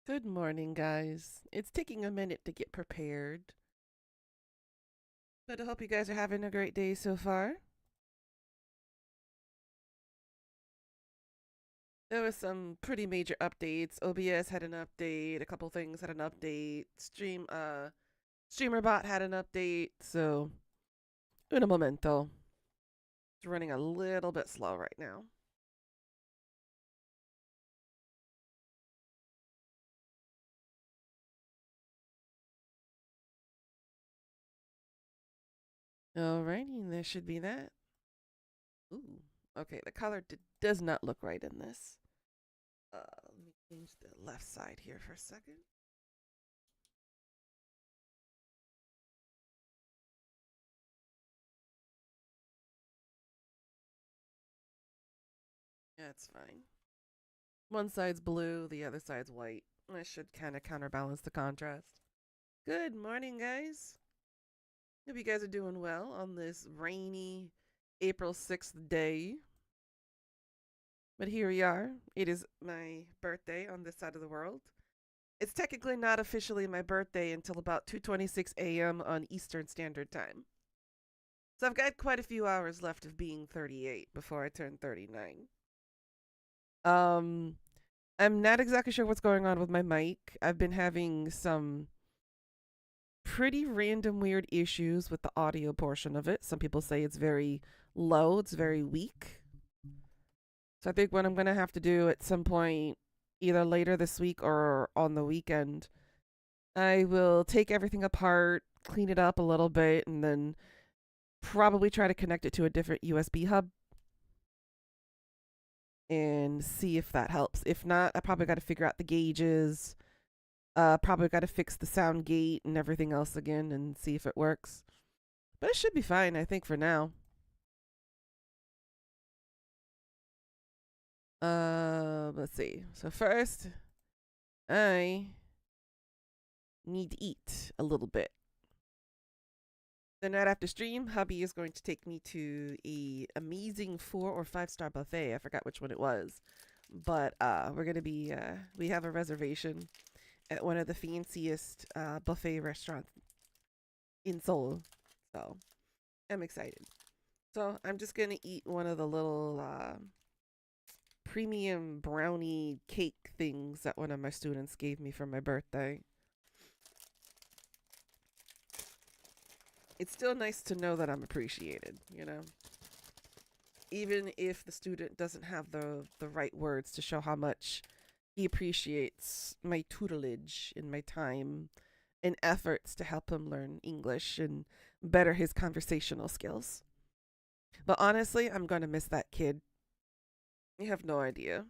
Good morning, guys. It's taking a minute to get prepared, but I hope you guys are having a great day so far. There was some pretty major updates. OBS had an update, a couple things had an update. StreamerBot had an update, so un momento. It's running a little bit slow right now. Alrighty, there should be that. Ooh, okay, the color does not look right in this. Let me change the left side here for a second. Yeah, it's fine. One side's blue, the other side's white. I should kind of counterbalance the contrast. Good morning, guys. Hope you guys are doing well on this rainy April 6th day. But here we are. It is my birthday on this side of the world. It's technically not officially my birthday until about 2:26 a.m. on Eastern Standard Time. So I've got quite a few hours left of being 38 before I turn 39. Um I'm not exactly sure what's going on with my mic. I've been having some pretty random weird issues with the audio portion of it. Some people say it's very low, it's very weak. So I think what I'm going to have to do at some point, either later this week or on the weekend, I will take everything apart, clean it up a little bit, and then probably try to connect it to a different USB hub and see if that helps. If not, I probably got to figure out the gauges. Probably got to fix the sound gate and everything else again and see if it works. But it should be fine, I think, for now. Let's see. So first, I need to eat a little bit. Then right after stream, hubby is going to take me to a amazing 4 or 5 star buffet. I forgot which one it was, but we're gonna be we have a reservation at one of the fanciest buffet restaurants in Seoul, so I'm excited. So I'm just gonna eat one of the little premium brownie cake things that one of my students gave me for my birthday. It's still nice to know that I'm appreciated, you know? Even if the student doesn't have the right words to show how much he appreciates my tutelage and my time and efforts to help him learn English and better his conversational skills. But honestly, I'm going to miss that kid. You have no idea.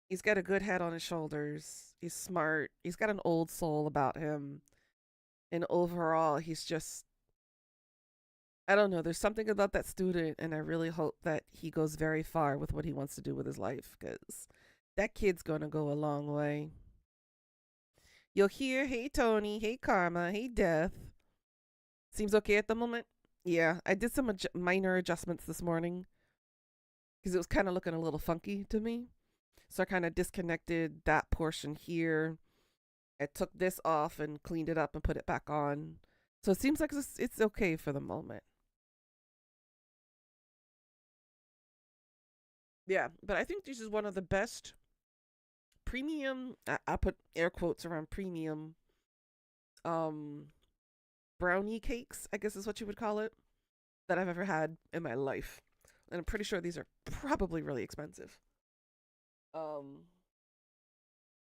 He's got a good head on his shoulders. He's smart. He's got an old soul about him. And overall, he's just, I don't know, there's something about that student, and I really hope that he goes very far with what he wants to do with his life because that kid's going to go a long way. You'll hear, hey, Tony, hey, Karma, hey, Death. Seems okay at the moment? Yeah, I did some minor adjustments this morning because it was kind of looking a little funky to me. So I kind of disconnected that portion here. I took this off and cleaned it up and put it back on. So it seems like it's okay for the moment. Yeah, but I think this is one of the best premium. I put air quotes around premium um brownie cakes, I guess is what you would call it, that I've ever had in my life. And I'm pretty sure these are probably really expensive. Um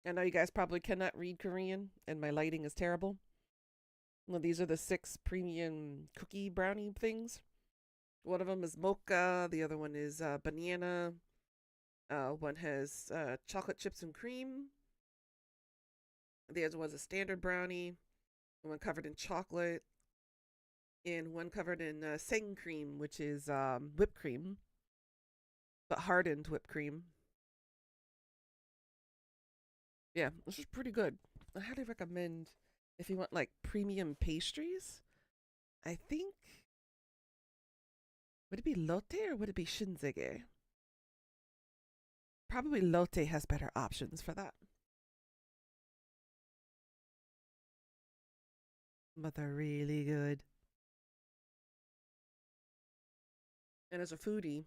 I know you guys probably cannot read Korean and my lighting is terrible. Well, these are the 6 premium cookie brownie things. One of them is mocha, the other one is banana. One has chocolate chips and cream. The other one's a standard brownie. One covered in chocolate, and one covered in seng cream, which is whipped cream, but hardened whipped cream. Yeah, this is pretty good. I highly recommend if you want like premium pastries. I think, would it be Lotte or would it be Shinzige? Probably Lotte has better options for that. but they're really good. And as a foodie,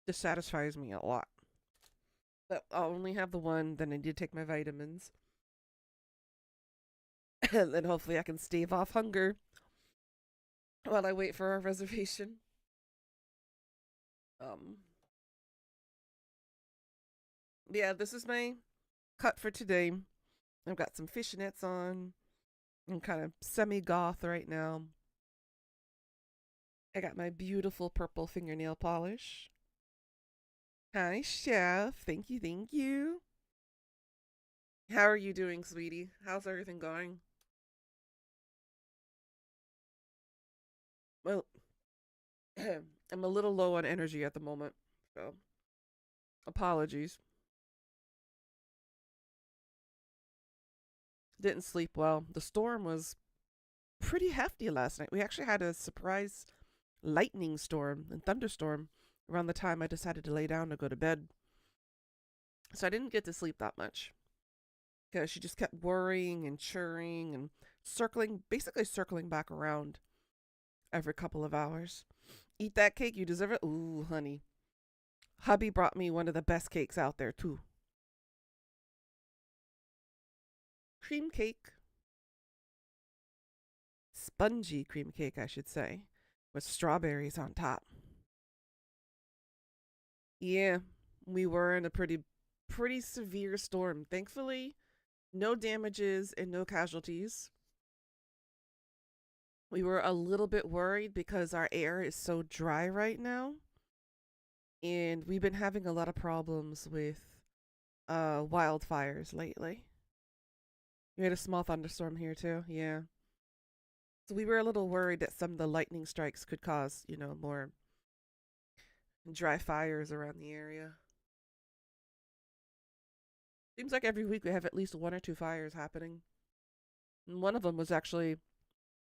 this satisfies me a lot. But I'll only have the one, then I need to take my vitamins. And then hopefully I can stave off hunger while I wait for our reservation. Um, yeah, this is my cut for today. I've got some fishnets on. I'm kind of semi goth right now. I got my beautiful purple fingernail polish. Hi, chef. Thank you, thank you. How are you doing, sweetie? How's everything going? Well, I'm a little low on energy at the moment, so apologies. Didn't sleep well. The storm was pretty hefty last night. We actually had a surprise lightning storm and thunderstorm around the time I decided to lay down to go to bed. So I didn't get to sleep that much because she just kept worrying and churring and circling, basically circling back around every couple of hours. Eat that cake, you deserve it. Ooh, honey. Hubby brought me one of the best cakes out there, too. Cream cake. Spongy cream cake, I should say, with strawberries on top. Yeah, we were in a pretty severe storm. Thankfully, no damages and no casualties. We were a little bit worried because our air is so dry right now, and we've been having a lot of problems with wildfires lately. We had a small thunderstorm here too. Yeah. So we were a little worried that some of the lightning strikes could cause, more dry fires around the area. Seems like every week we have at least one or two fires happening. And one of them was actually,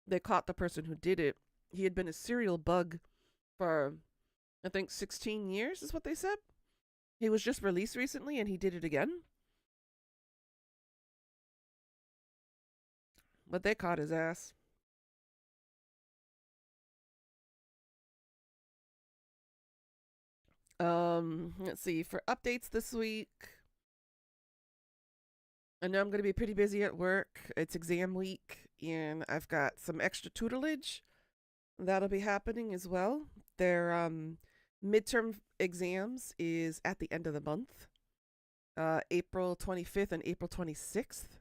they caught the person who did it. He had been a serial bug for, I think, 16 years, is what they said. He was just released recently and he did it again. But they caught his ass. Let's see. For updates this week, I know I'm going to be pretty busy at work. It's exam week, and I've got some extra tutelage that'll be happening as well. Their midterm exams is at the end of the month, April 25th and April 26th.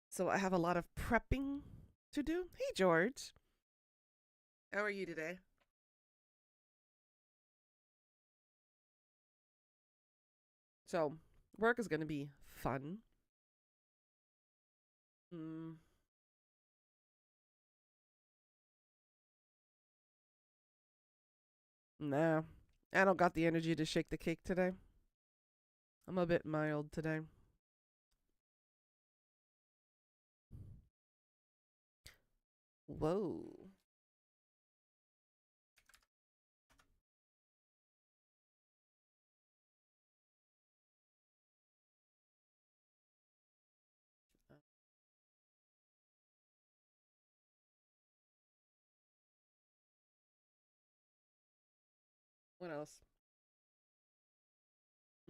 So I have a lot of prepping to do. Hey, George. How are you today? So, work is going to be fun. Mm, nah, I don't got the energy to shake the cake today. I'm a bit mild today. Whoa. What else?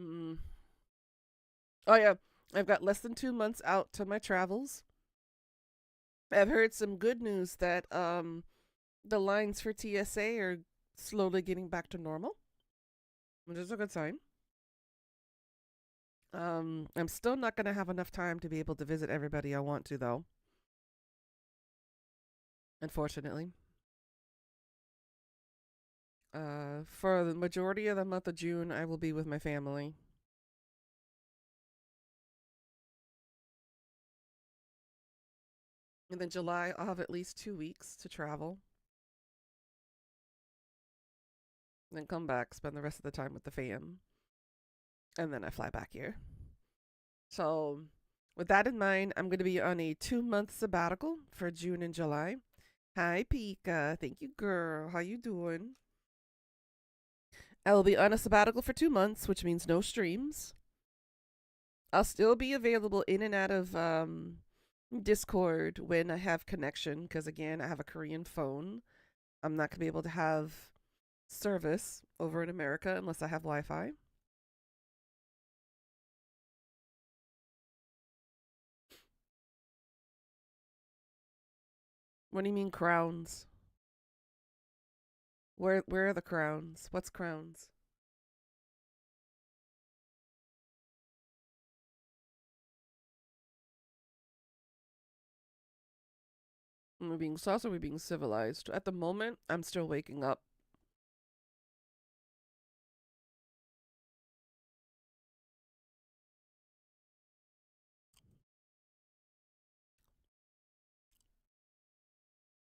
Mm. Oh yeah, I've got less than 2 months out to my travels. I've heard some good news that the lines for TSA are slowly getting back to normal, which is a good sign. I'm still not gonna have enough time to be able to visit everybody I want to, though. Unfortunately, for the majority of the month of June, I will be with my family. And then July, I'll have at least 2 weeks to travel. Then come back, spend the rest of the time with the fam. And then I fly back here. So, with that in mind, I'm going to be on a 2 month sabbatical for June and July. Hi, Pika. Thank you, girl. How you doing? I will be on a sabbatical for 2 months, which means no streams. I'll still be available in and out of Discord when I have connection, because again, I have a Korean phone. I'm not going to be able to have service over in America unless I have Wi Fi. What do you mean crowns? Where are the crowns? What's crowns? Am I being sauce or are we being civilized? At the moment, I'm still waking up.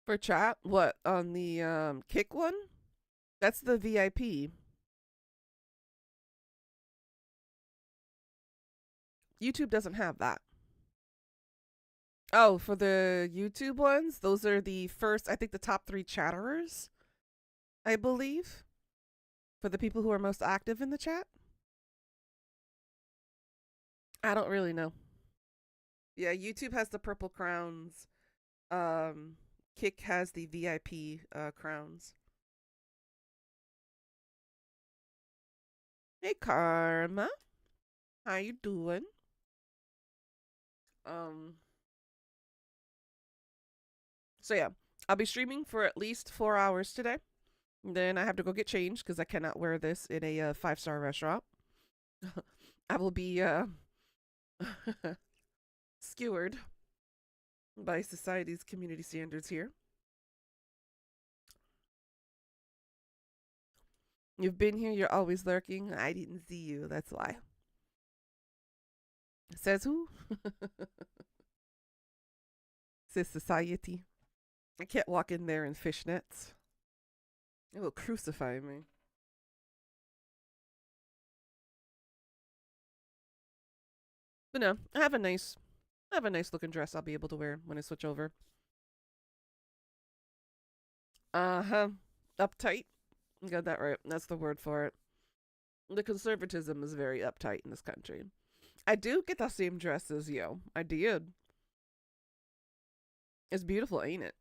For chat, what on the kick one? That's the VIP. YouTube doesn't have that. Oh, for the YouTube ones, those are the first, I think the top 3 chatterers, I believe, for the people who are most active in the chat. I don't really know. Yeah, YouTube has the purple crowns. Kick has the VIP crowns. Hey Karma, how you doing? Um so yeah, I'll be streaming for at least 4 hours today. Then I have to go get changed because I cannot wear this in a 5-star restaurant. I will be skewered by society's community standards here. You've been here, you're always lurking. I didn't see you, that's why. Says who? Says society. I can't walk in there in fishnets. It will crucify me. But no, I have a nice looking dress I'll be able to wear when I switch over. Uh-huh. Uptight. You got that right. That's the word for it. The conservatism is very uptight in this country. I do get the same dress as you. I did. It's beautiful, ain't it?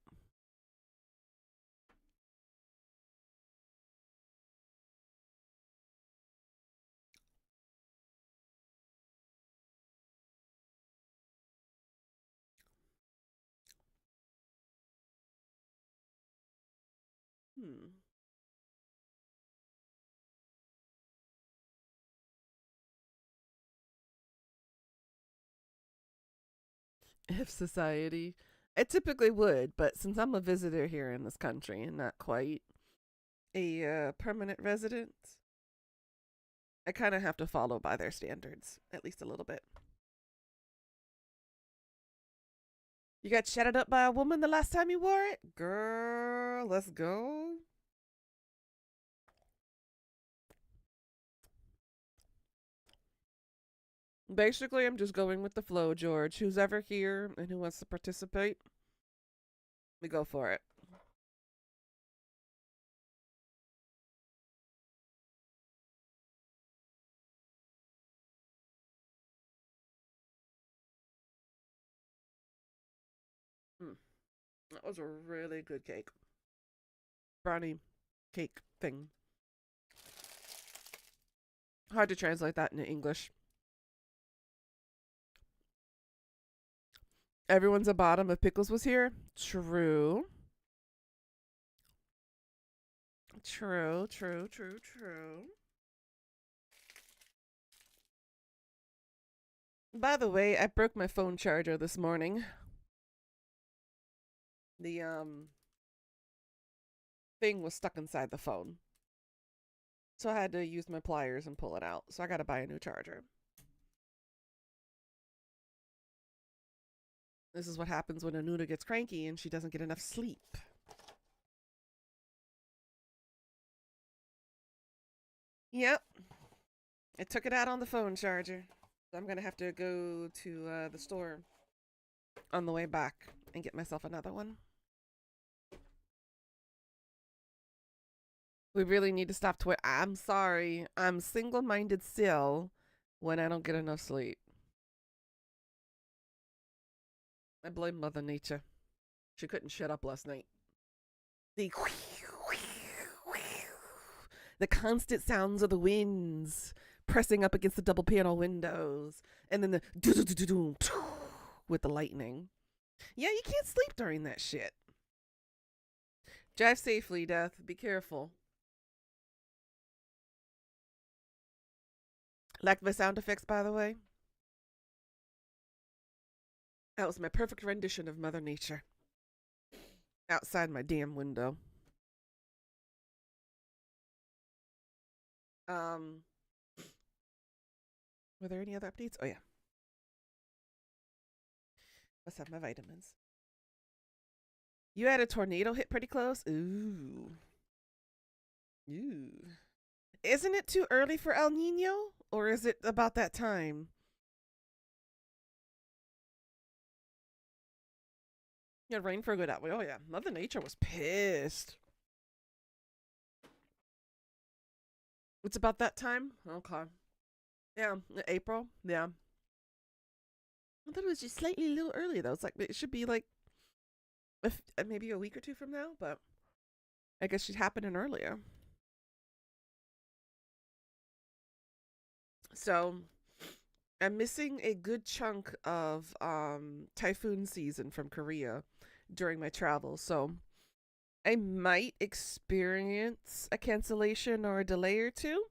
Hmm. If society, it typically would, but since I'm a visitor here in this country and not quite a permanent resident, I kind of have to follow by their standards, at least a little bit. You got chatted up by a woman the last time you wore it? Girl, let's go. Basically, I'm just going with the flow, George. Who's ever here and who wants to participate, we go for it. Mm, that was a really good cake. Brownie cake thing. Hard to translate that into English. Everyone's a bottom if Pickles was here. True. True, true, true, true. By the way, I broke my phone charger this morning. The thing was stuck inside the phone. So I had to use my pliers and pull it out. So I got to buy a new charger. This is what happens when N00na gets cranky and she doesn't get enough sleep. Yep. I took it out on the phone charger. So I'm going to have to go to the store on the way back and get myself another one. We really need to stop I'm sorry. I'm single-minded still when I don't get enough sleep. I blame Mother Nature. She couldn't shut up last night. The the constant sounds of the winds pressing up against the double panel windows, and then the with the lightning. Yeah, you can't sleep during that shit. Drive safely, Death. Be careful. Like my sound effects, by the way. That was my perfect rendition of Mother Nature outside my damn window. Um, were there any other updates? Oh yeah, let's have my vitamins. You had a tornado hit pretty close. Ooh, ooh. Isn't it too early for El Nino, or is it about that time? Yeah, rain for a good hour. Oh yeah, Mother Nature was pissed. It's about that time. Okay. Yeah, April. Yeah. I thought it was just slightly a little early though. It's like it should be like maybe a week or two from now, but I guess she's happening earlier. So I'm missing a good chunk of typhoon season from Korea during my travels. So I might experience a cancellation or a delay or two,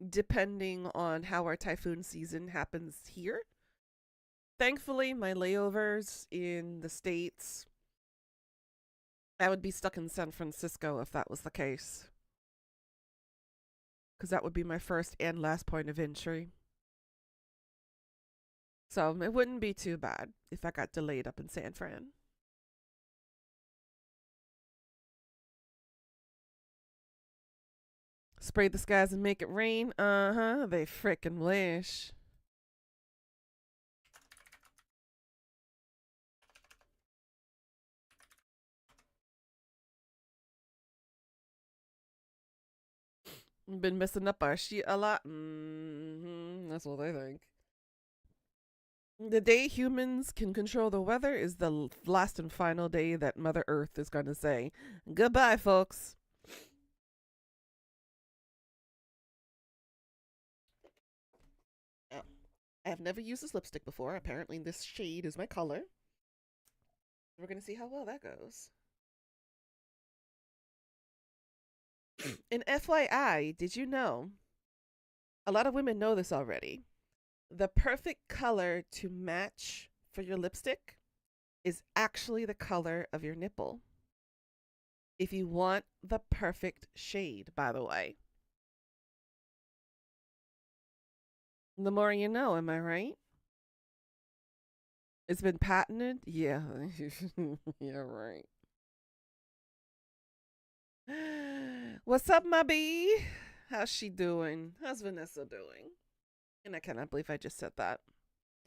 depending on how our typhoon season happens here. Thankfully, my layovers in the States, I would be stuck in San Francisco if that was the case, because that would be my first and last point of entry. So it wouldn't be too bad if I got delayed up in San Fran. Spray the skies and make it rain. Uh huh. They frickin' wish. Been messing up our shit a lot. That's what they think. The day humans can control the weather is the last and final day that Mother Earth is going to say, goodbye, folks. Oh, I have never used this lipstick before. Apparently, this shade is my color. We're going to see how well that goes. And FYI, did you know? A lot of women know this already. The perfect color to match for your lipstick is actually the color of your nipple. If you want the perfect shade, by the way. The more you know, am I right? It's been patented? Yeah. Yeah, right. What's up, my bee? How's she doing? How's Vanessa doing? And I cannot believe I just said that.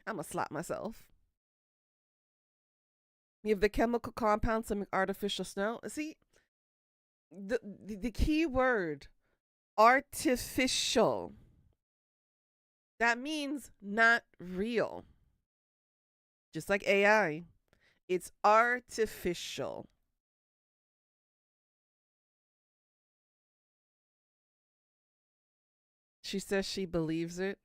I'm gonna slap myself. You have the chemical compounds to make artificial snow. See, the key word, artificial. That means not real. Just like AI. It's artificial. She says she believes it.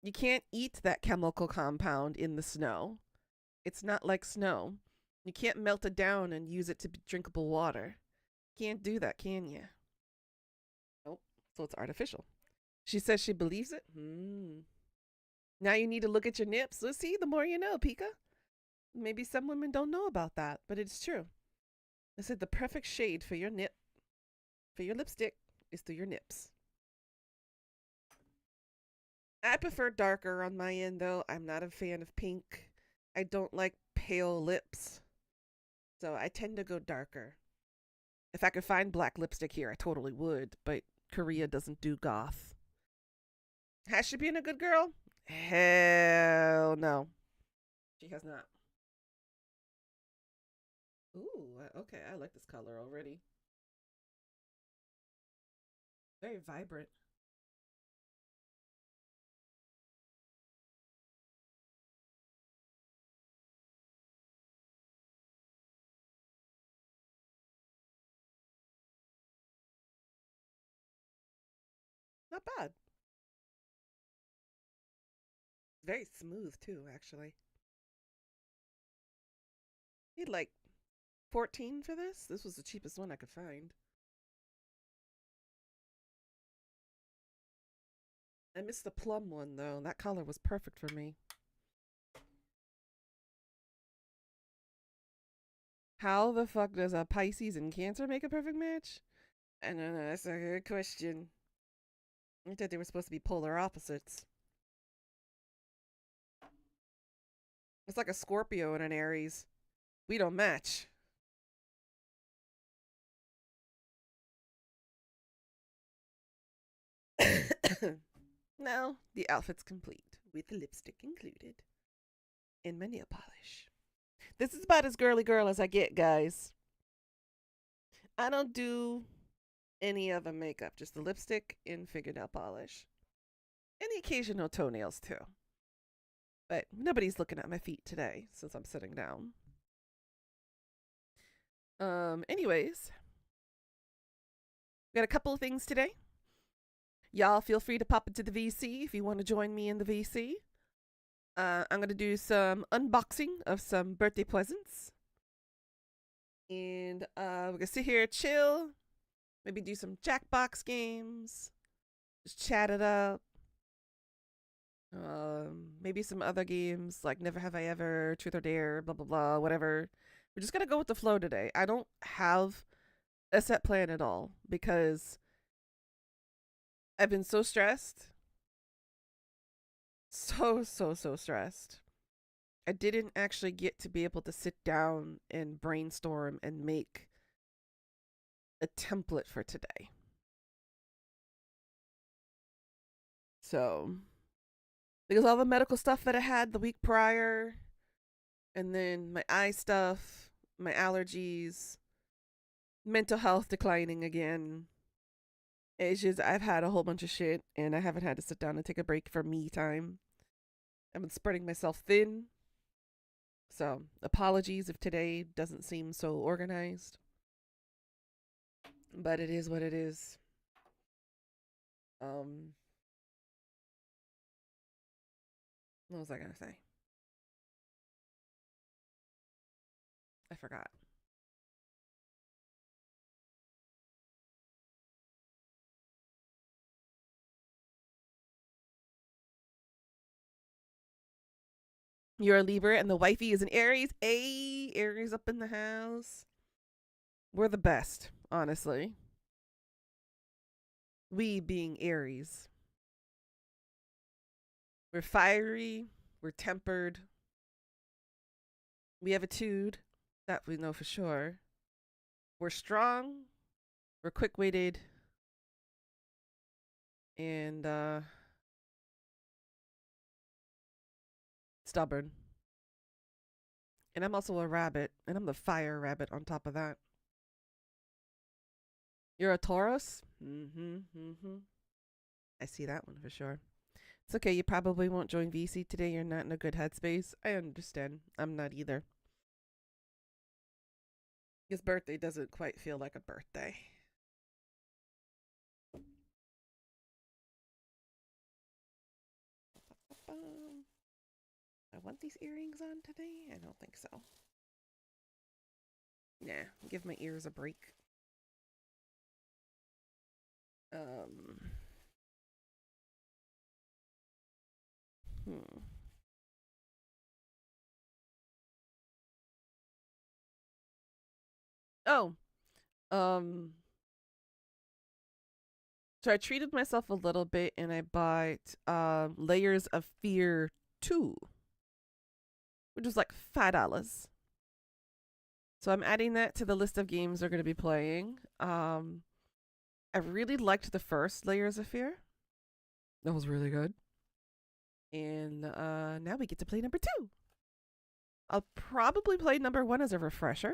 You can't eat that chemical compound in the snow. It's not like snow. You can't melt it down and use it to be drinkable water. Can't do that, can you? Nope. So it's artificial. She says she believes it. Now you need to look at your nips. Let's see, the more you know, Pika. Maybe some women don't know about that, but it's true. I said the perfect shade for your nip, for your lipstick, is through your nips. I prefer darker on my end, though. I'm not a fan of pink. I don't like pale lips. So I tend to go darker. If I could find black lipstick here, I totally would, but Korea doesn't do goth. Has she been a good girl? Hell no. She has not. Ooh, okay. I like this color already. Very vibrant. Not bad. Very smooth too, actually. Paid like 14 for this. This was the cheapest one I could find. I missed the plum one though. That color was perfect for me. How the fuck does a Pisces and Cancer make a perfect match? I don't know. That's a good question. I thought they were supposed to be polar opposites. It's like a Scorpio and an Aries. We don't match. Now, the outfit's complete, with the lipstick included, and my nail polish. This is about as girly girl as I get, guys. I don't do any other makeup, just the lipstick and fingernail polish. And the occasional toenails, too. But nobody's looking at my feet today, since I'm sitting down. Anyways, got a couple of things today. Y'all feel free to pop into the VC if you want to join me in the VC. I'm going to do some unboxing of some birthday presents. And we're going to sit here, chill, maybe do some Jackbox games, just chat it up. Maybe some other games like Never Have I Ever, Truth or Dare, blah, blah, blah, whatever. We're just going to go with the flow today. I don't have a set plan at all because I've been so stressed. So stressed. I didn't actually get to be able to sit down and brainstorm and make a template for today. So, because all the medical stuff that I had the week prior, and then my eye stuff, my allergies, mental health declining again. It's just, I've had a whole bunch of shit, and I haven't had to sit down and take a break for me time. I've been spreading myself thin. So, apologies if today doesn't seem so organized. But it is what it is. What was I going to say? I forgot. You're a Libra and the wifey is an Aries. Hey, Aries up in the house. We're the best, honestly. We being Aries. We're fiery. We're tempered. We have attitude. That we know for sure. We're strong. We're quick-witted. And stubborn. And I'm also a rabbit. And I'm the fire rabbit on top of that. You're a Taurus? I see that one for sure. It's okay. You probably won't join VC today. You're not in a good headspace. I understand. I'm not either. His birthday doesn't quite feel like a birthday. I want these earrings on today? I don't think so. Nah, give my ears a break. Hmm. Oh, um, so I treated myself a little bit and I bought Layers of Fear 2, which was like $5. So I'm adding that to the list of games we're going to be playing. I really liked the first Layers of Fear. That was really good. And now we get to play number 2. I'll probably play number 1 as a refresher.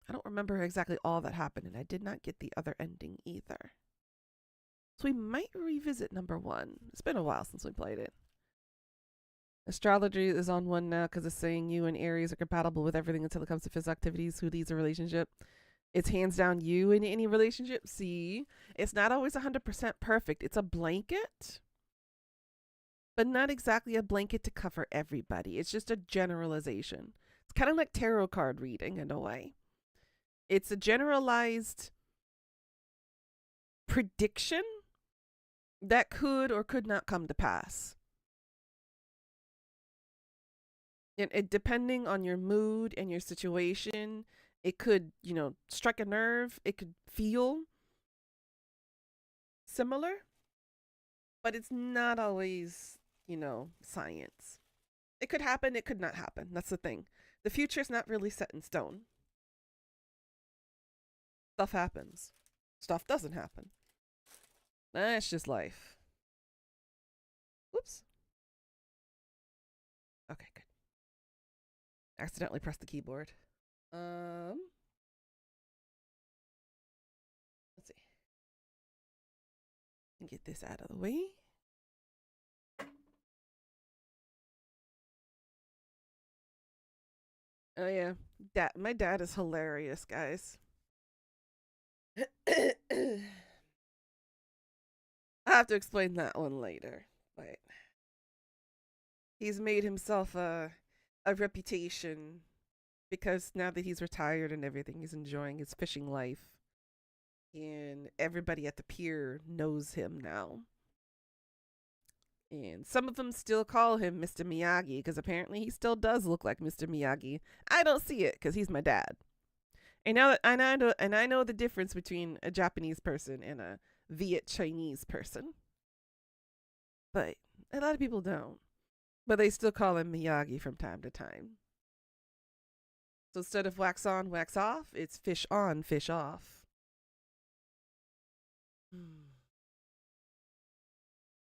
I don't remember exactly all that happened, and I did not get the other ending either. So we might revisit number 1. It's been a while since we played it. Astrology is on 1 now because it's saying you and Aries are compatible with everything until it comes to physical activities. Who leads a relationship? It's hands down you in any relationship. See, it's not always 100% perfect. It's a blanket, but not exactly a blanket to cover everybody. It's just a generalization. It's kind of like tarot card reading in a way. It's a generalized prediction that could or could not come to pass. And it, depending on your mood and your situation, it could, strike a nerve. It could feel similar, but it's not always, science. It could happen, it could not happen. That's the thing. The future is not really set in stone. Stuff happens, stuff doesn't happen. That's just life. Whoops. Okay, good. Accidentally pressed the keyboard. Let's see. Get this out of the way. Oh yeah, my dad is hilarious, guys. I have to explain that one later, but he's made himself a reputation because now that he's retired and everything, he's enjoying his fishing life, and everybody at the pier knows him now. And some of them still call him Mr. Miyagi because apparently he still does look like Mr. Miyagi. I don't see it because he's my dad. And now that I know the difference between a Japanese person and a Viet Chinese person. But a lot of people don't. But they still call him Miyagi from time to time. So instead of wax on, wax off, it's fish on, fish off.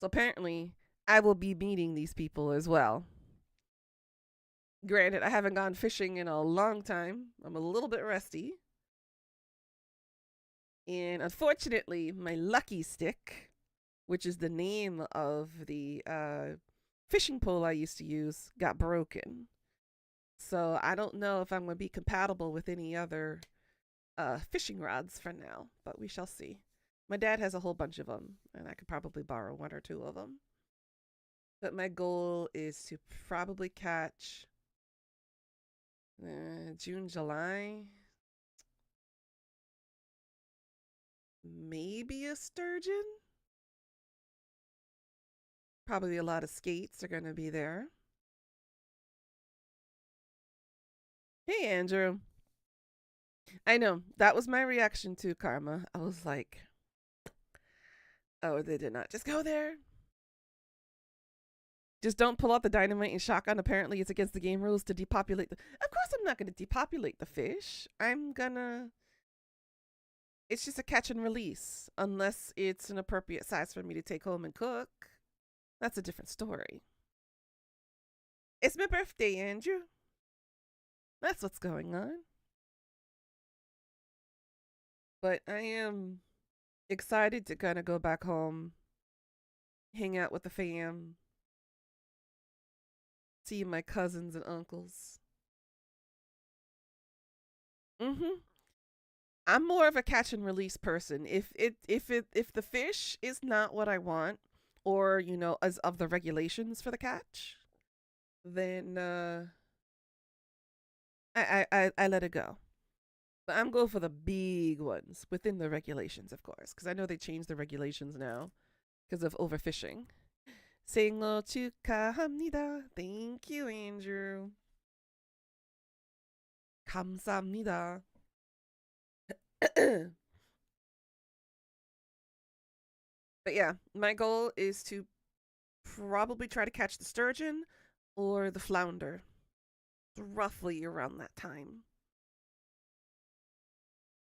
So apparently, I will be meeting these people as well. Granted, I haven't gone fishing in a long time. I'm a little bit rusty. And unfortunately, my lucky stick, which is the name of the fishing pole I used to use, got broken. So I don't know if I'm going to be compatible with any other fishing rods for now, but we shall see. My dad has a whole bunch of them, and I could probably borrow one or two of them. But my goal is to probably catch June, July. Maybe a sturgeon. Probably a lot of skates are going to be there. Hey, Andrew. I know. That was my reaction to Karma. I was like, oh, they did not just go there. Just don't pull out the dynamite and shotgun. Apparently, it's against the game rules to depopulate the. Of course, I'm not going to depopulate the fish. I'm gonna. It's just a catch and release, unless it's an appropriate size for me to take home and cook. That's a different story. It's my birthday, Andrew. That's what's going on. But I am excited to kind of go back home, hang out with the fam, see my cousins and uncles. I'm more of a catch and release person. If the fish is not what I want, or as of the regulations for the catch, then I let it go. But I'm going for the big ones within the regulations, of course, because I know they changed the regulations now because of overfishing. 생일 축하합니다. Thank you, Andrew. 감사합니다. But yeah, my goal is to probably try to catch the sturgeon or the flounder roughly around that time.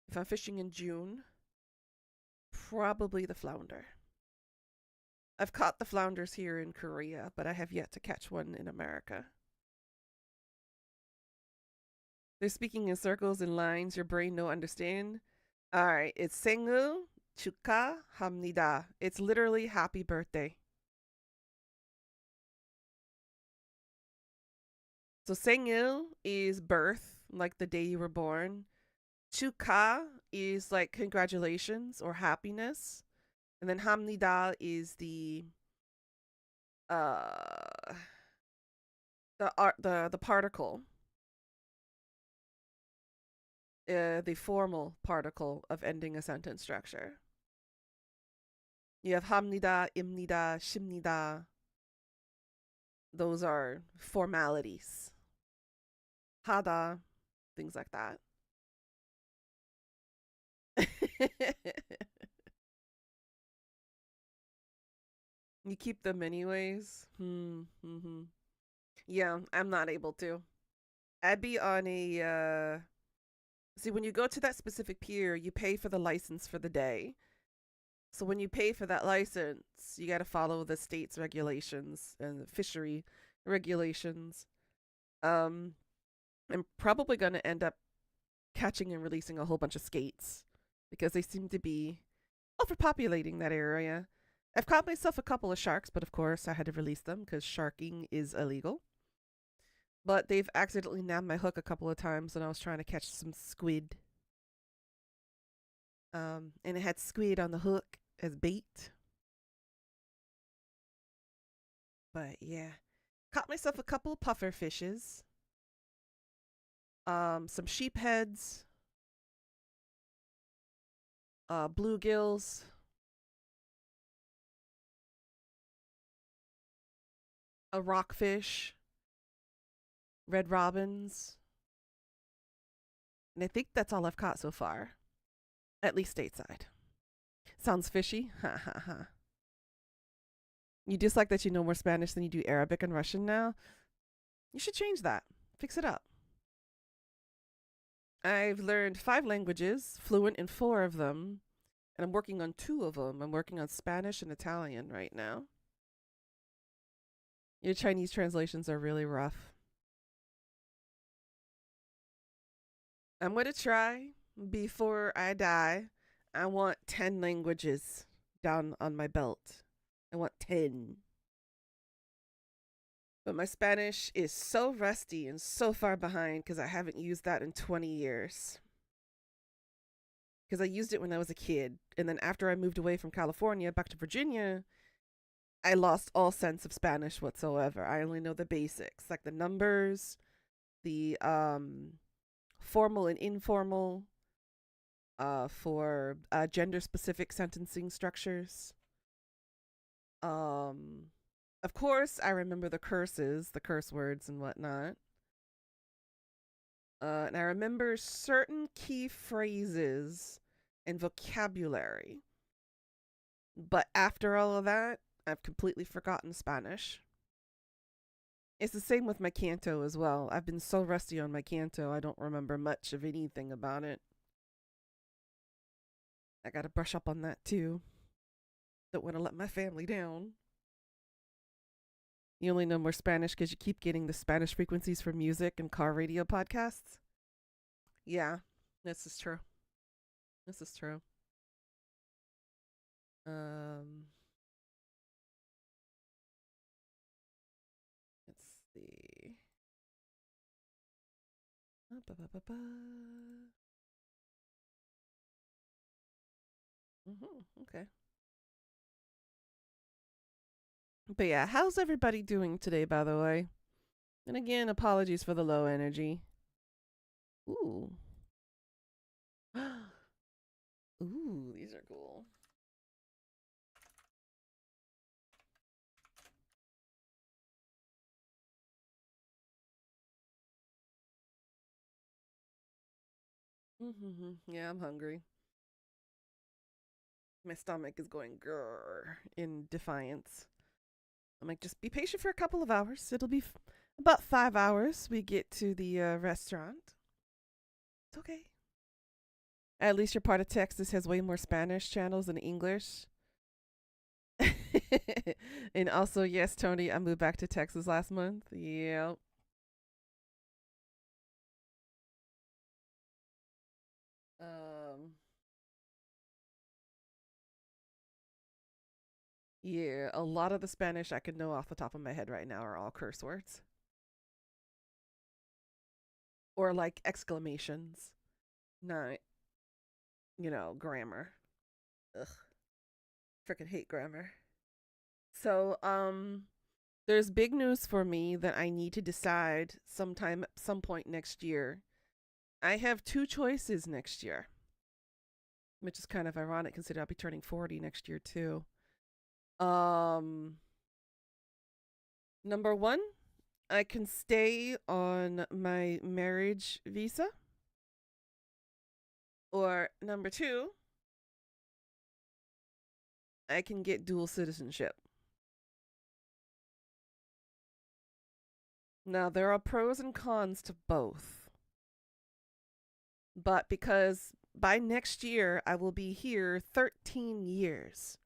If I'm fishing in June, probably the flounder. I've caught the flounders here in Korea, but I have yet to catch one in America. They're speaking in circles and lines your brain no understand. All right, it's 생일 축하합니다. It's literally happy birthday. So 생일 is birth, like the day you were born. Chuka is like congratulations or happiness, and then hamnida is uh the particle, the formal particle of ending a sentence structure. You have hamnida, imnida, shimnida. Those are formalities. Hada, things like that. You keep them anyways. Hmm. Yeah, I'm not able to. I'd be on a see, when you go to that specific pier, you pay for the license for the day. So when you pay for that license, you got to follow the state's regulations and the fishery regulations. Um, I'm probably going to end up catching and releasing a whole bunch of skates because they seem to be overpopulating that area. I've caught myself a couple of sharks, but of course I had to release them because sharking is illegal. But they've accidentally nabbed my hook a couple of times when I was trying to catch some squid. And it had squid on the hook as bait. But yeah, caught myself a couple of puffer fishes, some sheepheads, bluegills, a rockfish, red robins, and I think that's all I've caught so far, at least stateside. Sounds fishy, ha ha ha. You dislike that you know more Spanish than you do Arabic and Russian now? You should change that. Fix it up. I've learned 5 languages, fluent in 4 of them, and I'm working on 2 of them. I'm working on Spanish and Italian right now. Your Chinese translations are really rough. I'm going to try before I die. I want 10 languages down on my belt. I want 10. But my Spanish is so rusty and so far behind because I haven't used that in 20 years. Because I used it when I was a kid. And then after I moved away from California back to Virginia, I lost all sense of Spanish whatsoever. I only know the basics, like the numbers, the formal and informal, for gender specific sentencing structures. Of course, I remember the curses, the curse words, and whatnot. And I remember certain key phrases and vocabulary. But after all of that, I've completely forgotten Spanish. It's the same with my Canto as well. I've been so rusty on my Canto, I don't remember much of anything about it. I gotta brush up on that too. Don't want to let my family down. You only know more Spanish because you keep getting the Spanish frequencies for music and car radio podcasts? Yeah, this is true. This is true. Um, let's see. Okay. But yeah, how's everybody doing today, by the way? And again, apologies for the low energy. Ooh. Ooh, these are cool. Yeah, I'm hungry. My stomach is going grrr in defiance. I'm like, just be patient for a couple of hours. It'll be about 5 hours. We get to the restaurant. It's okay. At least your part of Texas has way more Spanish channels than English. And also, yes, Tony, I moved back to Texas last month. Yeah. Um. Yeah, a lot of the Spanish I can know off the top of my head right now are all curse words or like exclamations. not, grammar. Ugh, freaking hate grammar. So, there's big news for me that I need to decide sometime at some point next year. I have two choices next year, which is kind of ironic considering I'll be turning 40 next year too. Um, Number one, I can stay on my marriage visa. Or number two, I can get dual citizenship. Now, there are pros and cons to both. But because by next year, I will be here 13 years.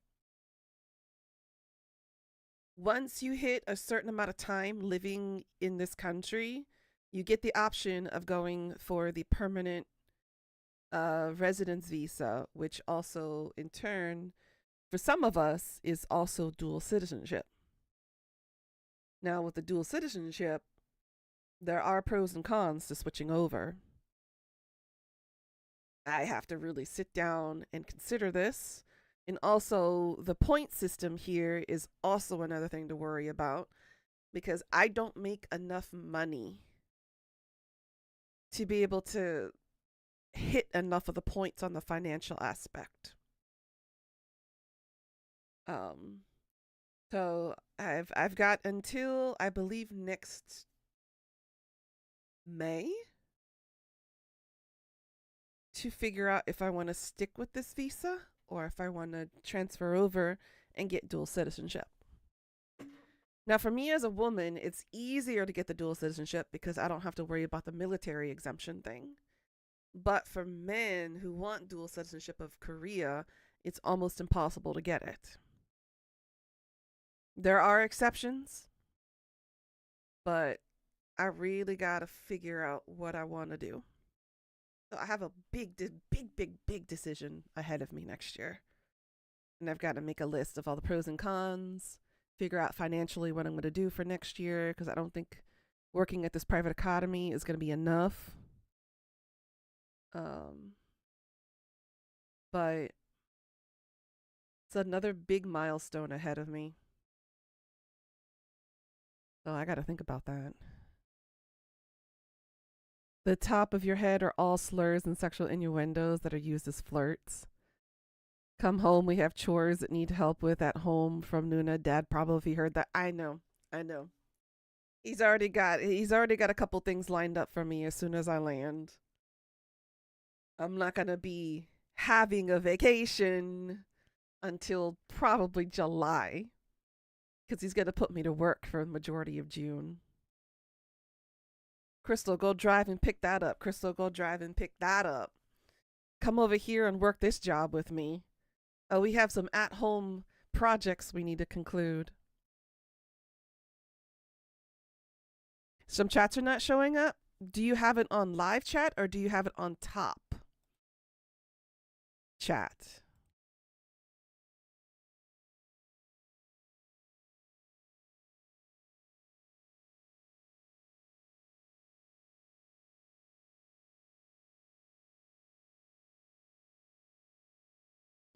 Once you hit a certain amount of time living in this country, you get the option of going for the permanent residence visa, which also, in turn, for some of us, is also dual citizenship. Now, with the dual citizenship, there are pros and cons to switching over. I have to really sit down and consider this. And also, the point system here is also another thing to worry about because I don't make enough money to be able to hit enough of the points on the financial aspect. Um, so I've got until I believe next May to figure out if I want to stick with this visa or if I want to transfer over and get dual citizenship. Now, for me as a woman, it's easier to get the dual citizenship because I don't have to worry about the military exemption thing. But for men who want dual citizenship of Korea, it's almost impossible to get it. There are exceptions, but I really got to figure out what I want to do. So I have a big decision ahead of me next year. And I've got to make a list of all the pros and cons, figure out financially what I'm going to do for next year because I don't think working at this private academy is going to be enough. Um, but it's another big milestone ahead of me. So I got to think about that. The top of your head are all slurs and sexual innuendos that are used as flirts. Come home, we have chores that need help with at home from Nuna. Dad probably heard that. I know. I know. He's already got a couple things lined up for me as soon as I land. I'm not gonna be having a vacation until probably July because he's gonna put me to work for the majority of June. Crystal, go drive and pick that up. Crystal, go drive and pick that up. Come over here and work this job with me. Oh, we have some at home projects we need to conclude. Some chats are not showing up. Do you have it on live chat or do you have it on top chat?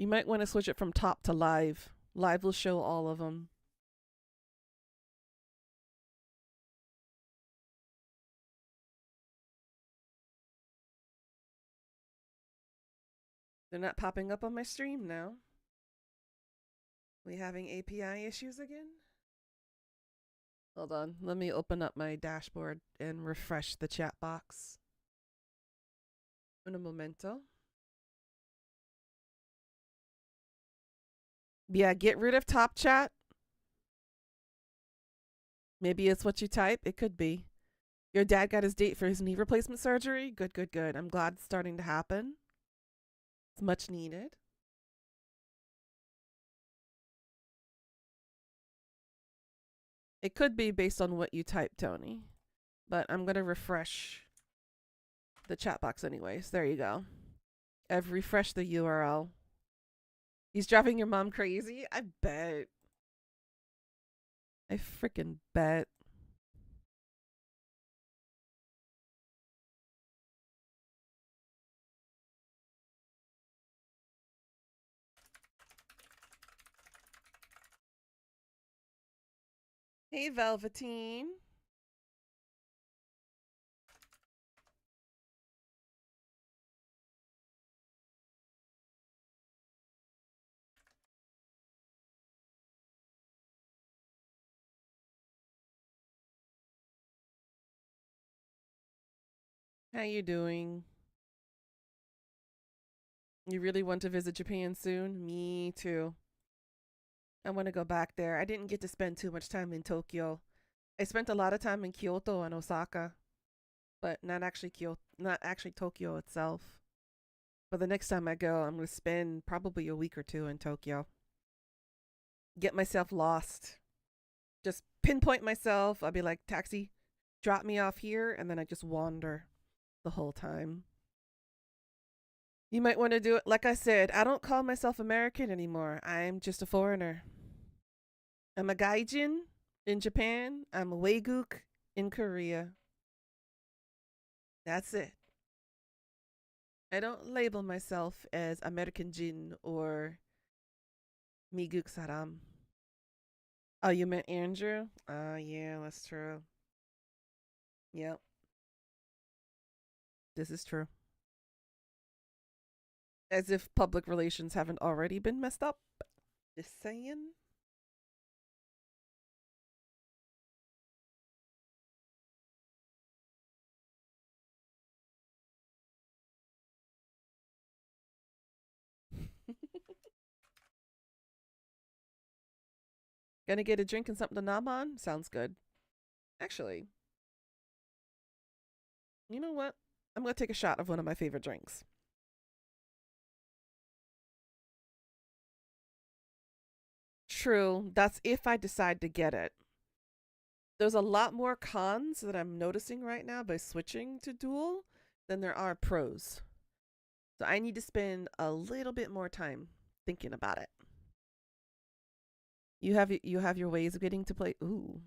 You might want to switch it from top to live. Live will show all of them. They're not popping up on my stream now. We having API issues again? Hold on. Let me open up my dashboard and refresh the chat box. Un momento. Yeah, get rid of top chat. Maybe it's what you type. It could be. Your dad got his date for his knee replacement surgery. Good, good, good. I'm glad it's starting to happen. It's much needed. It could be based on what you type, Tony. But I'm going to refresh the chat box anyways. There you go. I've refreshed the URL. He's driving your mom crazy? I bet. I freaking bet. Hey, Velveteen. How you doing? You really want to visit Japan soon? Me too. I want to go back there. I didn't get to spend too much time in Tokyo. I spent a lot of time in Kyoto and Osaka, but not actually Tokyo itself. But the next time I go, I'm going to spend probably a week or two in Tokyo. Get myself lost. Just pinpoint myself. I'll be like, taxi, drop me off here, and then I just wander the whole time. You might want to do it. Like I said, I don't call myself American anymore. I'm just a foreigner. I'm a gaijin in Japan. I'm a Waeguk in Korea. That's it. I don't label myself as American Jin or Miguk Saram. Oh, you meant Andrew? Yeah, that's true. Yep, this is true. As if public relations haven't already been messed up. Just saying. Gonna get a drink and something to nom on? Sounds good. Actually, you know what? I'm gonna take a shot of one of my favorite drinks. True, that's if I decide to get it. There's a lot more cons that I'm noticing right now by switching to dual than there are pros. So I need to spend a little bit more time thinking about it. You have your ways of getting to play. Ooh,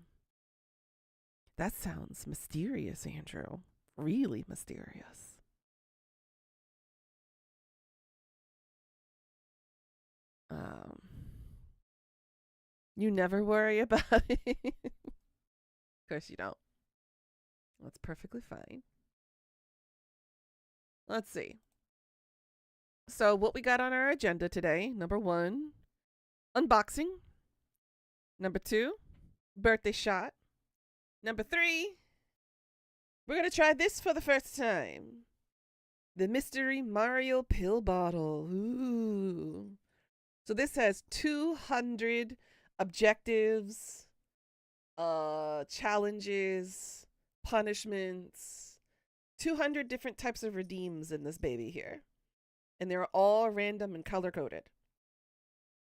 that sounds mysterious, Andrew. Really mysterious. Um, you never worry about it. Of course you don't. That's perfectly fine. Let's see. So what we got on our agenda today? Number 1, unboxing. Number 2, birthday shot. Number 3, we're gonna try this for the first time. The mystery Mario pill bottle. Ooh. So this has 200 objectives, challenges, punishments, 200 different types of redeems in this baby here. And they're all random and color coded.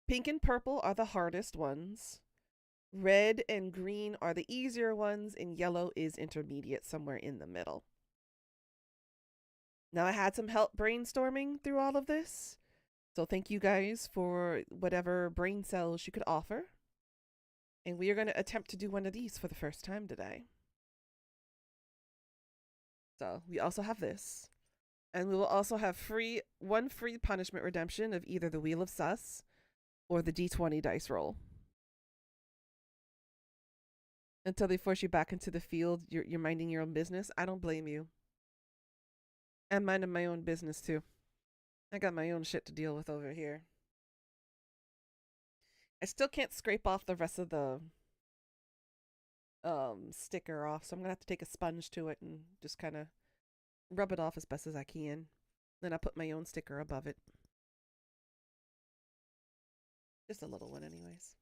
Pink and purple are the hardest ones. Red and green are the easier ones, and yellow is intermediate, somewhere in the middle. Now, I had some help brainstorming through all of this. So, thank you guys for whatever brain cells you could offer. And we are going to attempt to do one of these for the first time today. So, we also have this. And we will also have one free punishment redemption of either the Wheel of Sus or the D20 dice roll. Until they force you back into the field, you're minding your own business. I don't blame you. I'm minding my own business too. I got my own shit to deal with over here. I still can't scrape off the rest of the sticker off, so I'm gonna have to take a sponge to it and just kind of rub it off as best as I can. Then I put my own sticker above it. Just a little one, anyways.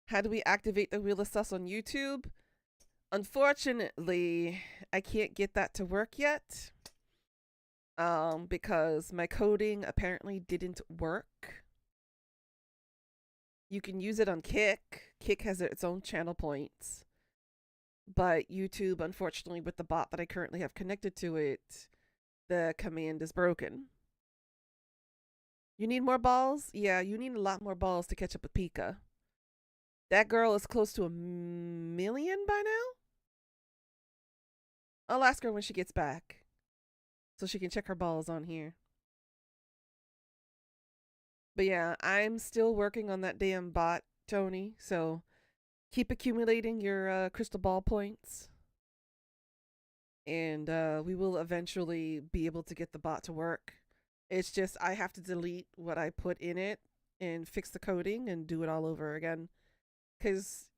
How do we activate the Wheel of Sus on YouTube? Unfortunately, I can't get that to work yet. Because my coding apparently didn't work. You can use it on Kick. Kick has its own channel points. But YouTube, unfortunately, with the bot that I currently have connected to it, the command is broken. You need more balls? Yeah, you need a lot more balls to catch up with Pika. That girl is close to 1,000,000 by now? I'll ask her when she gets back so she can check her balls on here. But yeah, I'm still working on that damn bot, Tony, so Keep accumulating your crystal ball points, and we will eventually be able to get the bot to work. It's just I have to delete what I put in it and fix the coding and do it all over again. Because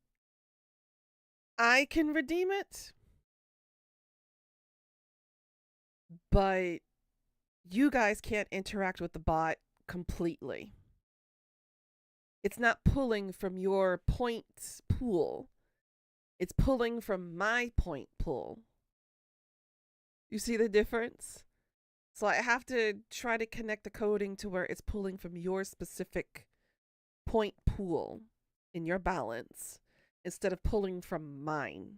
I can redeem it, but you guys can't interact with the bot completely. It's not pulling from your points pool, it's pulling from my point pool. You see the difference? So I have to try to connect the coding to where it's pulling from your specific point pool in your balance instead of pulling from mine.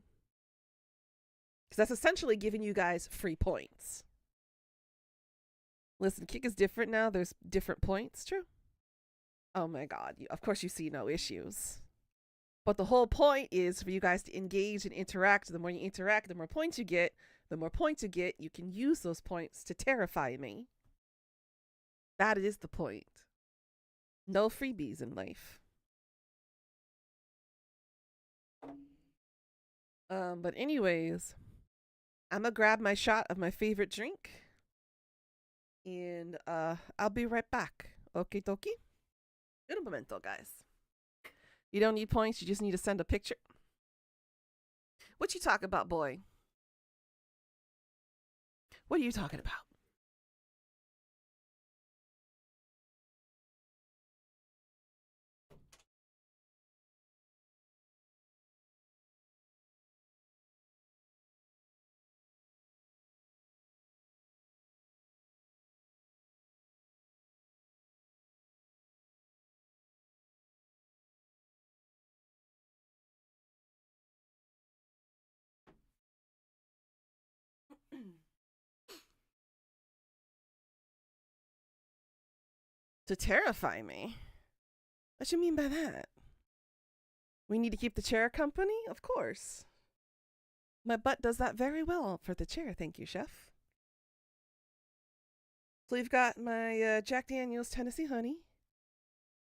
Because that's essentially giving you guys free points. Listen, Kick is different now. There's different points. True. Oh my god. Of course you see no issues. But the whole point is for you guys to engage and interact. The more you interact, the more points you get. The more points you get, you can use those points to terrify me. That is the point. No freebies in life. But anyways, I'm gonna grab my shot of my favorite drink. And I'll be right back. Okie dokie. Un momento, guys. You don't need points, you just need to send a picture. What you talking about, boy? What are you talking about? To terrify me? What you mean by that? We need to keep the chair company? Of course. My butt does that very well for the chair, thank you, chef. So we've got my Jack Daniels Tennessee Honey.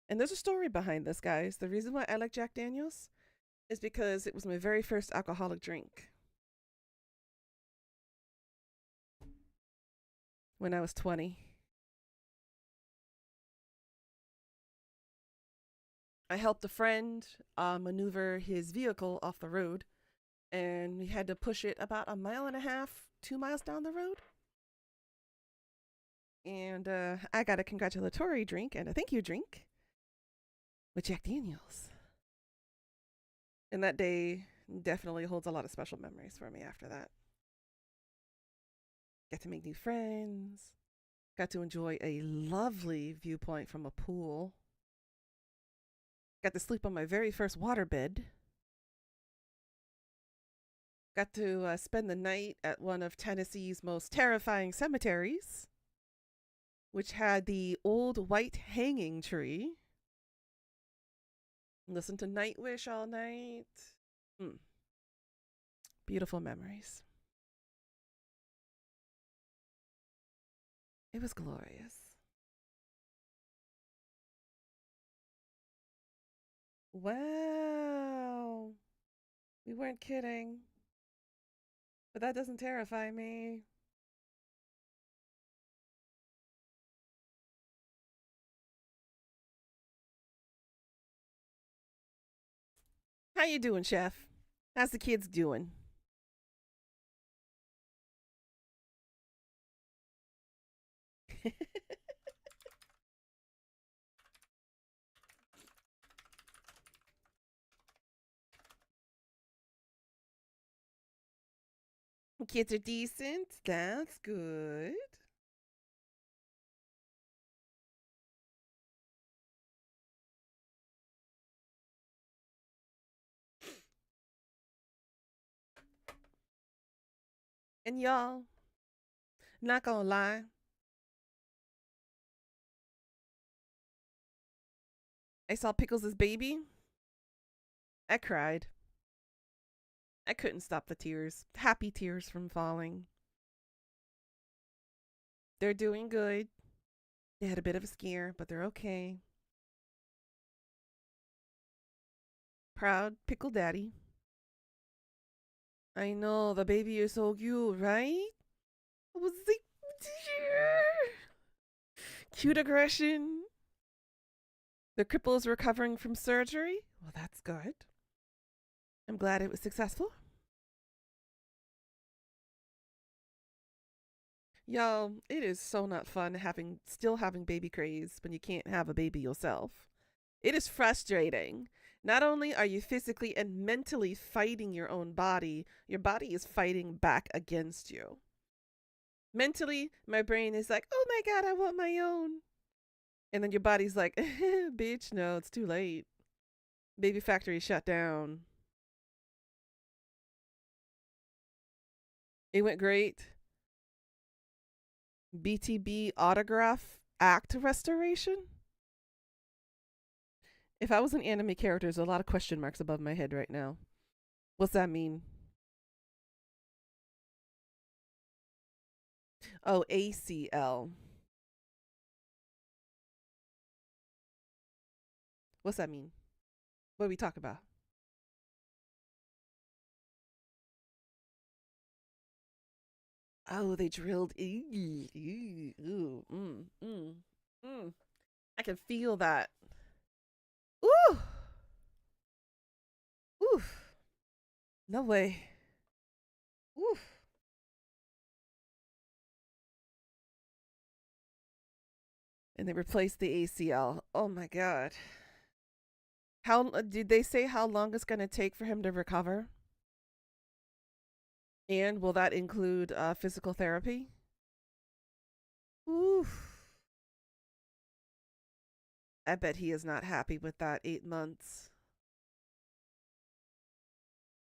And there's a story behind this, guys. The reason why I like Jack Daniels is because it was my very first alcoholic drink. When I was 20. I helped a friend maneuver his vehicle off the road, and we had to push it about 1.5 miles, 2 miles down the road. And I got a congratulatory drink and a thank you drink with Jack Daniels. And that day definitely holds a lot of special memories for me after that. Got to make new friends. Got to enjoy a lovely viewpoint from a pool. Got to sleep on my very first waterbed. Got to spend the night at one of Tennessee's most terrifying cemeteries, which had the old white hanging tree. Listen to Nightwish all night. Beautiful memories. It was glorious. Wow. We weren't kidding. But that doesn't terrify me. How you doing, chef? How's the kids doing? Kids are decent. That's good. And y'all, not gonna lie, I saw Pickles' baby. I cried. I couldn't stop the tears. Happy tears from falling. They're doing good. They had a bit of a scare, but they're okay. Proud pickle daddy. I know, the baby is so cute, right? I was like, cute aggression. The cripple is recovering from surgery. Well, that's good. I'm glad it was successful. Y'all, it is so not fun still having baby craze when you can't have a baby yourself. It is frustrating. Not only are you physically and mentally fighting your body is fighting back against you. Mentally, my brain is like, oh my God, I want my own. And then your body's like, bitch, no, it's too late. Baby factory shut down. It went great. BTB autograph act restoration. If I was an anime character, there's a lot of question marks above my head right now. What's that mean? Oh, ACL. What's that mean? What are we talking about? Oh, they drilled. Ooh, I can feel that. Ooh, oof. No way. Oof. And they replaced the ACL. Oh my God. How did they say how long it's going to take for him to recover? And will that include physical therapy? Oof. I bet he is not happy with that 8 months.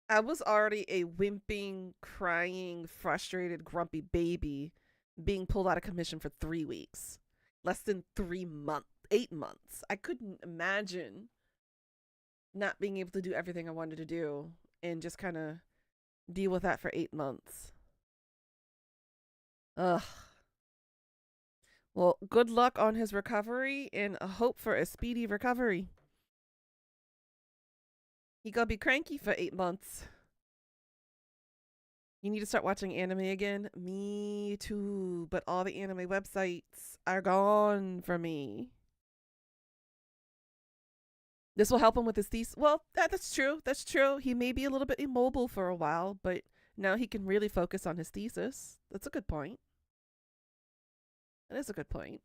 I was already a wimping, crying, frustrated, grumpy baby being pulled out of commission for 3 weeks. Less than 3 months, 8 months. I couldn't imagine not being able to do everything I wanted to do and just kind of deal with that for 8 months. Ugh. Well, good luck on his recovery and a hope for a speedy recovery. He gonna be cranky for 8 months. You need to start watching anime again? Me too. But all the anime websites are gone for me. This will help him with his thesis. Well, that's true. That's true. He may be a little bit immobile for a while, but now he can really focus on his thesis. That's a good point. That is a good point.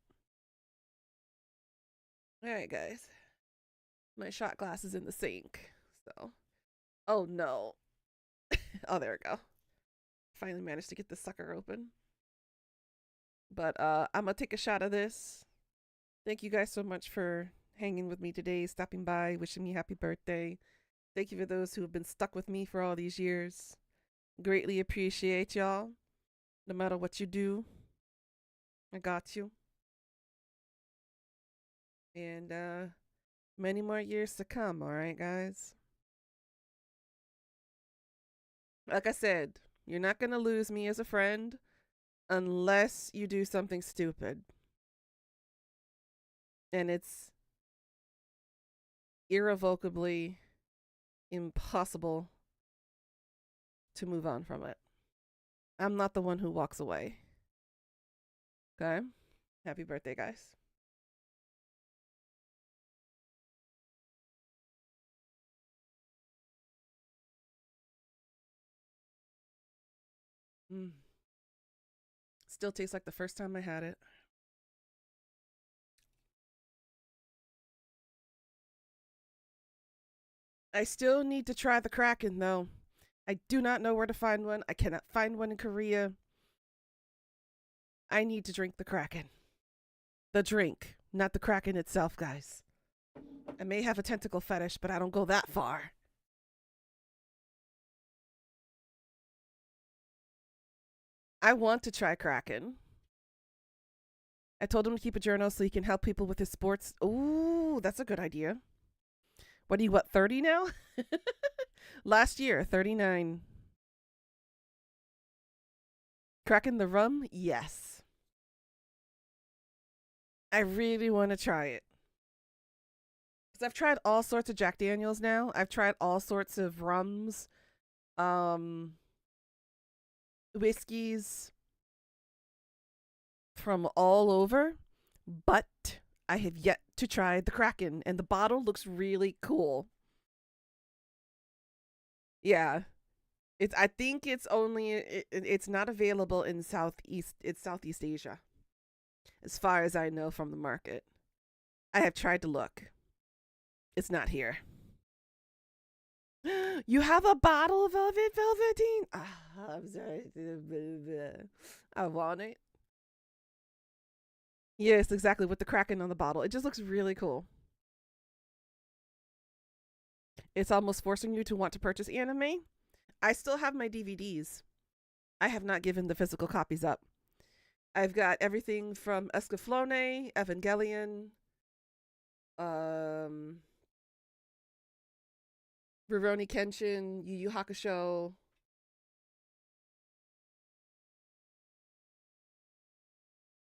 All right, guys. My shot glass is in the sink. So, oh no. Oh, there we go. Finally managed to get this sucker open. But I'm gonna take a shot of this. Thank you guys so much for hanging with me today, stopping by, wishing me happy birthday. Thank you for those who have been stuck with me for all these years. Greatly appreciate y'all. No matter what you do, I got you. And many more years to come, all right, guys? Like I said, you're not going to lose me as a friend unless you do something stupid. And it's irrevocably impossible to move on from it. I'm not the one who walks away. Okay? Happy birthday, guys. Mm. Still tastes like the first time I had it. I still need to try the Kraken, though. I do not know where to find one. I cannot find one in Korea. I need to drink the Kraken. The drink, not the Kraken itself, guys. I may have a tentacle fetish, but I don't go that far. I want to try Kraken. I told him to keep a journal so he can help people with his sports. Ooh, that's a good idea. What are you, 30 now? Last year, 39. Kraken the rum? Yes. I really want to try it. Because I've tried all sorts of Jack Daniels now. I've tried all sorts of rums, um, whiskeys from all over, but I have yet to try the Kraken, and the bottle looks really cool. Yeah, it's. I think it's only. It's not available in Southeast. It's Southeast Asia, as far as I know from the market. I have tried to look. It's not here. You have a bottle of Velvet Velveteen? Ah, I'm sorry. I want it. Yes, exactly. With the Kraken on the bottle. It just looks really cool. It's almost forcing you to want to purchase anime. I still have my DVDs. I have not given the physical copies up. I've got everything from Escaflowne, Evangelion, um, Rurouni Kenshin, Yu Yu Hakusho,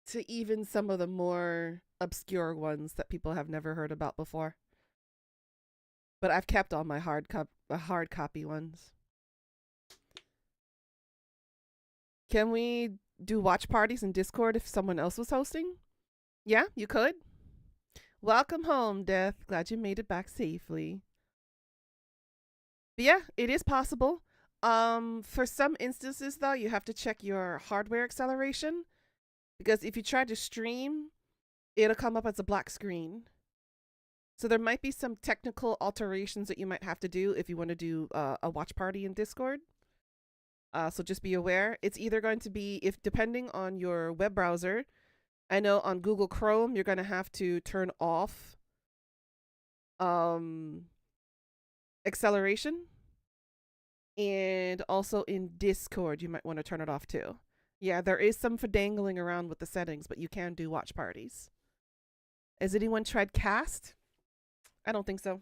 to even some of the more obscure ones that people have never heard about before. But I've kept all my hard copy ones. Can we do watch parties in Discord if someone else was hosting? Yeah, you could. Welcome home, Death. Glad you made it back safely. But yeah, it is possible. For some instances though, you have to check your hardware acceleration because if you try to stream, it'll come up as a black screen. So there might be some technical alterations that you might have to do if you want to do a watch party in Discord. So just be aware. It's either going to be, if depending on your web browser, I know on Google Chrome you're going to have to turn off acceleration, and also in Discord you might want to turn it off too. Yeah, there is some fidangling around with the settings, but you can do watch parties. Has anyone tried Cast? I don't think so.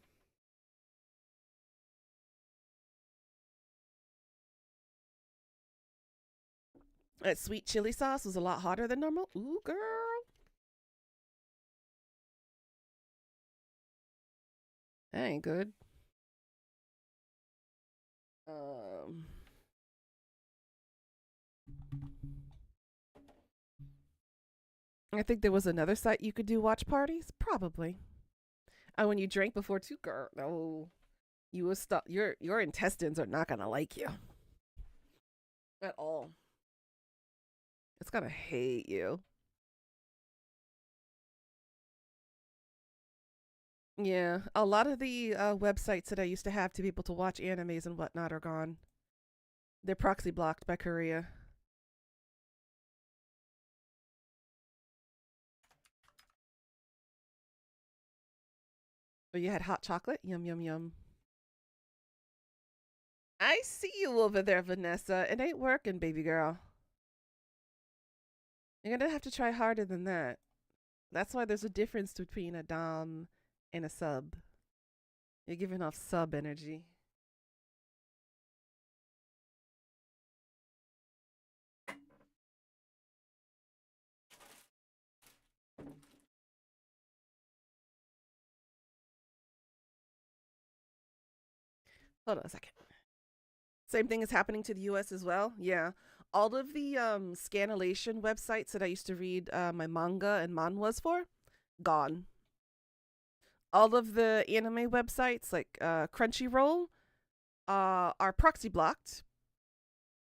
That sweet chili sauce was a lot hotter than normal. Ooh, girl. That ain't good. Um, I think there was another site you could do watch parties. Probably. And when you drank before too, girl, no, you will stop. Your intestines are not gonna like you at all. It's gonna hate you. Yeah, a lot of the websites that I used to have to be able to watch animes and whatnot are gone. They're proxy blocked by Korea. But you had hot chocolate? Yum, yum, yum. I see you over there, Vanessa. It ain't working, baby girl. You're gonna have to try harder than that. That's why there's a difference between a Dom and a sub. You're giving off sub energy. Hold on a second. Same thing is happening to the US as well. Yeah. All of the scanulation websites that I used to read my manga and manhwas for, gone. All of the anime websites like Crunchyroll are proxy blocked,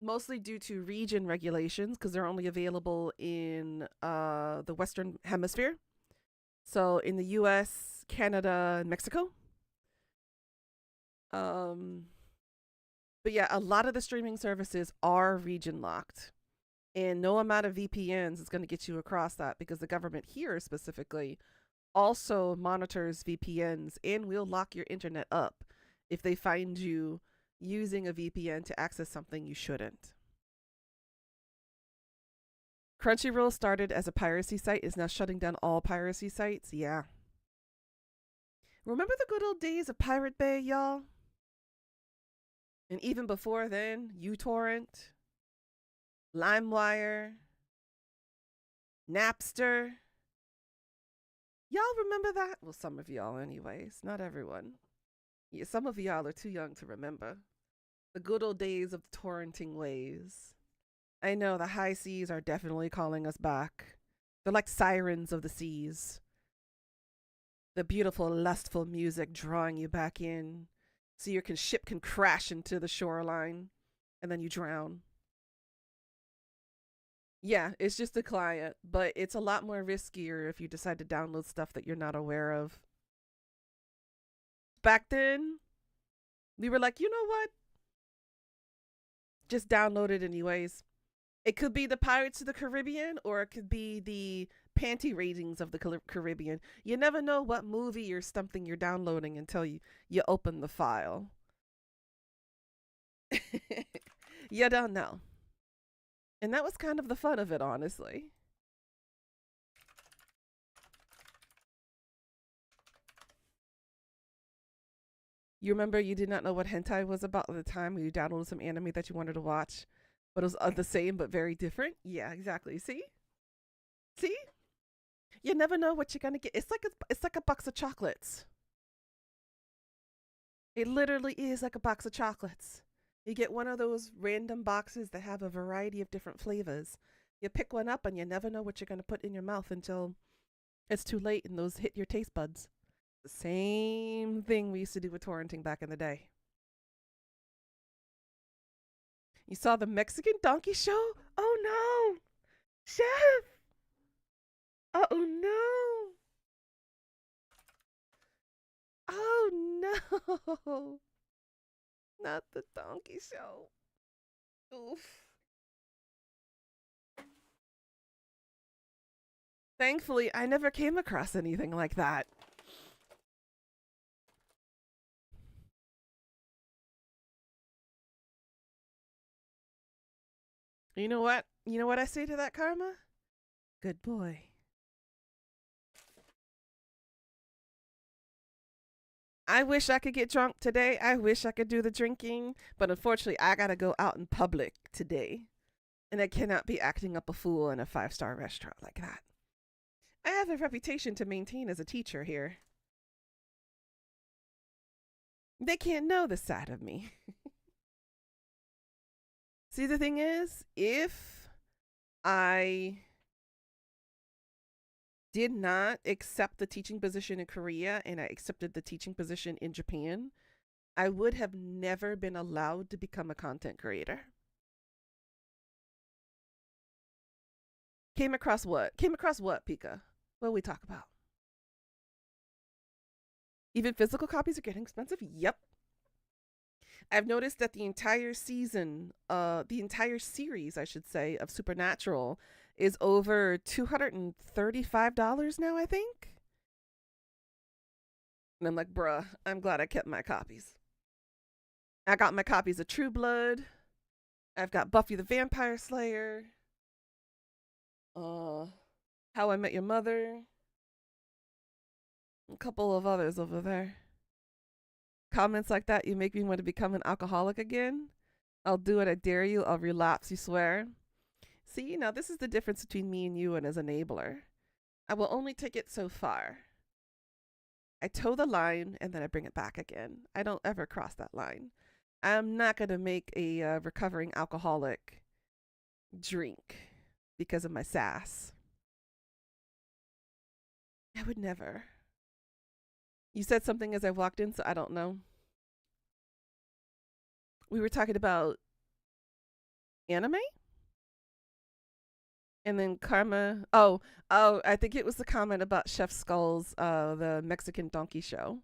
mostly due to region regulations because they're only available in the Western Hemisphere. So in the US, Canada, and Mexico. Um, but yeah, a lot of the streaming services are region locked. And no amount of VPNs is going to get you across that because the government here specifically also monitors VPNs and will lock your internet up if they find you using a VPN to access something you shouldn't. Crunchyroll started as a piracy site, is now shutting down all piracy sites. Yeah. Remember the good old days of Pirate Bay, y'all? And even before then, uTorrent, LimeWire, Napster. Y'all remember that? Well, some of y'all, anyways. Not everyone. Yeah, some of y'all are too young to remember. The good old days of the torrenting ways. I know the high seas are definitely calling us back. They're like sirens of the seas. The beautiful, lustful music drawing you back in. So your ship can crash into the shoreline and then you drown. Yeah, it's just a client, but it's a lot more riskier if you decide to download stuff that you're not aware of. Back then, we were like, you know what? Just download it anyways. It could be the Pirates of the Caribbean or it could be the panty ratings of the Caribbean. You never know what movie or something you're downloading until you open the file. You don't know. And that was kind of the fun of it, honestly. You remember you did not know what hentai was about at the time you downloaded some anime that you wanted to watch, but it was the same but very different? Yeah, exactly. See? See? You never know what you're gonna get. It's like a box of chocolates. It literally is like a box of chocolates. You get one of those random boxes that have a variety of different flavors. You pick one up and you never know what you're gonna put in your mouth until it's too late and those hit your taste buds. The same thing we used to do with torrenting back in the day. You saw the Mexican donkey show? Oh no! Chef! Oh no! Oh no! Not the donkey show. Oof. Thankfully, I never came across anything like that. You know what? You know what I say to that, Karma? Good boy. I wish I could get drunk today. I wish I could do the drinking, but unfortunately, I gotta go out in public today. And I cannot be acting up a fool in a 5-star restaurant like that. I have a reputation to maintain as a teacher here. They can't know this side of me. See, the thing is, if I did not accept the teaching position in Korea and I accepted the teaching position in Japan, I would have never been allowed to become a content creator. Came across what? Came across what, Pika? What we talk about? Even physical copies are getting expensive? Yep. I've noticed that the entire season, the entire series, I should say, of Supernatural is over $235 now, I think. And I'm like, bruh, I'm glad I kept my copies. I got my copies of True Blood. I've got Buffy the Vampire Slayer. How I Met Your Mother. A couple of others over there. Comments like that, you make me want to become an alcoholic again. I'll do it, I dare you. I'll relapse, you swear. See, now this is the difference between me and you and as an enabler. I will only take it so far. I toe the line and then I bring it back again. I don't ever cross that line. I'm not going to make a recovering alcoholic drink because of my sass. I would never. You said something as I walked in, so I don't know. We were talking about anime? And then Karma. Oh, I think it was the comment about Chef Skull's the Mexican donkey show.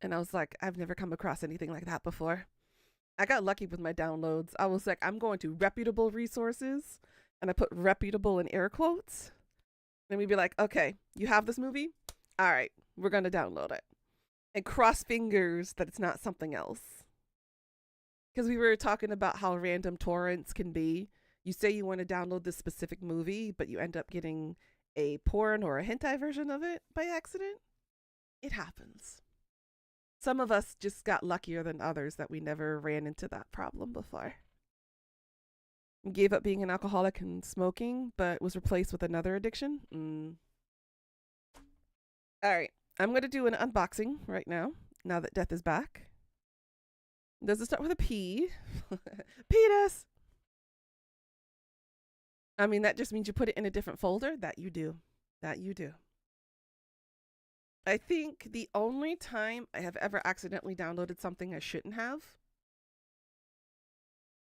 And I was like, I've never come across anything like that before. I got lucky with my downloads. I was like, I'm going to reputable resources, and I put reputable in air quotes. And we'd be like, okay, you have this movie? All right, we're going to download it. And cross fingers that it's not something else. Because we were talking about how random torrents can be. You say you want to download this specific movie, but you end up getting a porn or a hentai version of it by accident. It happens. Some of us just got luckier than others that we never ran into that problem before. Gave up being an alcoholic and smoking, but was replaced with another addiction. All right. I'm going to do an unboxing right now that death is back. Does it start with a P? Penis! I mean, that just means you put it in a different folder. That you do. That you do. I think the only time I have ever accidentally downloaded something I shouldn't have,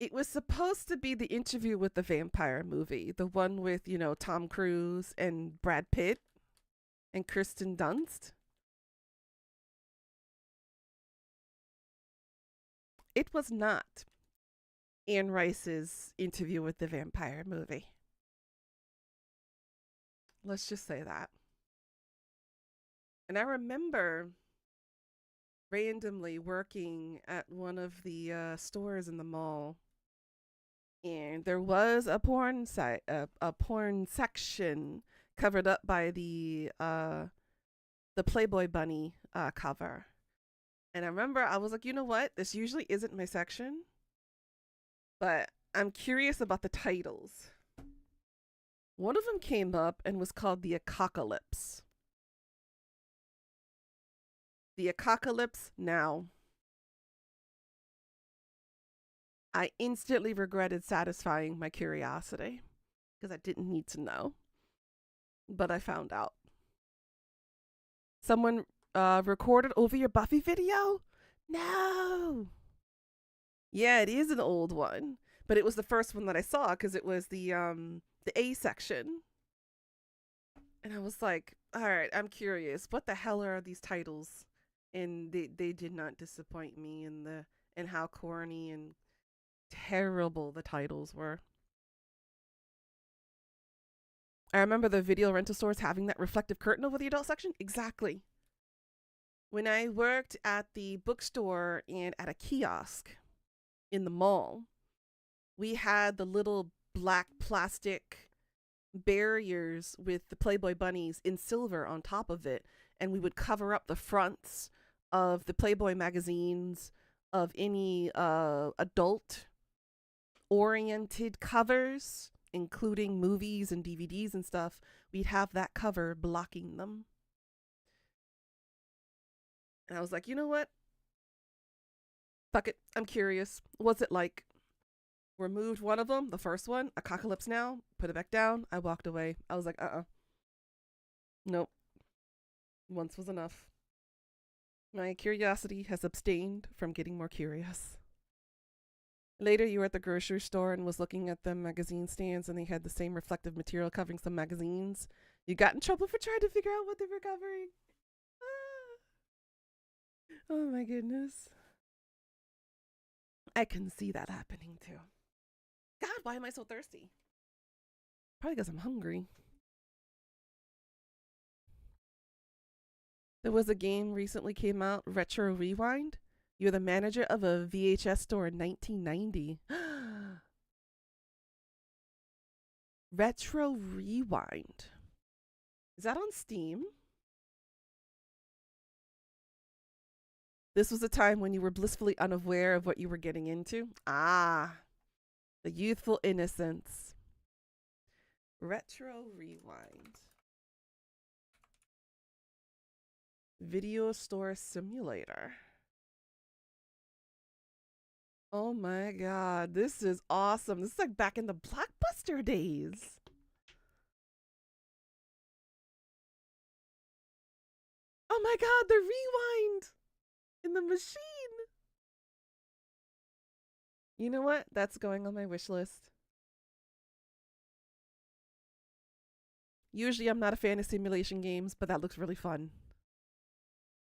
it was supposed to be the interview with the vampire movie, the one with, Tom Cruise and Brad Pitt and Kirsten Dunst. It was not Anne Rice's interview with the vampire movie. Let's just say that. And I remember randomly working at one of the stores in the mall, and there was a porn site, a porn section covered up by the Playboy Bunny cover. And I remember I was like, you know what? This usually isn't my section, but I'm curious about the titles. One of them came up and was called The Apocalypse. The Apocalypse Now. I instantly regretted satisfying my curiosity because I didn't need to know. But I found out. Someone recorded over your Buffy video? No. Yeah, it is an old one, but it was the first one that I saw because it was the A section. And I was like, all right, I'm curious. What the hell are these titles? And they did not disappoint me in how corny and terrible the titles were. I remember the video rental stores having that reflective curtain over the adult section. Exactly. When I worked at the bookstore and at a kiosk in the mall, we had the little black plastic barriers with the Playboy bunnies in silver on top of it, and we would cover up the fronts of the Playboy magazines, of any adult oriented covers, including movies and DVDs and stuff. We'd have that cover blocking them. And I was like, you know what? Fuck it. I'm curious. What's it like? Removed one of them, the first one, Apocalypse Now, put it back down. I walked away. I was like, nope. Once was enough. My curiosity has abstained from getting more curious. Later, you were at the grocery store and was looking at the magazine stands, and they had the same reflective material covering some magazines. You got in trouble for trying to figure out what they were covering. Oh my goodness. I can see that happening too. God, why am I so thirsty? Probably because I'm hungry. There was a game recently came out, Retro Rewind. You're the manager of a VHS store in 1990. Retro Rewind. Is that on Steam? This was a time when you were blissfully unaware of what you were getting into. Ah, the youthful innocence. Retro Rewind. Video store simulator. Oh my god, this is awesome. This is like back in the Blockbuster days. Oh my god, the rewind in the machine. You know what? That's going on my wish list. Usually I'm not a fan of simulation games, but that looks really fun.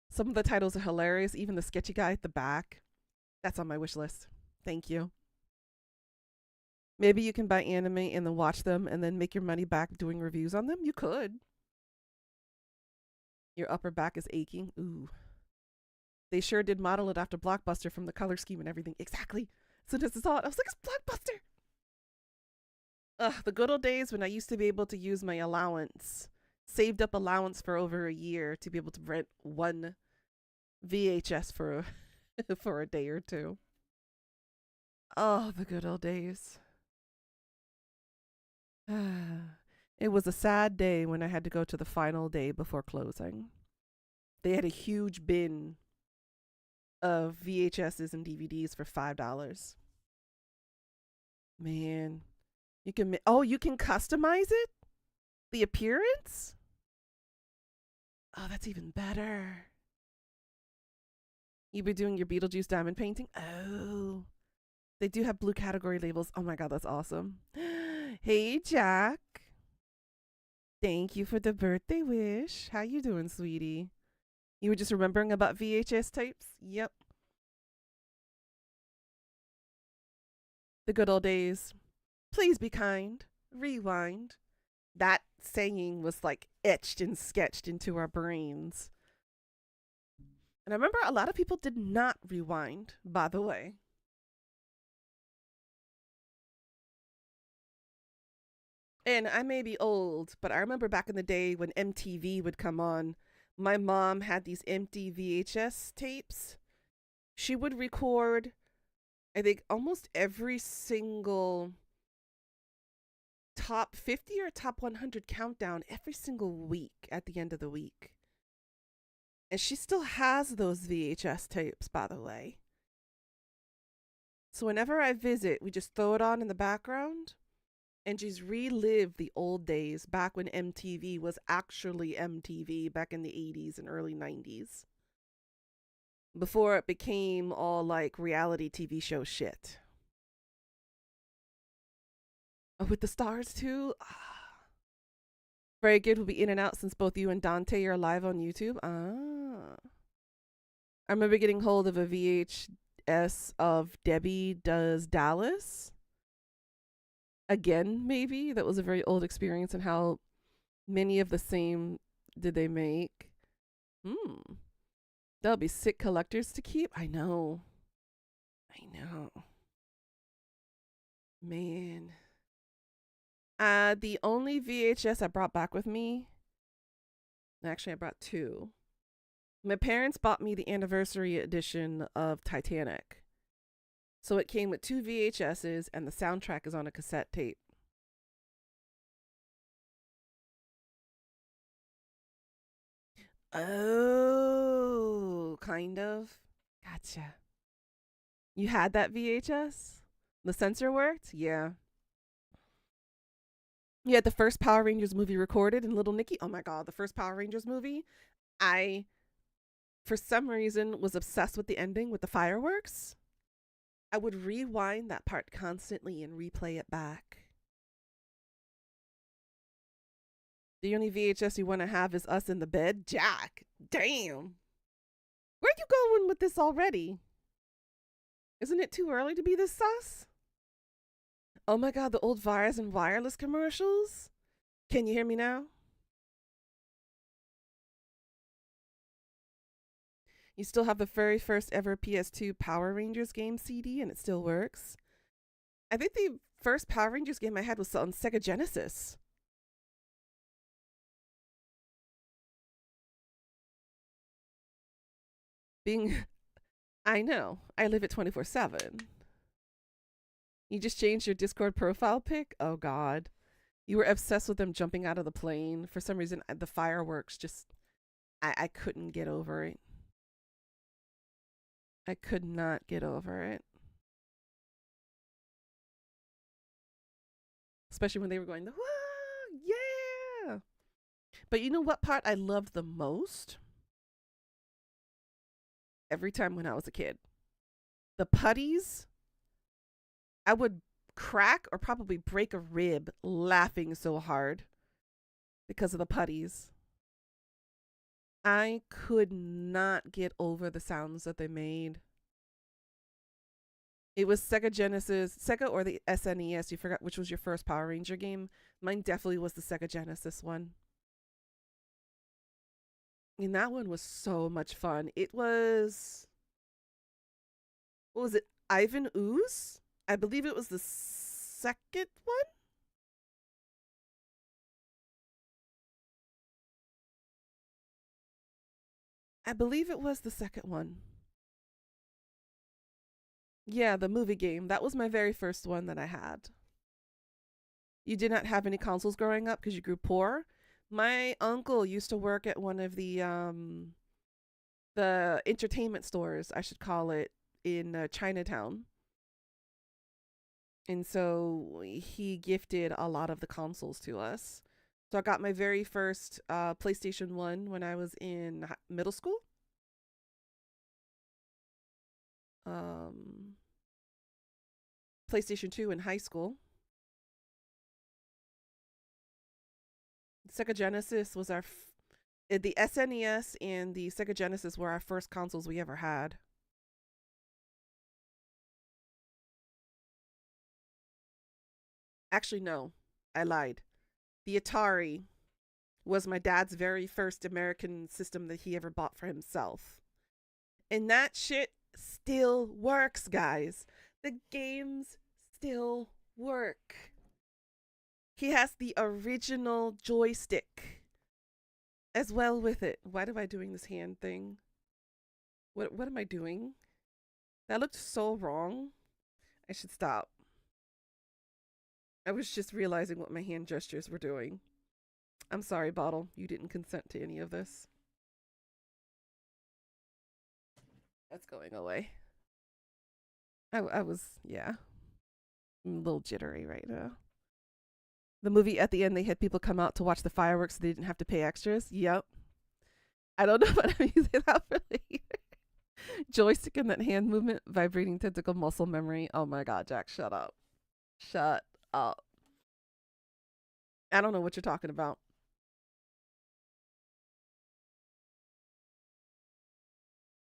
Some of the titles are hilarious, even the sketchy guy at the back. That's on my wish list. Thank you. Maybe you can buy anime and then watch them and then make your money back doing reviews on them. You could. Your upper back is aching. Ooh. They sure did model it after Blockbuster from the color scheme and everything. Exactly. So this is all. I was like, it's Blockbuster. Ugh, the good old days when I used to be able to use my allowance, saved up allowance for over a year to be able to rent one VHS for for a day or two. Oh, the good old days. It was a sad day when I had to go to the final day before closing. They had a huge bin of VHSs and DVDs for $5. Man, you can customize it? The appearance? Oh, that's even better. You be doing your Beetlejuice diamond painting? Oh. They do have blue category labels. Oh my god, that's awesome. Hey, Jack. Thank you for the birthday wish. How you doing, sweetie? You were just remembering about VHS tapes? Yep. The good old days. Please be kind. Rewind. That saying was like etched and sketched into our brains. And I remember a lot of people did not rewind, by the way. And I may be old, but I remember back in the day when MTV would come on, my mom had these empty VHS tapes. She would record, I think, almost every single top 50 or top 100 countdown every single week at the end of the week. And she still has those VHS tapes, by the way. So whenever I visit, we just throw it on in the background and just relive the old days back when MTV was actually MTV back in the 80s and early 90s. Before it became all like reality TV show shit. Oh, with the stars too? Very good. We'll be in and out since both you and Dante are live on YouTube. I remember getting hold of a VHS of Debbie Does Dallas. Again, maybe. That was a very old experience, and how many of the same did they make? That'll be sick collectors to keep. I know. Man. The only VHS I brought back with me, actually, I brought two. My parents bought me the anniversary edition of Titanic. So it came with two VHSs, and the soundtrack is on a cassette tape. Oh, kind of. Gotcha. You had that VHS? The sensor worked? Yeah. You had the first Power Rangers movie recorded in Little Nicky. Oh my god, the first Power Rangers movie. I, for some reason, was obsessed with the ending with the fireworks. I would rewind that part constantly and replay it back. The only VHS you want to have is us in the bed? Jack, damn. Where you going with this already? Isn't it too early to be this sus? Oh my god, the old Vires and Wireless commercials? Can you hear me now? You still have the very first ever PS2 Power Rangers game CD and it still works. I think the first Power Rangers game I had was on Sega Genesis. Being, I know, I live at 24/7. You just changed your Discord profile pic? Oh god. You were obsessed with them jumping out of the plane. For some reason, the fireworks just, I couldn't get over it. I could not get over it. Especially when they were going, whoa, yeah. But you know what part I loved the most? Every time when I was a kid. The putties. I would crack or probably break a rib laughing so hard because of the putties. I could not get over the sounds that they made. It was Sega Genesis, Sega or the SNES. You forgot which was your first Power Ranger game. Mine definitely was the Sega Genesis one. And that one was so much fun. It was, what was it? Ivan Ooze? I believe it was the second one. I believe it was the second one. Yeah, the movie game. That was my very first one that I had. You did not have any consoles growing up because you grew poor. My uncle used to work at one of the entertainment stores, I should call it, in Chinatown. And so he gifted a lot of the consoles to us. So I got my very first PlayStation 1 when I was in middle school. Um, PlayStation 2 in high school. Sega Genesis was the SNES and the Sega Genesis were our first consoles we ever had. Actually, no, I lied. The Atari was my dad's very first American system that he ever bought for himself. And that shit still works, guys. The games still work. He has the original joystick as well with it. Why am I doing this hand thing? What am I doing? That looked so wrong. I should stop. I was just realizing what my hand gestures were doing. I'm sorry, Bottle. You didn't consent to any of this. That's going away. I was, yeah. I'm a little jittery right now. The movie at the end, they had people come out to watch the fireworks so they didn't have to pay extras. Yep. I don't know what I'm using that for later. Joystick and that hand movement, vibrating tentacle muscle memory. Oh my god, Jack, shut up. Shut up. I don't know what you're talking about.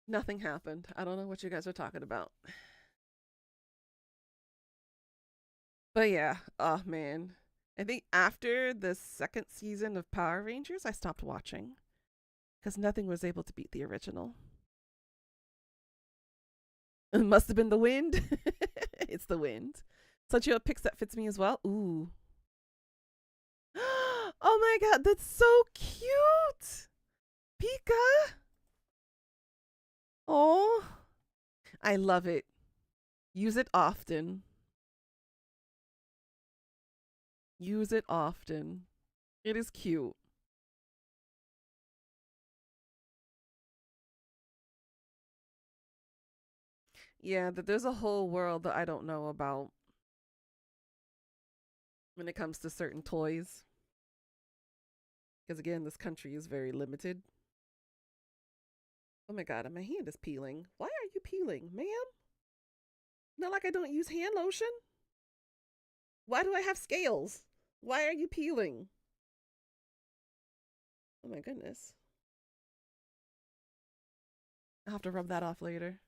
Nothing happened. I don't know what you guys are talking about. But yeah, oh man. I think after the second season of Power Rangers, I stopped watching because nothing was able to beat the original. It must have been the wind. It's the wind. So you have picks that fits me as well. Ooh. Oh my god, that's so cute. Pika. Oh, I love it. Use it often. Use it often. It is cute. Yeah, that there's a whole world that I don't know about when it comes to certain toys. Because again, this country is very limited. Oh my god, and my hand is peeling. Why are you peeling, ma'am? Not like I don't use hand lotion. Why do I have scales? Why are you peeling? Oh my goodness. I'll have to rub that off later.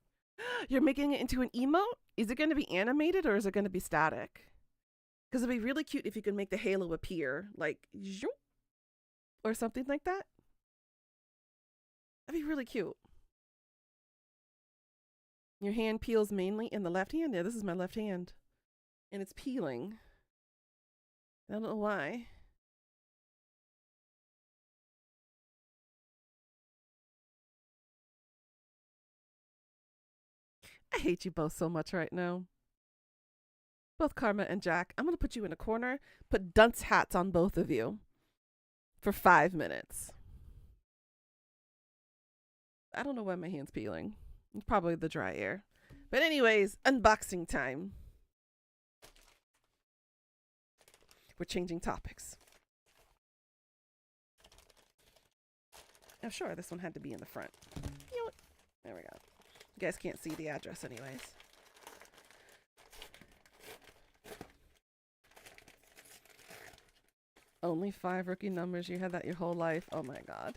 You're making it into an emote? Is it going to be animated or is it going to be static? Because it'd be really cute if you could make the halo appear, like, or something like that. That'd be really cute. Your hand peels mainly in the left hand? Yeah, this is my left hand. And it's peeling. I don't know why. I hate you both so much right now. Both Karma and Jack. I'm going to put you in a corner, put dunce hats on both of you for 5 minutes. I don't know why my hand's peeling. It's probably the dry air. But anyways, unboxing time. We're changing topics. Oh, sure, this one had to be in the front. There we go. You guys can't see the address anyways. Only 5 rookie numbers. You had that your whole life. Oh my god.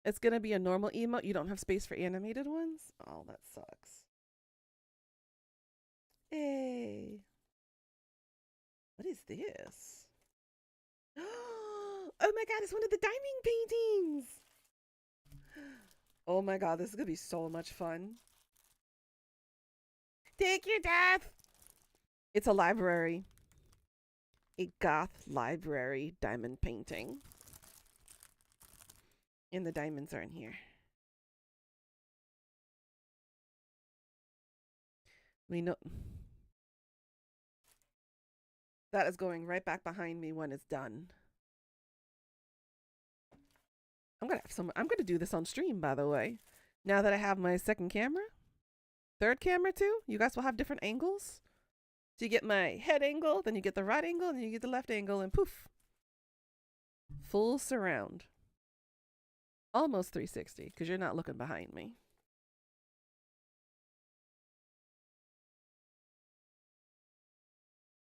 It's gonna be a normal emote. You don't have space for animated ones? Oh, that sucks. Hey. What is this? Oh my god, it's one of the diamond paintings. Oh my god, this is gonna be so much fun. Take your death. It's a library. A goth library diamond painting. And the diamonds are in here. We know that is going right back behind me when it's done. I'm gonna do this on stream, by the way. Now that I have my second camera, third camera too, you guys will have different angles. So you get my head angle, then you get the right angle, and then you get the left angle, and poof. Full surround. Almost 360, because you're not looking behind me.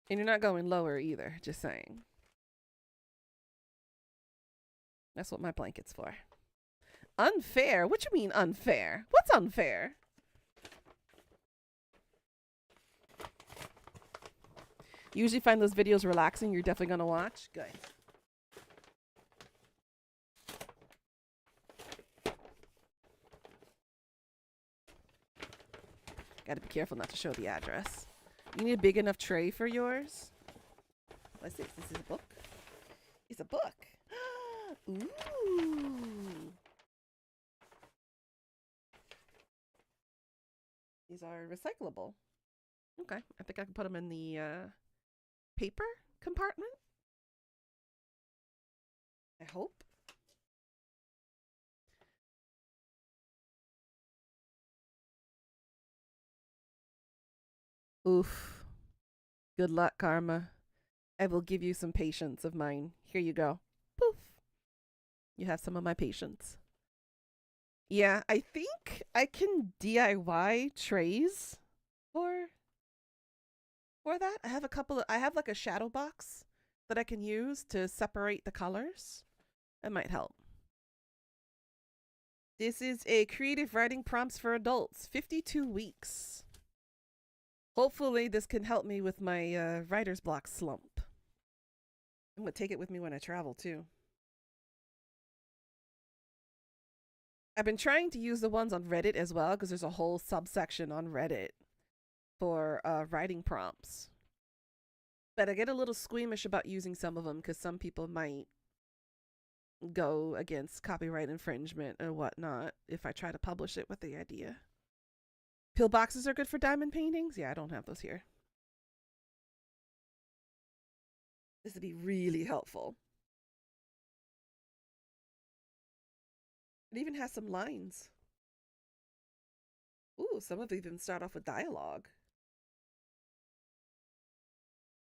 And you're not going lower either, just saying. That's what my blanket's for. Unfair? What you mean unfair? What's unfair? You usually find those videos relaxing. You're definitely going to watch. Good. Got to be careful not to show the address. You need a big enough tray for yours. Let's see. This is a book. It's a book. Ooh. These are recyclable. Okay. I think I can put them in the paper compartment. I hope. Oof. Good luck, Karma. I will give you some patience of mine. Here you go. Poof. You have some of my patience. Yeah, I think I can DIY trays for that. I have like a shadow box that I can use to separate the colors. That might help. This is a creative writing prompts for adults, 52 weeks. Hopefully this can help me with my writer's block slump. I'm going to take it with me when I travel too. I've been trying to use the ones on Reddit as well, because there's a whole subsection on Reddit for writing prompts. But I get a little squeamish about using some of them because some people might go against copyright infringement and whatnot if I try to publish it with the idea. Pillboxes are good for diamond paintings? Yeah, I don't have those here. This would be really helpful. It even has some lines. Ooh, some of them even start off with dialogue.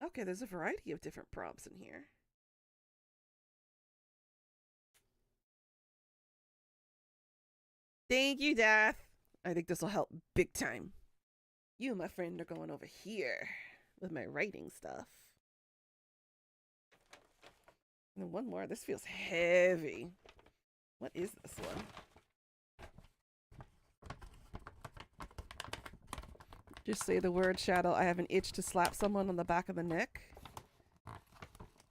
Okay, there's a variety of different prompts in here. Thank you, Death. I think this will help big time. You and my friend are going over here with my writing stuff. And then one more. This feels heavy. What is this one? Just say the word, Shadow. I have an itch to slap someone on the back of the neck.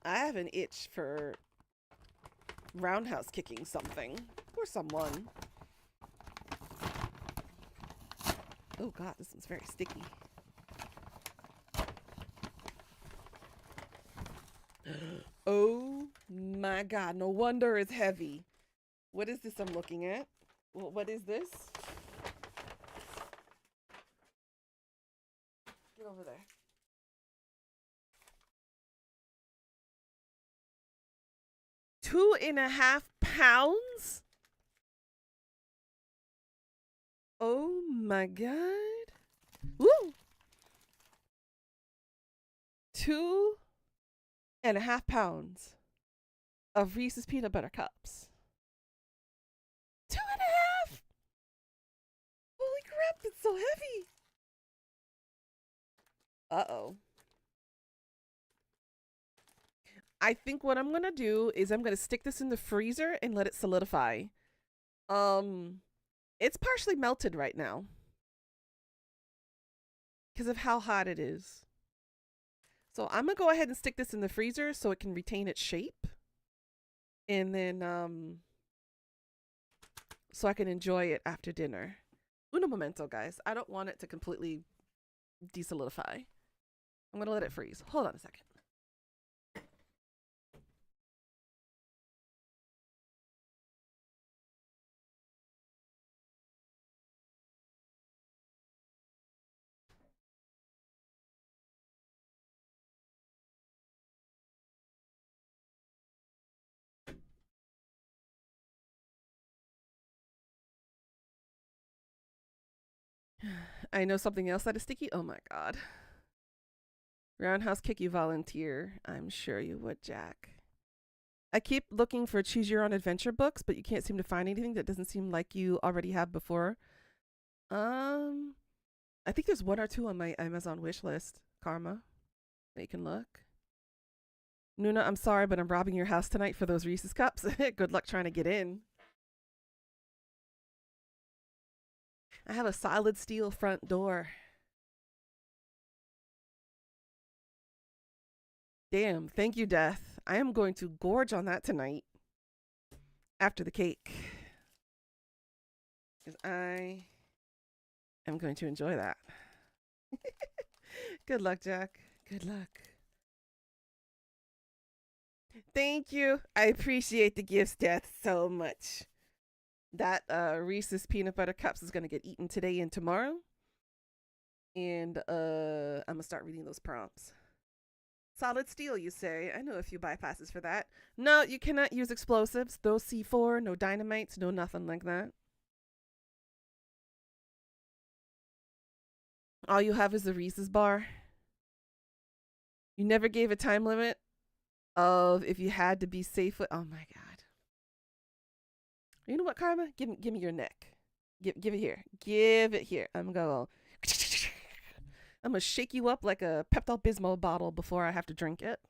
I have an itch for roundhouse kicking something or someone. Oh god, this one's very sticky. Oh my god, no wonder it's heavy. What is this I'm looking at? What is this? Get over there. £2.5 pounds? Oh my god. Woo! 2.5 pounds of Reese's peanut butter cups. 2.5! Holy crap, it's so heavy. Uh-oh. I think what I'm going to do is I'm going to stick this in the freezer and let it solidify. It's partially melted right now because of how hot it is. So I'm going to go ahead and stick this in the freezer so it can retain its shape. And then, so I can enjoy it after dinner. Uno momento, guys. I don't want it to completely desolidify. I'm going to let it freeze. Hold on a second. I know something else that is sticky. Oh my god. Roundhouse kick, you volunteer. I'm sure you would, Jack. I keep looking for choose your own adventure books, but you can't seem to find anything that doesn't seem like you already have before. I think there's one or two on my Amazon wish list, Karma. That you can look. Nuna, I'm sorry, but I'm robbing your house tonight for those Reese's cups. Good luck trying to get in. I have a solid steel front door. Damn, thank you, Death. I am going to gorge on that tonight after the cake. Because I am going to enjoy that. Good luck, Jack. Good luck. Thank you. I appreciate the gifts, Death, so much. That Reese's peanut butter cups is going to get eaten today and tomorrow. And I'm going to start reading those prompts. Solid steel, you say? I know a few bypasses for that. No, you cannot use explosives. No C4, no dynamites, no nothing like that. All you have is the Reese's bar. You never gave a time limit of if you had to be safe with. Oh my god. You know what, Karma? Give me your neck. Give it here. Give it here. I'm gonna shake you up like a Pepto-Bismol bottle before I have to drink it.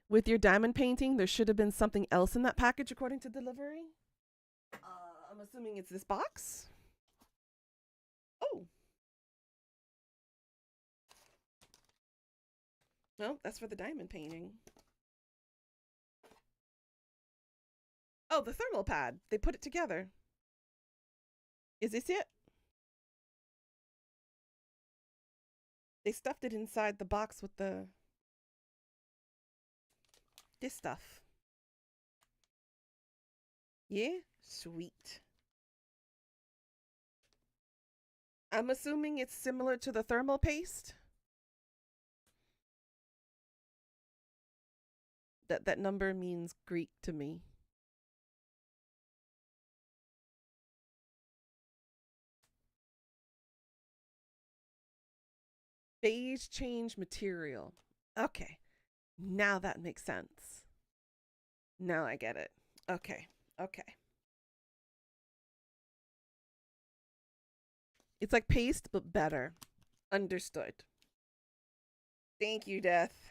With your diamond painting, there should have been something else in that package according to delivery. I'm assuming it's this box. Oh. No, that's for the diamond painting. Oh, the thermal pad. They put it together. Is this it? They stuffed it inside the box with this stuff. Yeah? Sweet. I'm assuming it's similar to the thermal paste. That number means Greek to me. Phase change material. Okay. Now that makes sense. Now I get it. Okay. Okay. It's like paste, but better. Understood. Thank you, Death.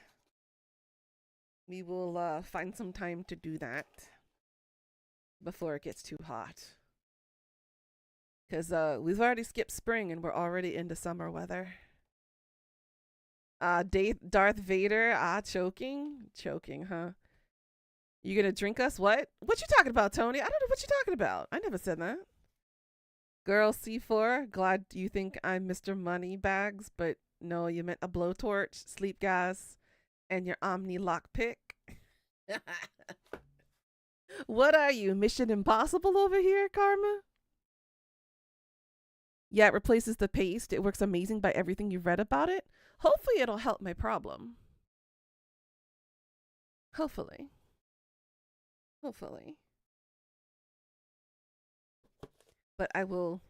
We will find some time to do that before it gets too hot. Because we've already skipped spring and we're already into summer weather. Darth Vader, choking? Choking, huh? You gonna drink us? What? What you talking about, Tony? I don't know what you talking about. I never said that. Girl C4, glad you think I'm Mr. Moneybags, but no, you meant a blowtorch, sleep gas, and your Omni lockpick. What are you, Mission Impossible over here, Karma? Yeah, it replaces the paste. It works amazing by everything you've read about it. Hopefully it'll help my problem. Hopefully. Hopefully. But I will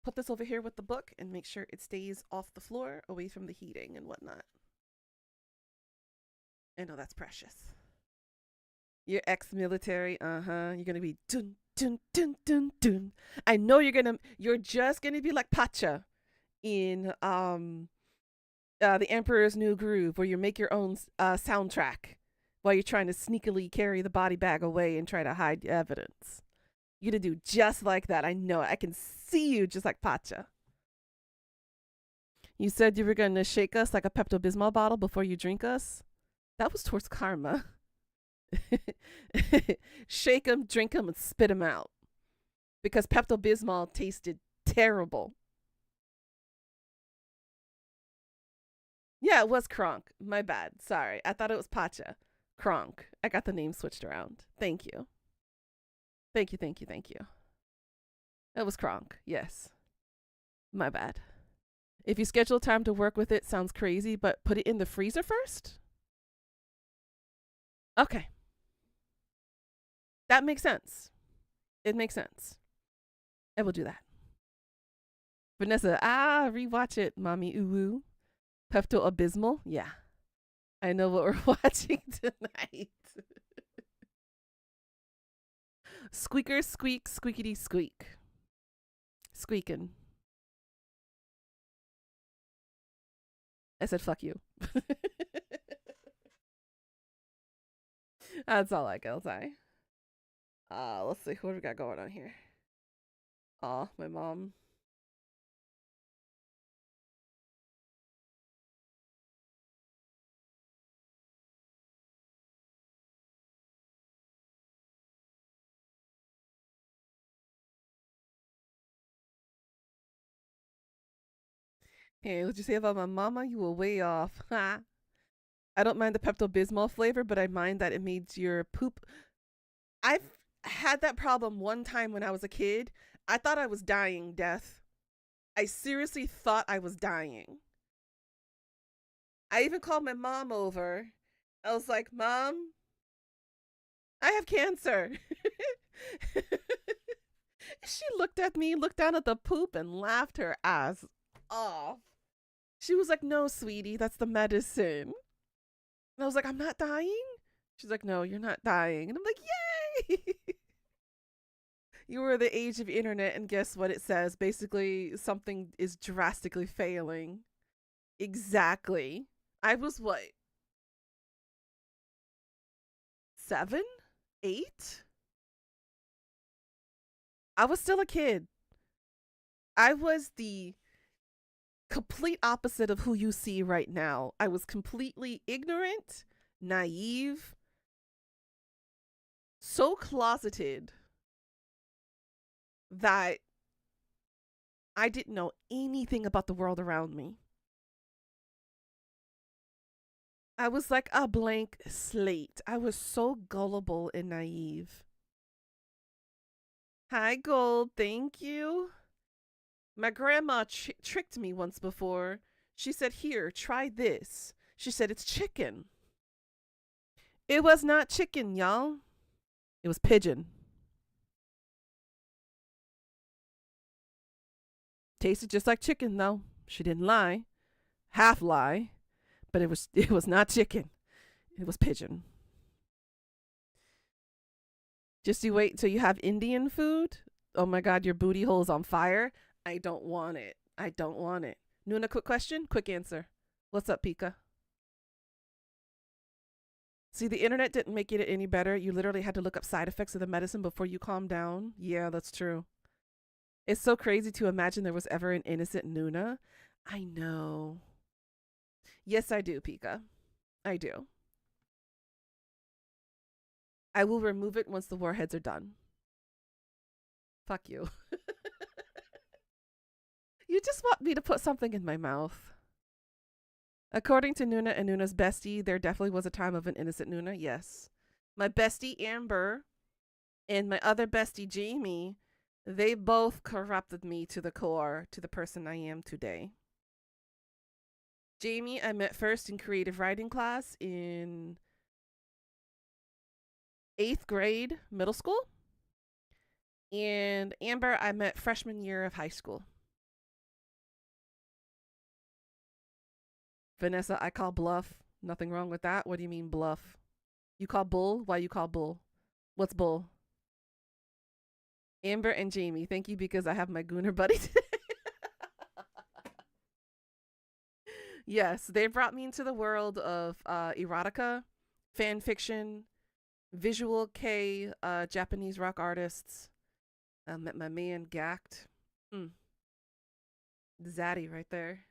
put this over here with the book and make sure it stays off the floor, away from the heating and whatnot. I know that's precious. You're ex-military, You're gonna be dun dun dun dun dun. I know you're just gonna be like Pacha in The Emperor's New Groove, where you make your own soundtrack while you're trying to sneakily carry the body bag away and try to hide evidence. You're gonna do just like that. I know it. I can see you just like Pacha. You said you were gonna shake us like a Pepto-Bismol bottle before you drink us. That was towards Karma. Shake them, drink them, and spit them out. Because Pepto-Bismol tasted terrible. Yeah, it was Kronk. My bad. Sorry. I thought it was Pacha. Kronk. I got the name switched around. Thank you. Thank you, thank you, thank you. It was Kronk. Yes. My bad. If you schedule time to work with it, sounds crazy, but put it in the freezer first? Okay. That makes sense. It makes sense. I will do that. Vanessa, rewatch it, mommy uwu. Pepto Abysmal, yeah. I know what we're watching tonight. Squeaker, squeak, squeakity, squeak. Squeaking. I said, fuck you. That's all I can say. Let's see what we got going on here. My mom. Hey, what you say about my mama? You were way off. Ha. I don't mind the Pepto Bismol flavor, but I mind that it makes your poop. I've had that problem one time when I was a kid. I thought I was dying, death. I seriously thought I was dying. I even called my mom over. I was like, Mom, I have cancer. She looked at me, looked down at the poop, and laughed her ass off. She was like, No, sweetie, that's the medicine. And I was like, I'm not dying? She's like, No, you're not dying. And I'm like, Yay! You were the age of internet, and guess what it says? Basically, something is drastically failing. Exactly. I was what? 7? 8? I was still a kid. I was the complete opposite of who you see right now. I was completely ignorant, naive, so closeted that I didn't know anything about the world around me. I was like a blank slate. I was so gullible and naive. Hi, Gold. Thank you. My grandma tricked me once before. She said, Here, try this. She said, It's chicken. It was not chicken, y'all. It was pigeon. Tasted just like chicken, though. She didn't lie. Half lie. But it was not chicken. It was pigeon. Just you wait until you have Indian food. Oh my God, your booty hole's on fire. I don't want it. I don't want it. Nuna, quick question, quick answer. What's up, Pika? See, the internet didn't make it any better. You literally had to look up side effects of the medicine before you calm down. Yeah, that's true. It's so crazy to imagine there was ever an innocent Nuna. I know. Yes, I do, Pika. I do. I will remove it once the warheads are done. Fuck you. You just want me to put something in my mouth. According to Nuna and Nuna's bestie, there definitely was a time of an innocent Nuna. Yes. My bestie, Amber, and my other bestie, Jamie, they both corrupted me to the core, to the person I am today. Jamie, I met first in creative writing class in 8th grade, middle school. And Amber, I met freshman year of high school. Vanessa, I call bluff. Nothing wrong with that. What do you mean bluff? You call bull? Why you call bull? What's bull? Amber and Jamie, thank you because I have my gooner buddy today. Yes, they brought me into the world of erotica, fan fiction, visual K, Japanese rock artists. I met my man Gact. Zaddy right there.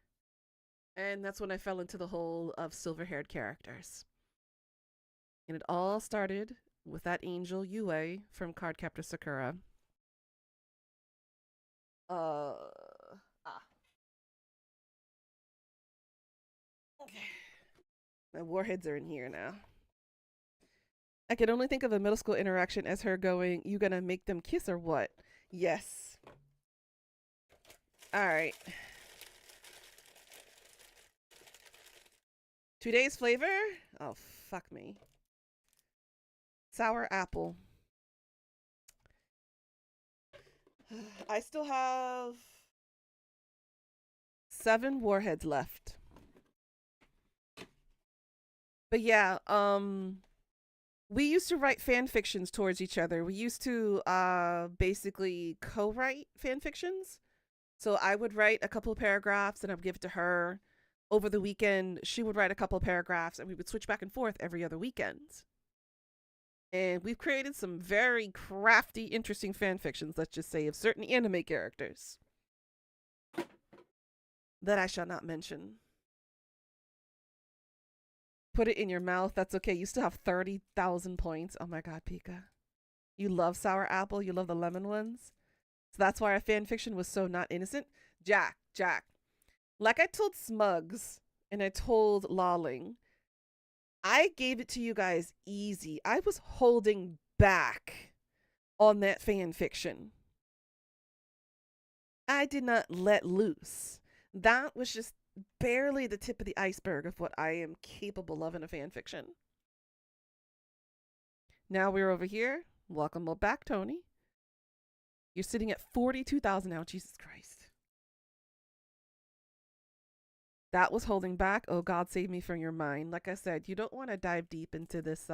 And that's when I fell into the hole of silver-haired characters. And it all started with that angel Yue from Cardcaptor Sakura. Okay. My warheads are in here now. I can only think of a middle school interaction as her going, You gonna make them kiss or what? Yes. Alright. Today's flavor? Oh, fuck me. Sour apple. I still have 7 warheads left. But yeah, we used to write fan fictions towards each other. We used to basically co-write fan fictions. So I would write a couple of paragraphs and I'd give it to her. Over the weekend, she would write a couple of paragraphs and we would switch back and forth every other weekend. And we've created some very crafty, interesting fan fictions, let's just say, of certain anime characters that I shall not mention. Put it in your mouth. That's okay. You still have 30,000 points. Oh my god, Pika. You love sour apple. You love the lemon ones. So that's why our fan fiction was so not innocent. Jack. Like I told Smugs and I told Lawling, I gave it to you guys easy. I was holding back on that fan fiction. I did not let loose. That was just barely the tip of the iceberg of what I am capable of in a fan fiction. Now we're over here. Welcome back, Tony. You're sitting at 42,000 now. Jesus Christ. That was holding back. Oh, God, save me from your mind. Like I said, you don't want to dive deep into this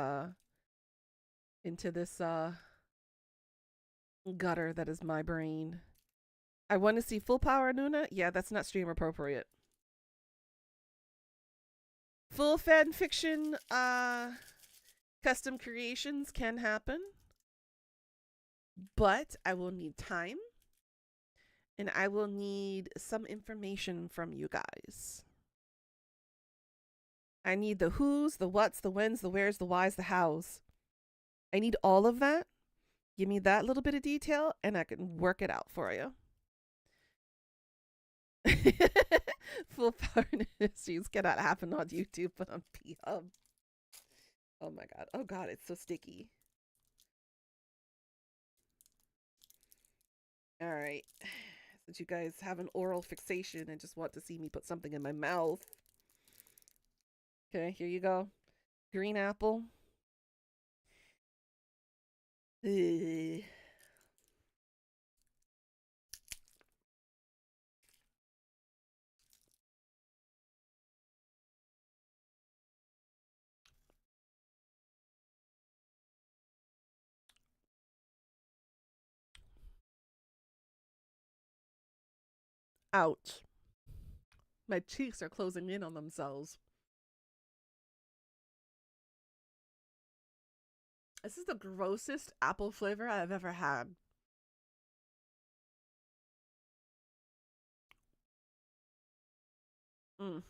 gutter that is my brain. I want to see full power Nuna. Yeah, that's not stream appropriate. Full fan fiction custom creations can happen, but I will need time and I will need some information from you guys. I need the who's, the what's, the when's, the where's, the why's, the how's. I need all of that. Give me that little bit of detail and I can work it out for you. Full power industries cannot happen on YouTube, but on P-Hub. Oh my god. Oh god, it's so sticky. Alright. Since you guys have an oral fixation and just want to see me put something in my mouth. Okay, here you go. Green apple. Ugh. Ouch. My cheeks are closing in on themselves. This is the grossest apple flavor I've ever had. Mm.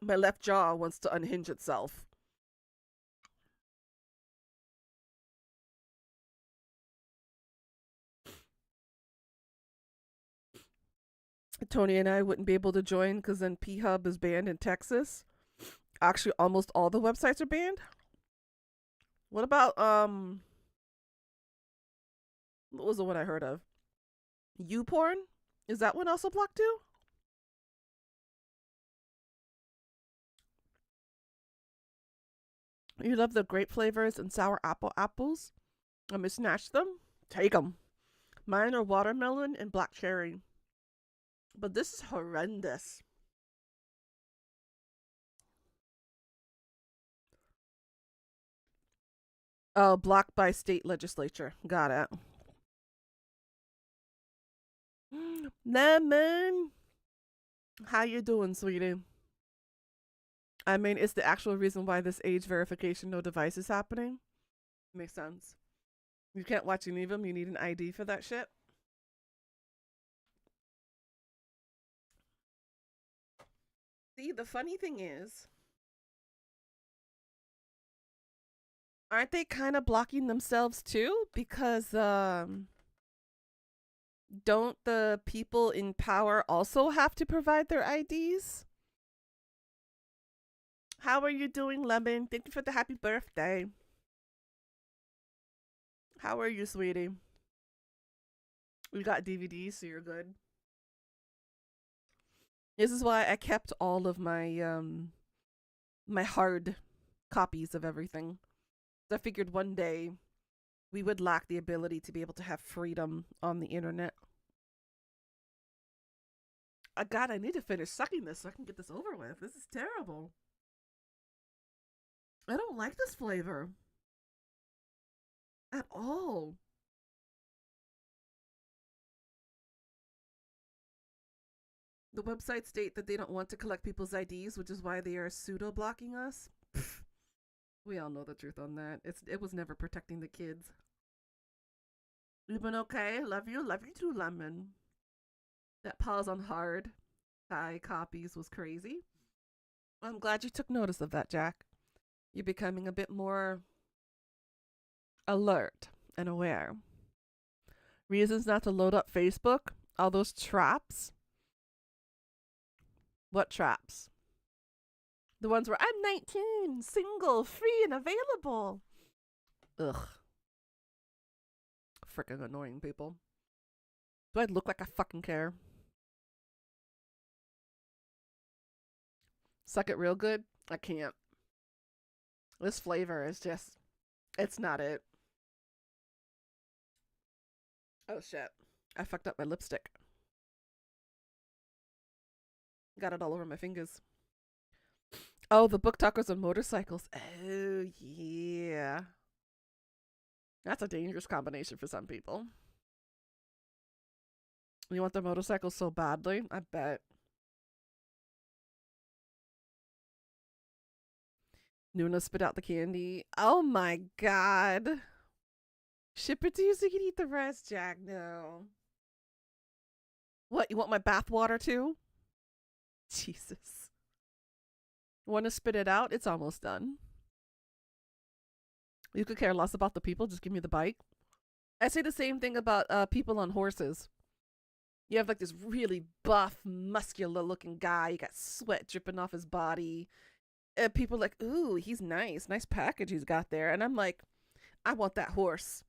My left jaw wants to unhinge itself. Tony and I wouldn't be able to join because then P Hub is banned in Texas. Actually, almost all the websites are banned. What about what was the one I heard of? YouPorn? Is that one also blocked too? You love the grape flavors and sour apples? I'm gonna snatch them. Take them. Mine are watermelon and black cherry. But this is horrendous. Oh, blocked by state legislature. Got it. Lemon. How you doing, sweetie? I mean, it's the actual reason why this age verification no device is happening. Makes sense. You can't watch any of them. You need an ID for that shit. See, the funny thing is, aren't they kind of blocking themselves too? Because don't the people in power also have to provide their IDs? How are you doing, Lemon? Thank you for the happy birthday. How are you, sweetie? We got DVDs, so you're good. This is why I kept all of my hard copies of everything. I figured one day We would lack the ability to be able to have freedom on the internet. God, I need to finish sucking this so I can get this over with. This is terrible. I don't like this flavor at all. The websites state that they don't want to collect people's IDs, which is why they are pseudo blocking us. Pfft, we all know the truth on that. It was never protecting the kids. You've been okay. Love you too, Lemon. That pause on hard Thai copies was crazy. I'm glad you took notice of that, Jack. You're becoming a bit more alert and aware. Reasons not to load up Facebook? All those traps? What traps? The ones where I'm 19, single, free, and available. Ugh. Freaking annoying people. Do I look like I fucking care? Suck it real good? I can't. This flavor is just, it's not it. Oh shit. I fucked up my lipstick. Got it all over my fingers. Oh, the book talkers on motorcycles. Oh, yeah. That's a dangerous combination for some people. You want the motorcycle so badly? I bet. Nuna spit out the candy. Oh my god. Ship it to you so you can eat the rest, Jack. No. What, you want my bath water too? Jesus. Want to spit it out? It's almost done. You could care less about the people. Just give me the bike. I say the same thing about people on horses. You have like this really buff, muscular looking guy. You got sweat dripping off his body. People are like, ooh, he's nice. Nice package he's got there. And I'm like, I want that horse.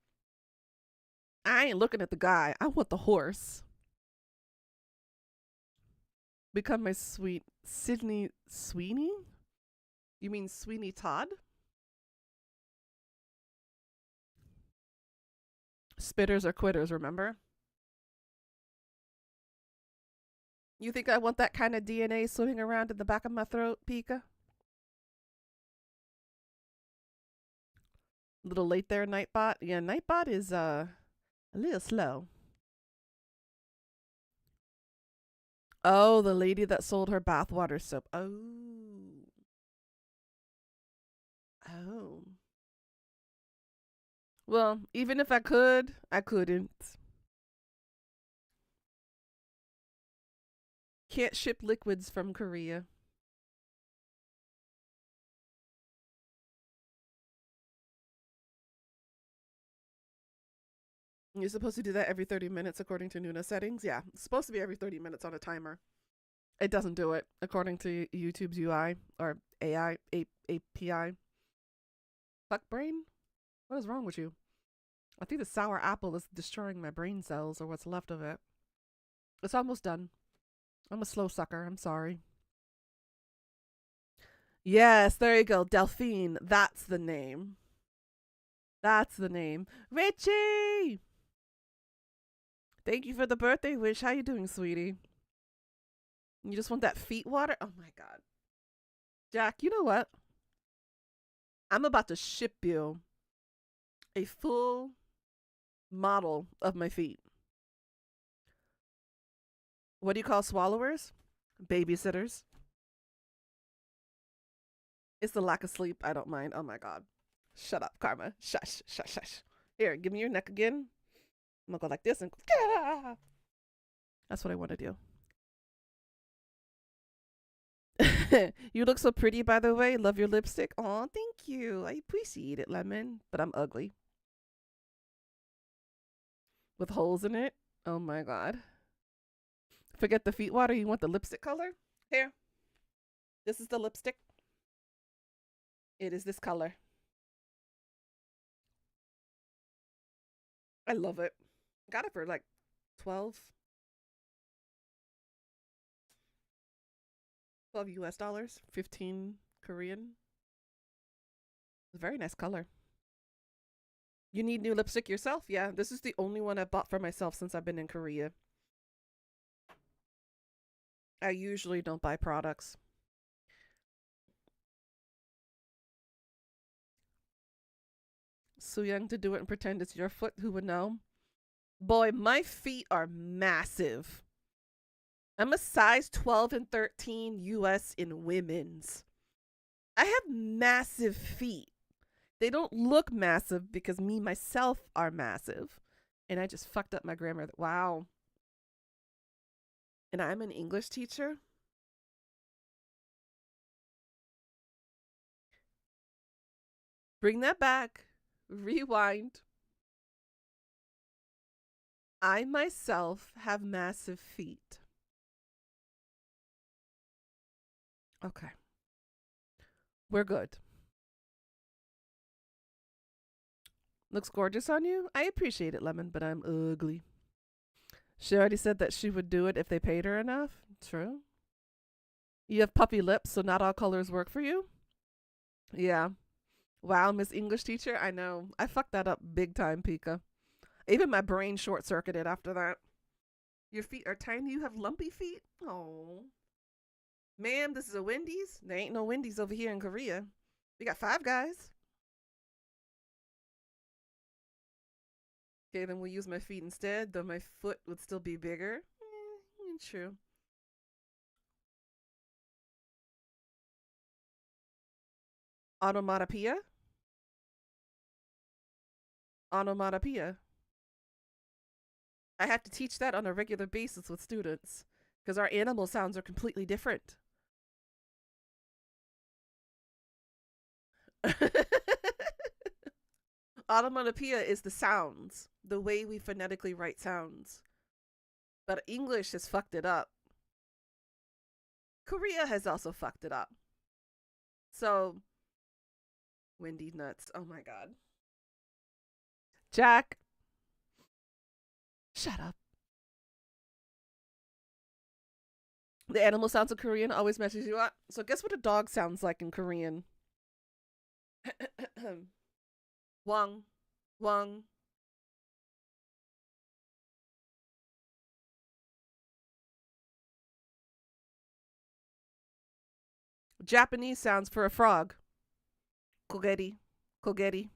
I ain't looking at the guy. I want the horse. Become my sweet Sydney Sweeney? You mean Sweeney Todd? Spitters are quitters, remember? You think I want that kind of DNA swimming around in the back of my throat, Pika? A little late there, Nightbot. Yeah, Nightbot is a little slow. Oh, the lady that sold her bathwater soap. Oh. Oh. Well, even if I could, I couldn't. Can't ship liquids from Korea. You're supposed to do that every 30 minutes according to Nuna settings. Yeah, it's supposed to be every 30 minutes on a timer. It doesn't do it according to YouTube's UI or AI API. Fuck brain? What is wrong with you? I think the sour apple is destroying my brain cells or what's left of it. It's almost done. I'm a slow sucker. I'm sorry. Yes, there you go. Delphine. That's the name. That's the name. Richie! Thank you for the birthday wish. How you doing, sweetie? You just want that feet water? Oh my god. Jack, you know what? I'm about to ship you a full model of my feet. What do you call swallowers? Babysitters. It's the lack of sleep. I don't mind. Oh my god. Shut up, Karma. Shush, shush, shush. Here, give me your neck again. I'm gonna go like this and ah! That's what I want to do. You look so pretty, by the way. Love your lipstick. Aw, thank you. I appreciate it, Lemon. But I'm ugly. With holes in it. Oh my god. Forget the feet water. You want the lipstick color? Here. This is the lipstick. It is this color. I love it. Got it for like 12 US dollars, 15 Korean. It's a very nice color. You need new lipstick yourself? Yeah, this is the only one I bought for myself since I've been in Korea. I usually don't buy products. So young to do it and pretend it's your foot. Who would know? Boy, my feet are massive. I'm a size 12 and 13 US in women's. I have massive feet. They don't look massive because me myself are massive. And I just fucked up my grammar. Wow. And I'm an English teacher. Bring that back. Rewind. I myself have massive feet. Okay. We're good. Looks gorgeous on you. I appreciate it, Lemon, but I'm ugly. She already said that she would do it if they paid her enough. True. You have puppy lips, so not all colors work for you. Yeah. Wow, Miss English teacher. I know. I fucked that up big time, Pika. Even my brain short circuited after that. Your feet are tiny. You have lumpy feet? Oh. Ma'am, this is a Wendy's? There ain't no Wendy's over here in Korea. We got Five Guys. Okay, then we'll use my feet instead, though my foot would still be bigger. True. Onomatopoeia? Onomatopoeia. I have to teach that on a regular basis with students because our animal sounds are completely different. Onomatopoeia is the sounds, the way we phonetically write sounds. But English has fucked it up. Korea has also fucked it up. So, Wendy nuts. Oh my god. Jack, shut up. The animal sounds of Korean always messes you up. So, guess what a dog sounds like in Korean? Wang. Wang. Japanese sounds for a frog. Kogeri. Kogeri.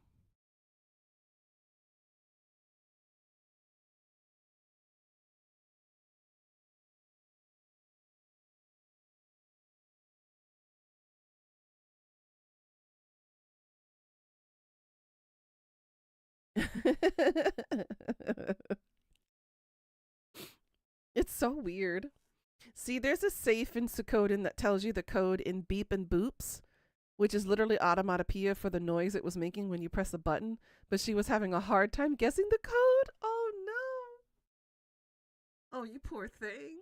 It's so weird. See, there's a safe in Suikoden that tells you the code in beep and boops, which is literally automatopoeia for the noise it was making when you press a button, but she was having a hard time guessing the code. Oh no. Oh, you poor thing.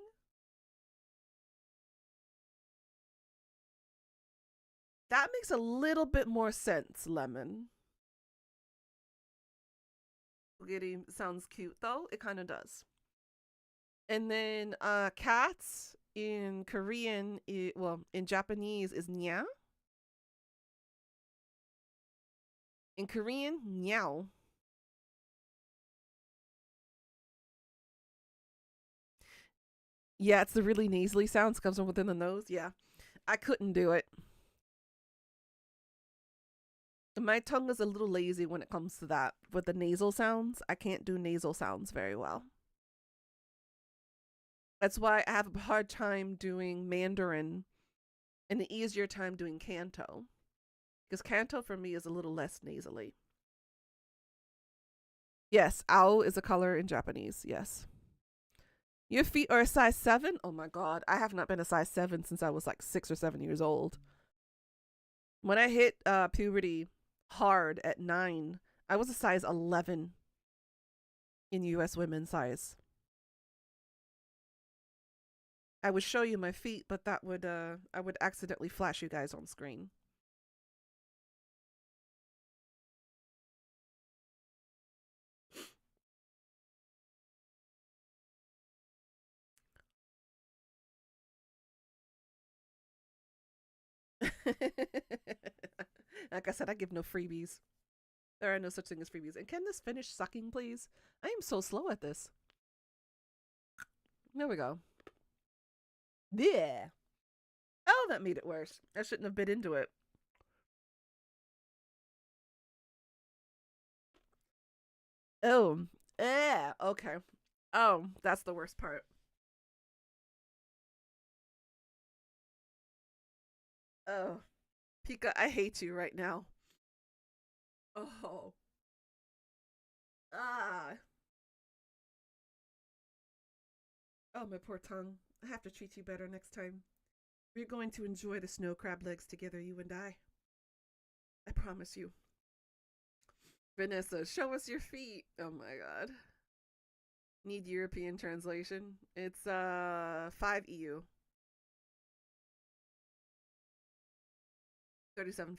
That makes a little bit more sense, Lemon. Spaghetti sounds cute though. It kind of does. And then cats in Korean, well, in Japanese is nya. In Korean, meow. Yeah, it's the really nasally sounds comes from within the nose. Yeah, I couldn't do it. My tongue is a little lazy when it comes to that. With the nasal sounds, I can't do nasal sounds very well. That's why I have a hard time doing Mandarin and an easier time doing Canto. Because Canto for me is a little less nasally. Yes, Ao is a color in Japanese. Yes. Your feet are a size 7? Oh my god. I have not been a size 7 since I was like 6 or 7 years old. When I hit puberty hard at 9, I was a size 11 in US women's size. I would show you my feet, but that would I would accidentally flash you guys on screen. Like I said, I give no freebies. There are no such thing as freebies. And can this finish sucking, please? I am so slow at this. There we go. Yeah. Oh, that made it worse. I shouldn't have bit into it. Oh. Yeah. Okay. Oh, that's the worst part. Oh. Pika, I hate you right now. Oh. Ah. Oh, my poor tongue. I have to treat you better next time. We're going to enjoy the snow crab legs together, you and I. I promise you. Vanessa, show us your feet. Oh my god. Need European translation. It's 5 EU. 37.5.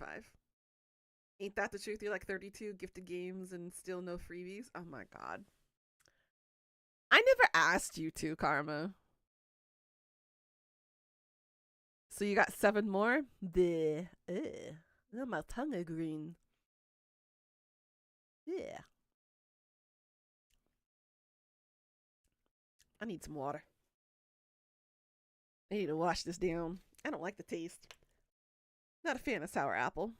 Ain't that the truth? You're like 32 gifted games and still no freebies? Oh my god. I never asked you to, Karma. So you got 7 more? Bleh. Ugh. Oh, my tongue is green. Yeah. I need some water. I need to wash this down. I don't like the taste. Not a fan of sour apple.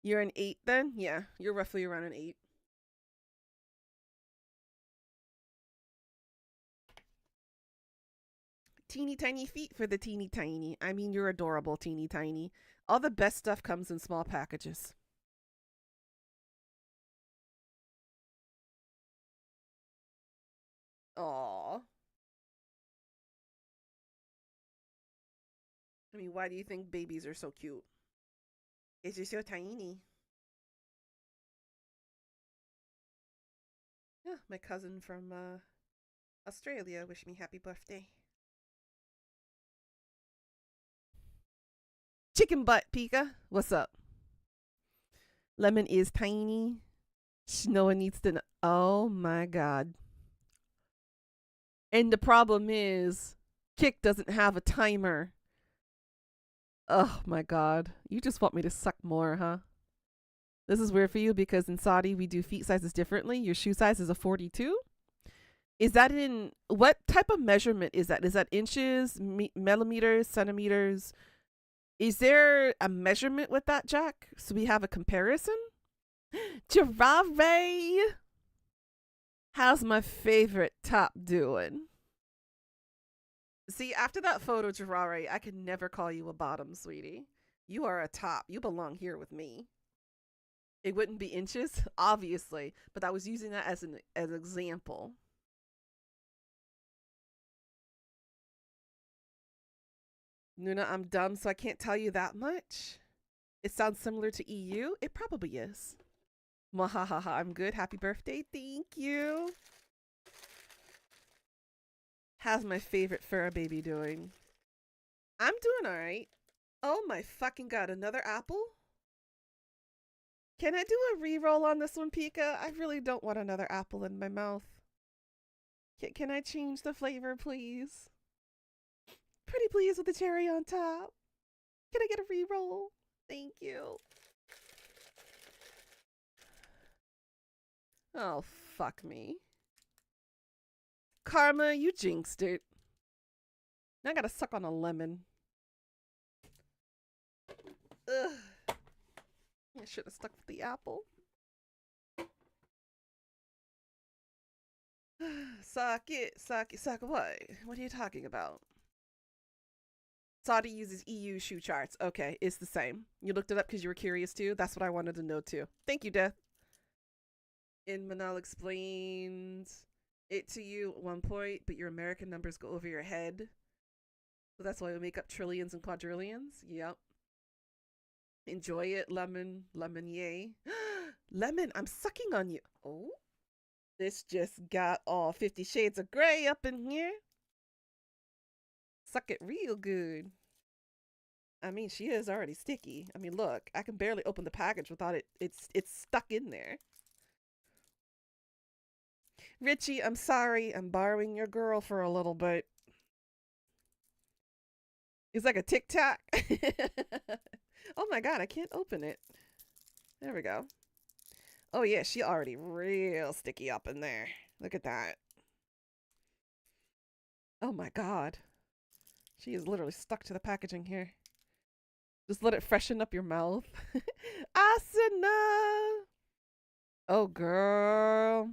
You're an 8 then? Yeah, you're roughly around an 8. Teeny tiny feet for the teeny tiny. I mean, you're adorable, teeny tiny. All the best stuff comes in small packages. Aww. I mean, why do you think babies are so cute? It's just so tiny. Yeah, my cousin from Australia wished me happy birthday. Chicken butt, Pika. What's up? Lemon is tiny. No one needs to know. Oh my god. And the problem is, Kick doesn't have a timer. Oh my god. You just want me to suck more, huh? This is weird for you because in Saudi we do feet sizes differently. Your shoe size is a 42. Is that in what type of measurement is that? Is that inches, millimeters, centimeters? Is there a measurement with that, Jack? So we have a comparison? Giraffe! How's my favorite top doing? See, after that photo, Giraffe, I could never call you a bottom, sweetie. You are a top. You belong here with me. It wouldn't be inches, obviously, but I was using that as an example. Nuna, I'm dumb, so I can't tell you that much. It sounds similar to EU. It probably is. Mwahaha, I'm good. Happy birthday. Thank you. How's my favorite fur baby doing? I'm doing all right. Oh my fucking god, another apple? Can I do a re-roll on this one, Pika? I really don't want another apple in my mouth. Can I change the flavor, please? Pretty please with the cherry on top. Can I get a re-roll? Thank you. Oh, fuck me. Karma, you jinxed it. Now I gotta suck on a lemon. Ugh. I should have stuck with the apple. Suck it, suck it, suck what? What are you talking about? Saudi uses EU shoe charts. Okay, it's the same. You looked it up because you were curious too? That's what I wanted to know too. Thank you, Death. And Manal explained it to you at one point, but your American numbers go over your head. So that's why we make up trillions and quadrillions. Yep. Enjoy it, lemon. Lemon, yay. Lemon, I'm sucking on you. Oh. This just got all 50 shades of gray up in here. Suck it real good. I mean, she is already sticky. I mean, look, I can barely open the package without it's stuck in there. Richie, I'm sorry. I'm borrowing your girl for a little bit. It's like a tic tac. Oh my god, I can't open it. There we go. Oh yeah, she already real sticky up in there. Look at that. Oh my god. She is literally stuck to the packaging here. Just let it freshen up your mouth. Asuna! Oh girl.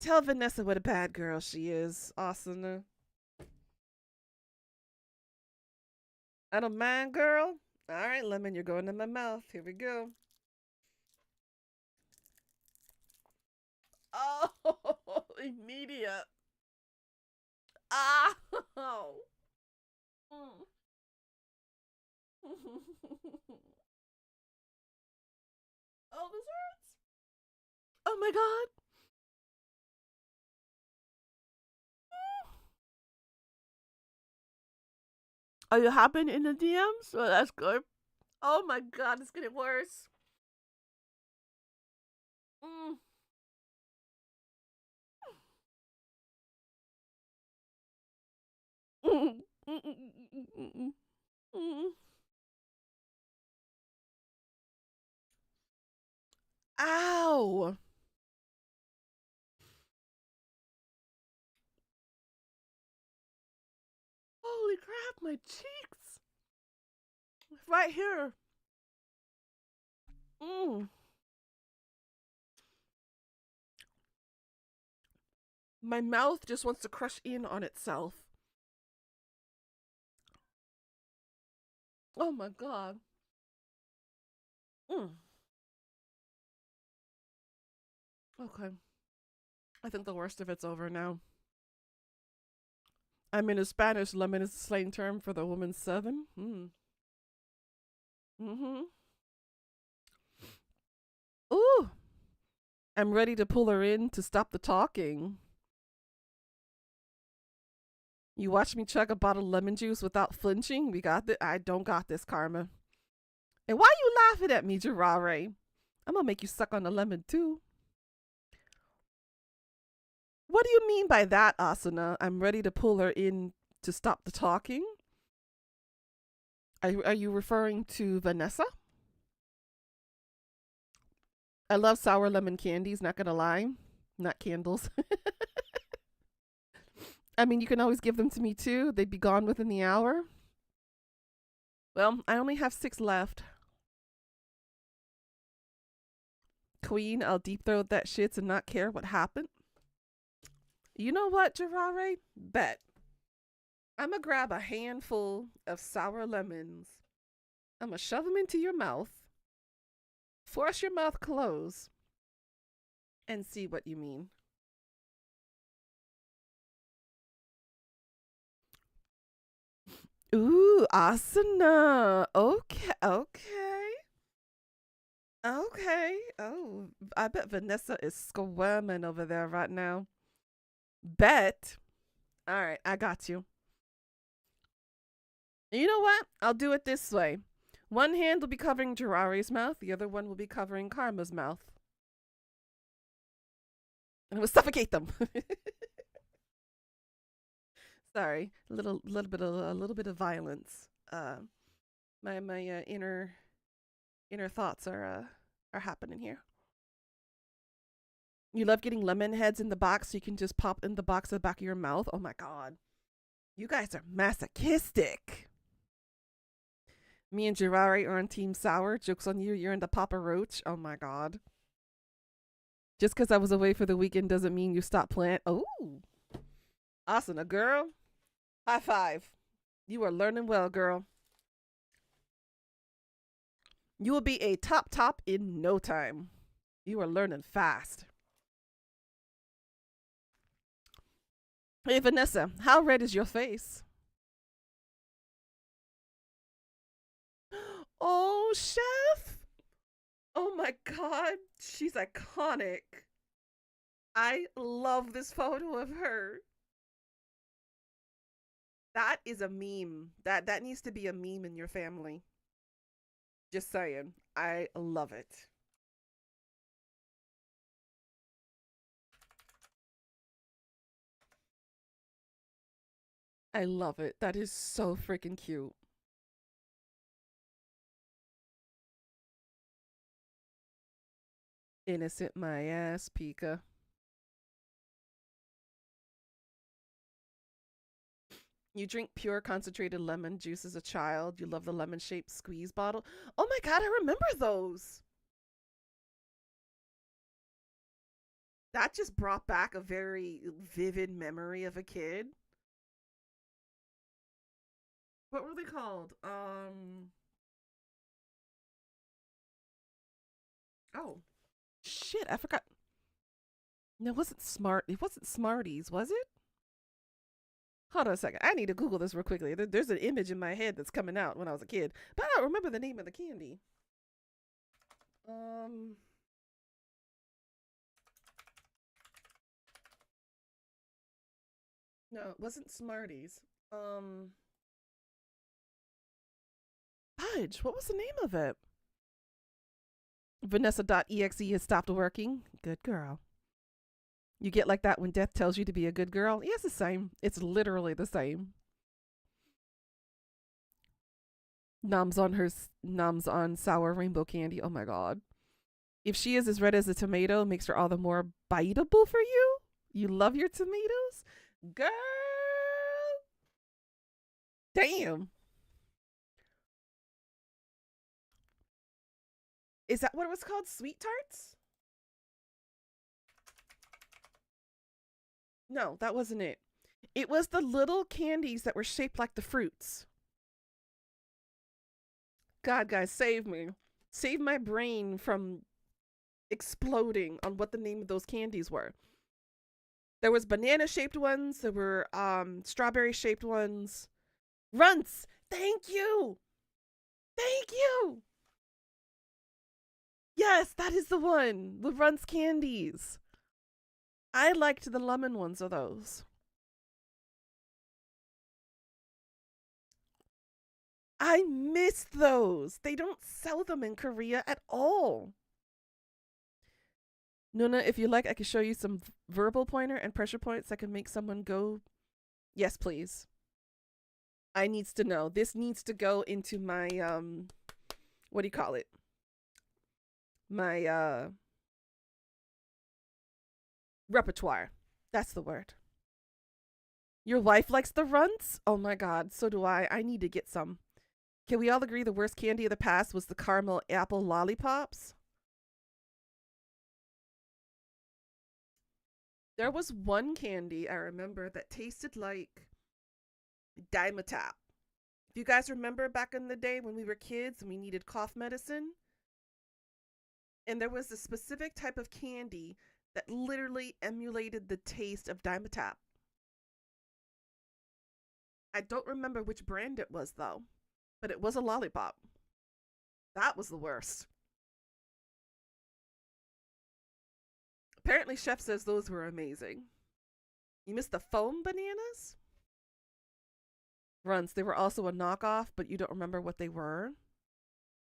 Tell Vanessa what a bad girl she is, Asuna. I don't mind, girl. Alright, lemon, you're going in my mouth. Here we go. Oh, immediate. Ah! Mm. Oh, this hurts. Oh my god. Are you hopping in the DMs? Oh, that's good. Oh my god, it's getting worse. Mm. Mm. Mm. Mm. Mm. Ow! Holy crap, my cheeks! Right here. Mm. My mouth just wants to crush in on itself. Oh my god. Mm. Okay. I think the worst of it's over now. I mean, in Spanish, lemon is a slang term for the woman's seven. Mm. Mm-hmm. Ooh. I'm ready to pull her in to stop the talking. You watch me chug a bottle of lemon juice without flinching? We got this. I don't got this, Karma. And why you laughing at me, Jirare? I'm gonna make you suck on the lemon too. What do you mean by that, Asuna? I'm ready to pull her in to stop the talking? Are you referring to Vanessa? I love sour lemon candies, not gonna lie. Not candles. I mean, you can always give them to me too. They'd be gone within the hour. Well, I only have 6 left. Queen, I'll deep throat that shits and not care what happened. You know what, Jirare? Bet. I'm gonna grab a handful of sour lemons. I'm gonna shove them into your mouth, force your mouth closed, and see what you mean. Ooh, asana. Okay, okay, okay. Oh, I bet Vanessa is squirming over there right now. Bet. All right, I got you. You know what? I'll do it this way. One hand will be covering Jirare's mouth, the other one will be covering Karma's mouth. And we'll suffocate them. Sorry, a little bit of violence. My inner thoughts are happening here. You love getting lemon heads in the box, so you can just pop in the box at the back of your mouth. Oh my god, you guys are masochistic. Me and Jirare are on Team Sour. Joke's on you, you're in the Papa Roach. Oh my god. Just because I was away for the weekend doesn't mean you stop playing. Oh, awesome, a girl. High five. You are learning well, girl. You will be a top in no time. You are learning fast. Hey, Vanessa, how red is your face? Oh, chef. Oh my god, she's iconic. I love this photo of her. That is a meme. That needs to be a meme in your family. Just saying. I love it. I love it. That is so freaking cute. Innocent my ass, Pika. You drink pure concentrated lemon juice as a child. You love the lemon shaped squeeze bottle. Oh my god, I remember those. That just brought back a very vivid memory of a kid. What were they called? Oh, shit, I forgot. No, it wasn't smart. It wasn't Smarties, was it? Hold on a second. I need to Google this real quickly. There's an image in my head that's coming out when I was a kid, but I don't remember the name of the candy. Um, no, it wasn't Smarties. Um, Fudge. What was the name of it? Vanessa.exe has stopped working. Good girl. You get like that when death tells you to be a good girl? Yeah, it's the same. It's literally the same. Noms on sour rainbow candy. Oh my god. If she is as red as a tomato, makes her all the more biteable for you. You love your tomatoes? Girl. Damn. Is that what it was called? Sweet tarts? No, that wasn't it. It was the little candies that were shaped like the fruits. God, guys, save me. Save my brain from exploding on what the name of those candies were. There was banana shaped ones, there were strawberry shaped ones. Runts. Thank you. Thank you. Yes, that is the one. The Runts candies. I liked the lemon ones of those. I missed those. They don't sell them in Korea at all. Nuna, if you like, I can show you some verbal pointer and pressure points that can make someone go. Yes, please. I needs to know. This needs to go into my what do you call it? My repertoire. That's the word. Your wife likes the runts? Oh my god, so do I. I need to get some. Can we all agree the worst candy of the past was the caramel apple lollipops? There was one candy I remember that tasted like Dimetap. If you guys remember back in the day when we were kids and we needed cough medicine, and there was a specific type of candy that literally emulated the taste of Dimetap. I don't remember which brand it was though, but it was a lollipop. That was the worst. Apparently, Chef says those were amazing. You missed the foam bananas? Runs. They were also a knockoff, but you don't remember what they were?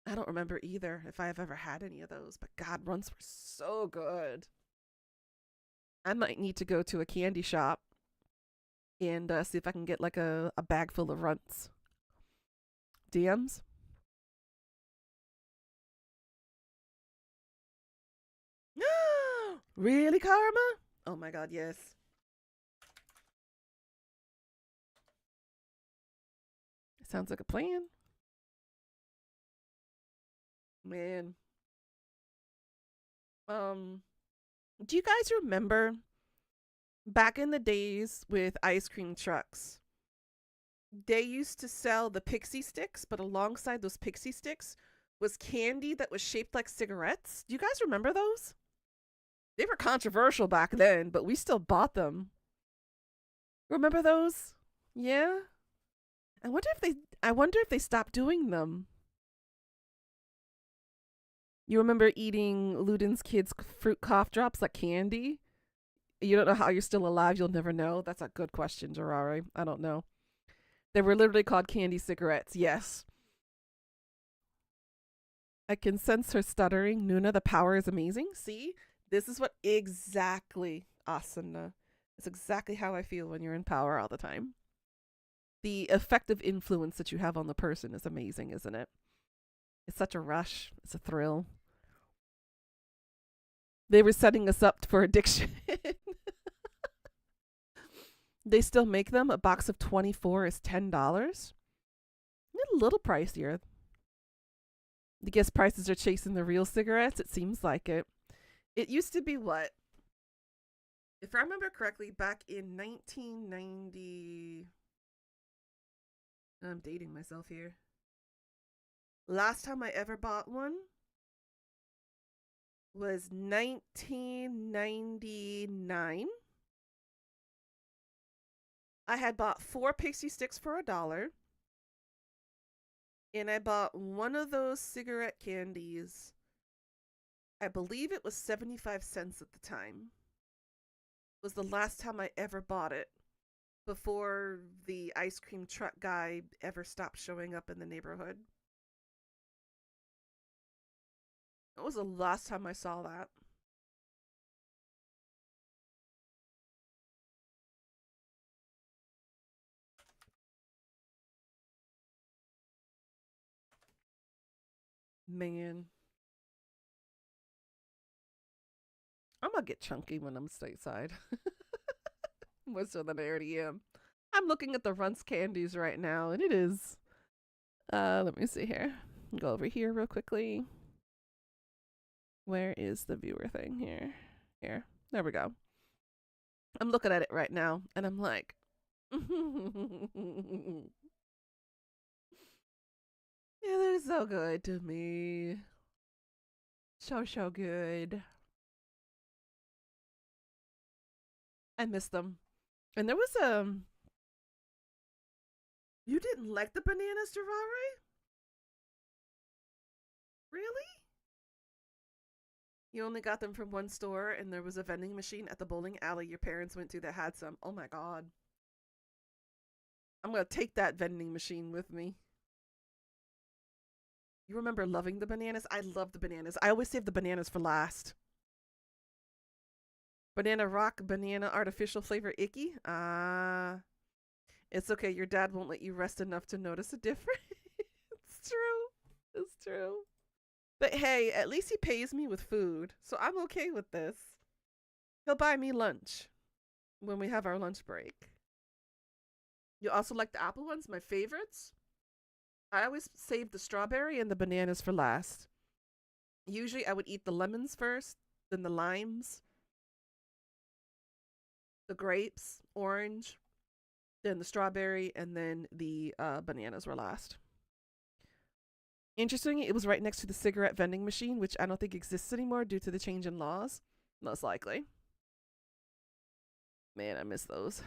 I don't remember either if I have ever had any of those, but God, runs were so good. I might need to go to a candy shop and see if I can get like a bag full of runts. DMs? Really, Karma? Oh my god, yes. Sounds like a plan. Man. Do you guys remember back in the days with ice cream trucks? They used to sell the pixie sticks, but alongside those pixie sticks was candy that was shaped like cigarettes. Do you guys remember those? They were controversial back then, but we still bought them. Remember those? Yeah. I wonder if they stopped doing them. You remember eating Luden's kids' fruit cough drops like candy? You don't know how you're still alive. You'll never know. That's a good question, Gerari. I don't know. They were literally called candy cigarettes. Yes. I can sense her stuttering. Nuna, the power is amazing. See? This is what exactly, Asana. It's exactly how I feel when you're in power all the time. The effective influence that you have on the person is amazing, isn't it? It's such a rush. It's a thrill. They were setting us up for addiction. They still make them. A box of 24 is $10. A little pricier. I guess prices are chasing the real cigarettes. It seems like it. It used to be what? If I remember correctly, back in 1990. I'm dating myself here. Last time I ever bought one was 1999. I had bought 4 pixie sticks for $1. And I bought one of those cigarette candies. I believe it was 75 cents at the time. It was the last time I ever bought it before the ice cream truck guy ever stopped showing up in the neighborhood. That was the last time I saw that. Man. I'm gonna get chunky when I'm stateside. More so than I already am. I'm looking at the Runts candies right now, and it is. Let me see here. Go over here real quickly. Where is the viewer thing here? Here. There we go. I'm looking at it right now, and I'm like, yeah, they're so good to me. So good. I miss them. And there was you didn't like the bananas, Durare? Really? You only got them from one store, and there was a vending machine at the bowling alley your parents went to that had some. Oh my god. I'm gonna take that vending machine with me. You remember loving the bananas? I love the bananas. I always save the bananas for last. Banana rock, banana artificial flavor icky. It's okay. Your dad won't let you rest enough to notice a difference. It's true. It's true. But hey, at least he pays me with food, so I'm okay with this. He'll buy me lunch when we have our lunch break. You also like the apple ones, my favorites? I always save the strawberry and the bananas for last. Usually I would eat the lemons first, then the limes, the grapes, orange, then the strawberry, and then the bananas were last. Interesting, it was right next to the cigarette vending machine, which I don't think exists anymore due to the change in laws. Most likely. Man, I miss those.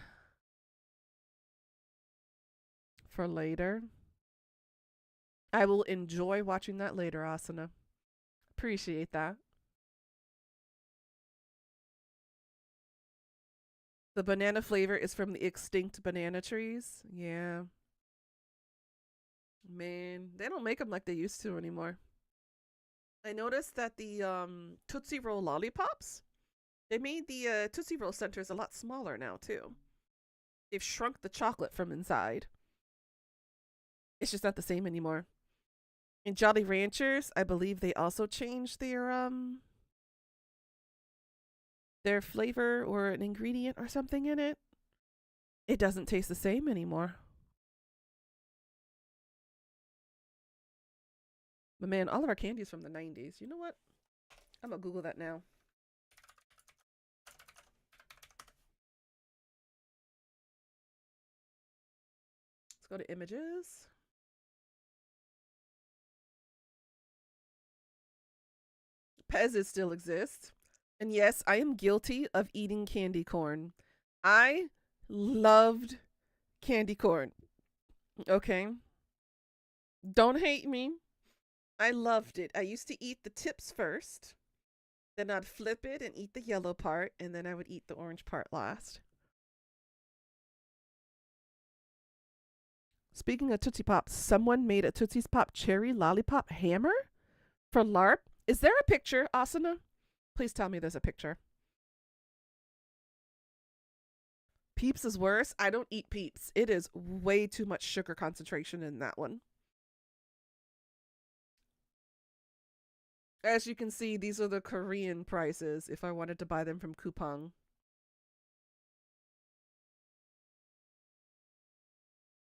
For later. I will enjoy watching that later, Asana. Appreciate that. The banana flavor is from the extinct banana trees. Yeah. Man, they don't make them like they used to anymore. I noticed that the Tootsie Roll lollipops, they made the Tootsie Roll centers a lot smaller now, too. They've shrunk the chocolate from inside. It's just not the same anymore. In Jolly Ranchers, I believe they also changed their flavor or an ingredient or something in it. It doesn't taste the same anymore. But man, all of our candy's from the 90s. You know what? I'm gonna Google that now. Let's go to images. Pez's still exist. And yes, I am guilty of eating candy corn. I loved candy corn. Okay? Don't hate me. I loved it. I used to eat the tips first. Then I'd flip it and eat the yellow part. And then I would eat the orange part last. Speaking of Tootsie Pops, someone made a Tootsie's Pop cherry lollipop hammer for LARP. Is there a picture, Asana? Please tell me there's a picture. Peeps is worse. I don't eat Peeps. It is way too much sugar concentration in that one. As you can see, these are the Korean prices if I wanted to buy them from Coupang.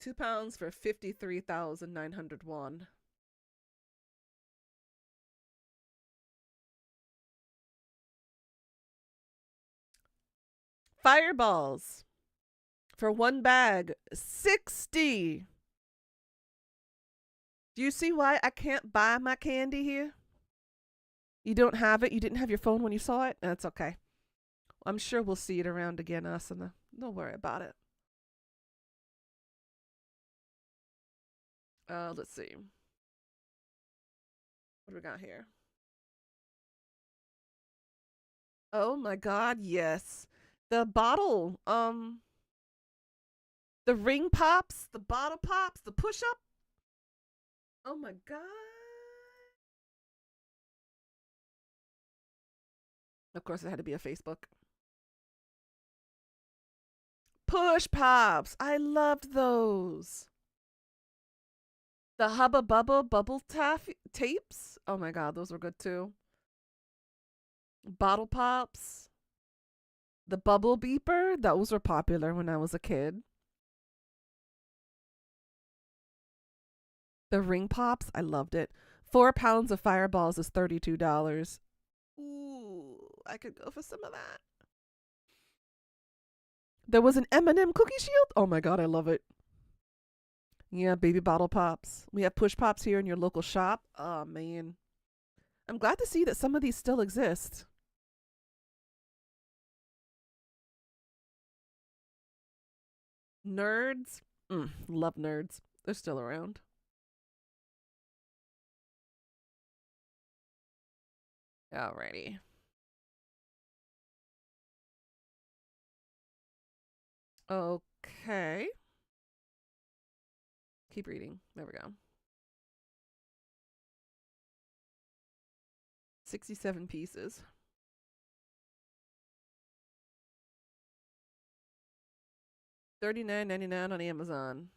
£2 for 53,900 won. Fireballs for one bag, 60. Do you see why I can't buy my candy here? You don't have it? You didn't have your phone when you saw it? That's okay. I'm sure we'll see it around again, us, and don't worry about it. Let's see. What do we got here? Oh my god, yes. The bottle, the ring pops, the bottle pops, the push up. Oh my god. Of course, it had to be a Facebook. Push pops. I loved those. The Hubba Bubba bubble tapes. Oh my god, those were good too. Bottle pops. The bubble beeper. Those were popular when I was a kid. The ring pops. I loved it. 4 pounds of fireballs is $32. Ooh, I could go for some of that. There was an M&M cookie shield. Oh my god, I love it. Yeah, baby bottle pops. We have push pops here in your local shop. Oh man. I'm glad to see that some of these still exist. Nerds. Love nerds. They're still around. Alrighty. Okay. Keep reading. There we go. 67 pieces. $39.99 on Amazon.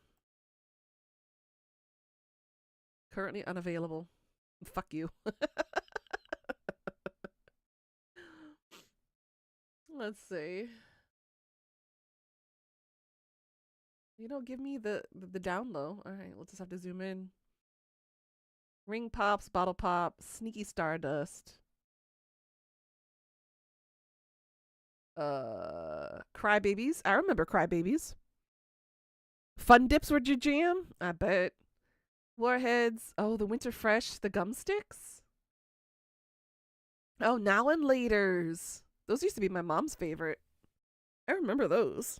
Currently unavailable. Fuck you. Let's see. You don't give me the down low. All right, we'll just have to zoom in. Ring pops, bottle pop, sneaky stardust. Crybabies. I remember Crybabies. Fun dips were your jam? I bet. Warheads. Oh, the Winter Fresh, the gum sticks. Oh, Now and Later's. Those used to be my mom's favorite. I remember those.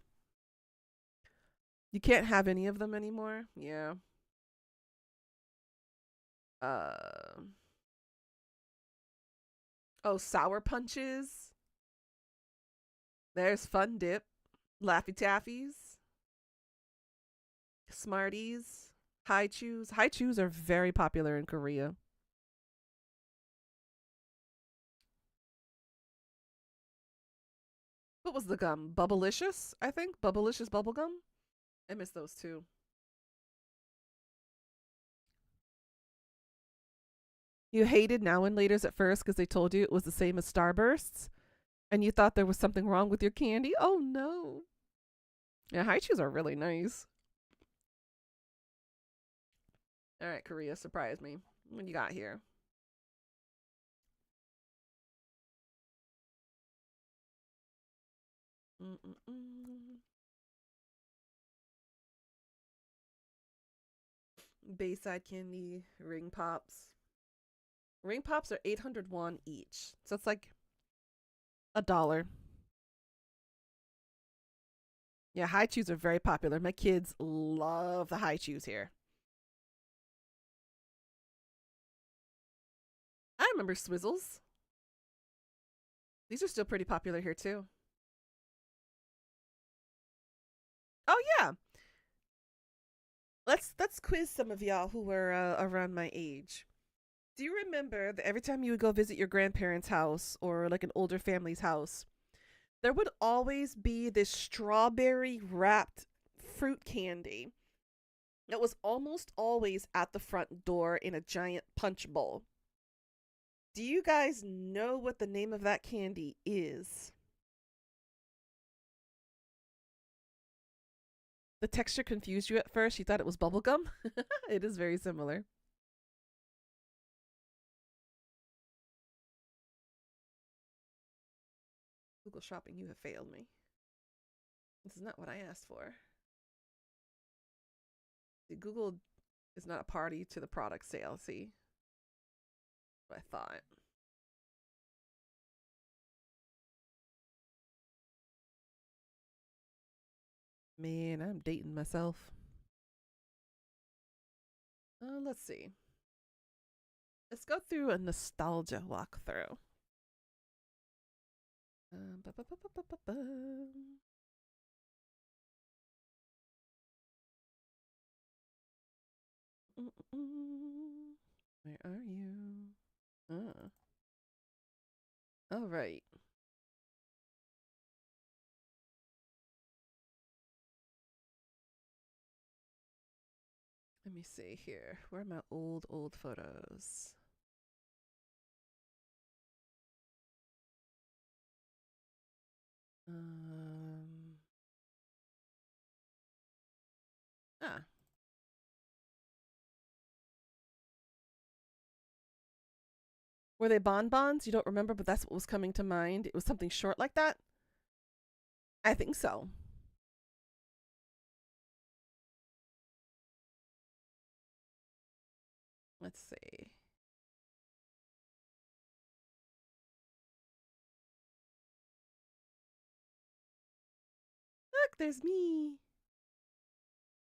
You can't have any of them anymore. Yeah. Oh, Sour Punches. There's Fun Dip. Laffy Taffies. Smarties. High Chews. High Chews are very popular in Korea. What was the gum? Bubblicious, I think. Bubblicious bubblegum. I miss those too. You hated Now and Laters at first because they told you it was the same as Starbursts, and you thought there was something wrong with your candy. Oh no. Yeah, High Chews are really nice. All right, Korea, surprise me. What you got here? Mm-mm-mm. Bayside candy, ring pops. Ring pops are 800 won each. So it's like $1. Yeah, High Chews are very popular. My kids love the High Chews here. I remember Swizzles. These are still pretty popular here too. Oh yeah. Let's quiz some of y'all who were around my age. Do you remember that every time you would go visit your grandparents' house or like an older family's house, there would always be this strawberry wrapped fruit candy that was almost always at the front door in a giant punch bowl. Do you guys know what the name of that candy is? The texture confused you at first. You thought it was bubblegum? It is very similar. Google Shopping, you have failed me. This is not what I asked for. See, Google is not a party to the product sale. See what I thought. Man, I'm dating myself. Let's see. Let's go through a nostalgia walkthrough. Where are you? All right. Let me see here. Where are my old photos? Um. Ah. Were they bonbons? You don't remember, but that's what was coming to mind. It was something short like that? I think so. Let's see. Look, there's me.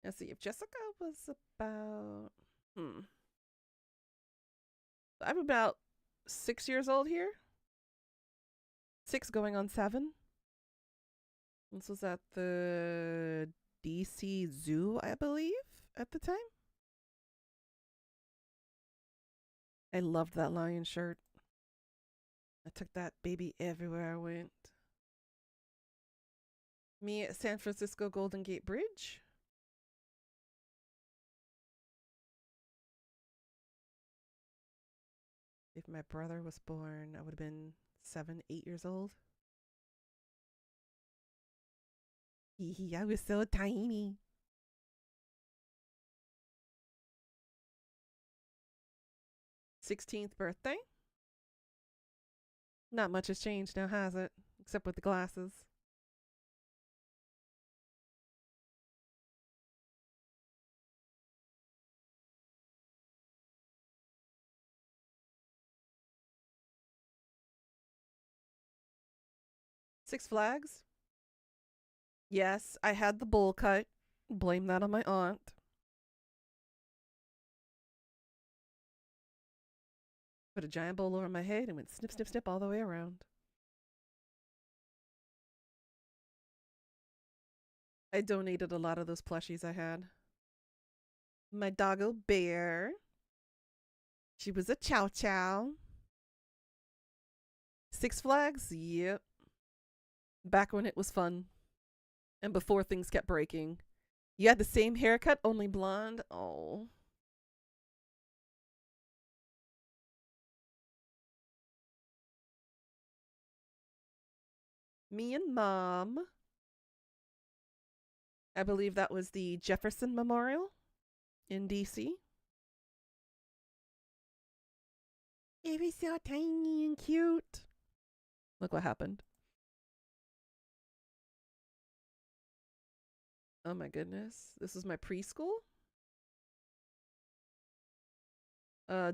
Let's see if Jessica was about. I'm about 6 years old here. 6 going on 7. This was at the DC Zoo, I believe, at the time. I loved that lion shirt. I took that baby everywhere I went. Me at San Francisco Golden Gate Bridge. If my brother was born, I would have been 7, 8 years old. I was so tiny. 16th birthday. Not much has changed now, has it? Except with the glasses. Six Flags. Yes, I had the bowl cut. Blame that on my aunt. Put a giant bowl over my head and went snip, snip, snip all the way around. I donated a lot of those plushies I had. My doggo Bear. She was a chow chow. Six Flags? Yep. Back when it was fun. And before things kept breaking. You had the same haircut, only blonde? Oh. Me and Mom. I believe that was the Jefferson Memorial in DC. It was so tiny and cute. Look what happened. Oh my goodness. This is my preschool.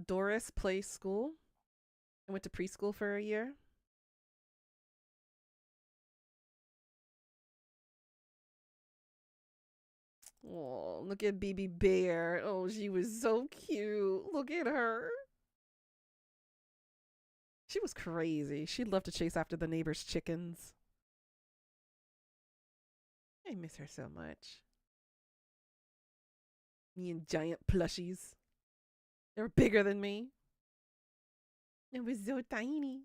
Doris Place School. I went to preschool for a year. Oh, look at Baby Bear. Oh, she was so cute. Look at her. She was crazy. She'd love to chase after the neighbor's chickens. I miss her so much. Me and giant plushies. They were bigger than me. It was so tiny.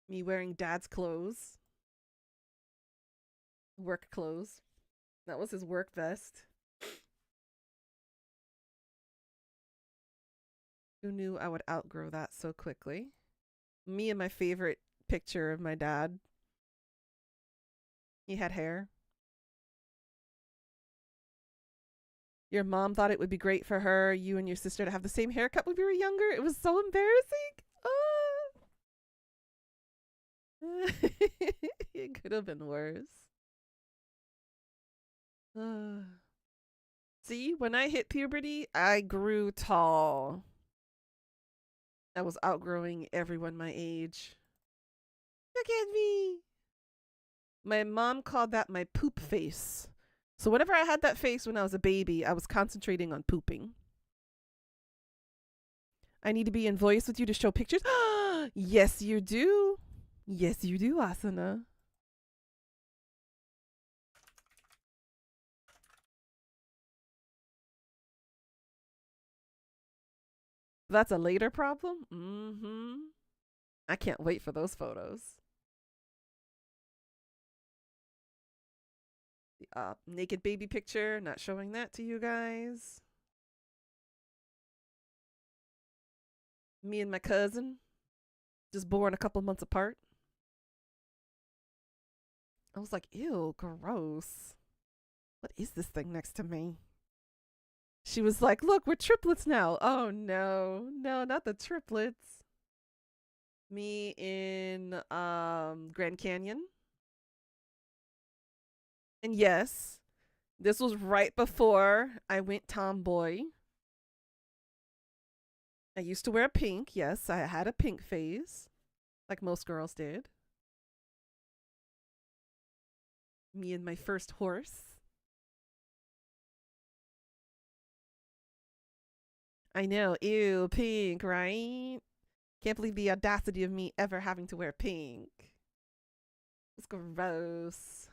Me wearing dad's clothes. Work clothes. That was his work vest. Who knew I would outgrow that so quickly? Me and my favorite picture of my dad. He had hair. Your mom thought it would be great for her, you and your sister, to have the same haircut when we were younger. It was so embarrassing. It could have been worse. See, when I hit puberty, I grew tall. I was outgrowing everyone my age. Look at me. My mom called that my poop face. So whenever I had that face when I was a baby, I was concentrating on pooping. I need to be in voice with you to show pictures. Yes, you do. Yes, you do, Asana. That's a later problem? Mm-hmm. I can't wait for those photos. The naked baby picture, not showing that to you guys. Me and my cousin, just born a couple months apart. I was like, ew, gross. What is this thing next to me? She was like, look, we're triplets now. Oh, no. No, not the triplets. Me in Grand Canyon. And yes, this was right before I went tomboy. I used to wear pink. Yes, I had a pink phase, like most girls did. Me and my first horse. I know. Ew, pink, right? Can't believe the audacity of me ever having to wear pink. It's gross.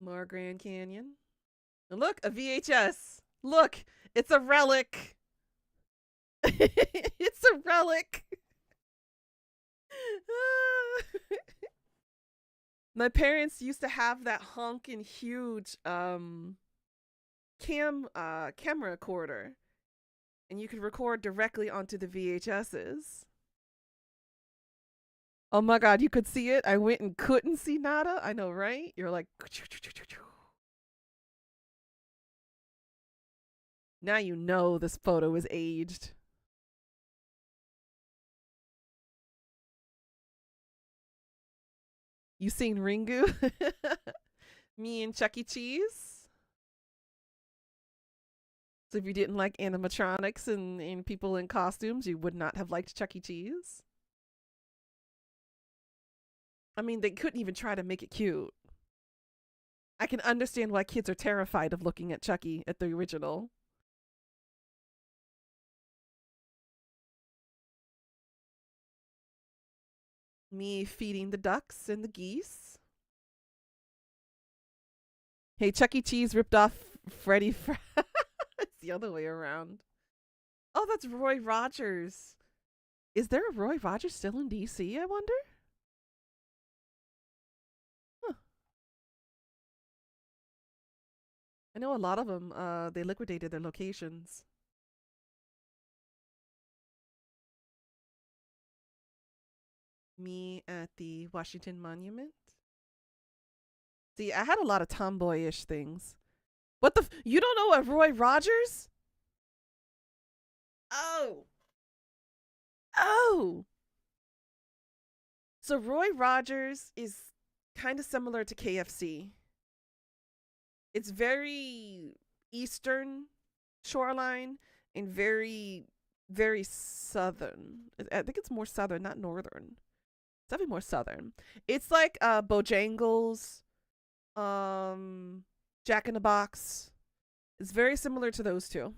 More Grand Canyon. And look, a VHS. Look, it's a relic. It's a relic. My parents used to have that honking huge camera recorder, and you could record directly onto the VHSs. Oh my god, you could see it. I went and couldn't see nada. I know, right? You're like, now you know this photo is aged. You seen Ringu? Me and Chuck E. Cheese. So if you didn't like animatronics and people in costumes, you would not have liked Chuck E. Cheese. I mean, they couldn't even try to make it cute. I can understand why kids are terrified of looking at Chucky at the original. Me feeding the ducks and the geese. Hey, Chuck E. Cheese ripped off Freddy. It's the other way around. Oh, that's Roy Rogers. Is there a Roy Rogers still in DC, I wonder? Huh. I know a lot of them, they liquidated their locations. Me at the Washington Monument. See, I had a lot of tomboyish things. What the? You don't know a Roy Rogers? Oh. Oh. So Roy Rogers is kind of similar to KFC. It's very eastern shoreline and very, very southern. I think it's more southern, not northern. It's definitely more southern. It's like Bojangles, Jack in the Box. It's very similar to those two.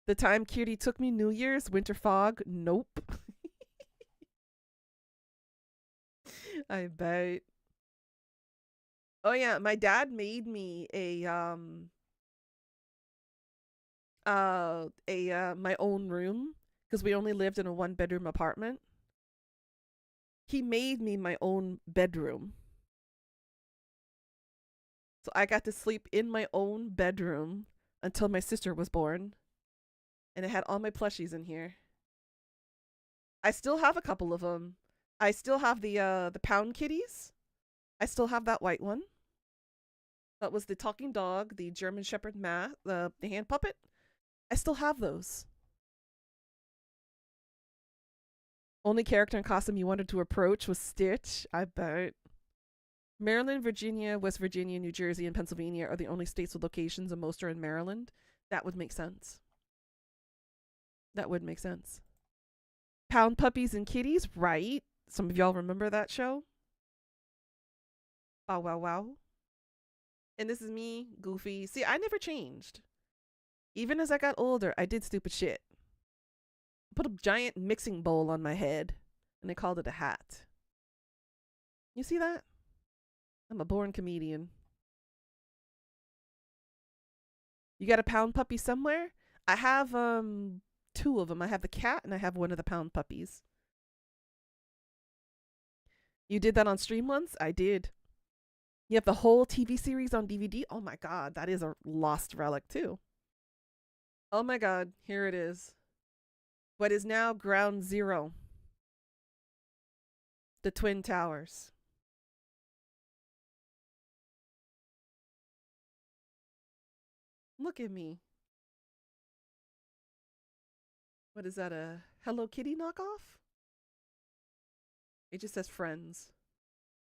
The time Cutie took me, New Year's, Winter Fog, nope. I bet. Oh yeah, my dad made me my own room because we only lived in a 1-bedroom apartment. He made me my own bedroom. So I got to sleep in my own bedroom until my sister was born, and it had all my plushies in here. I still have a couple of them. I still have the pound kitties. I still have that white one. That was the talking dog, the German Shepherd the hand puppet. I still have those. Only character and costume you wanted to approach was Stitch, I bet. Maryland, Virginia, West Virginia, New Jersey, and Pennsylvania are the only states with locations, and most are in Maryland. That would make sense. That would make sense. Pound Puppies and Kitties, right? Some of y'all remember that show? Wow, wow, wow. And this is me, Goofy. See, I never changed. Even as I got older, I did stupid shit. Put a giant mixing bowl on my head, and they called it a hat. You see that? I'm a born comedian. You got a pound puppy somewhere? I have two of them. I have the cat and I have one of the pound puppies. You did that on stream once? I did. You have the whole TV series on DVD? Oh my god, that is a lost relic too. Oh my god, here it is. What is now Ground Zero. The Twin Towers. Look at me. What is that, a Hello Kitty knockoff? It just says Friends.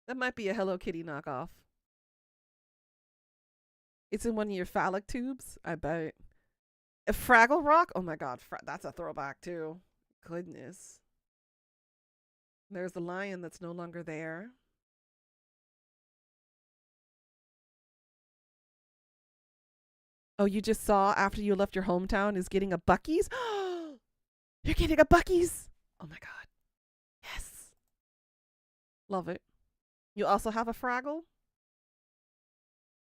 That might be a Hello Kitty knockoff. It's in one of your phallic tubes, I bet. A Fraggle Rock? Oh my god, that's a throwback too. Goodness. There's the lion that's no longer there. Oh, you just saw after you left your hometown is getting a Buc-ee's? You're getting a Buc-ee's! Oh my god. Yes. Love it. You also have a Fraggle?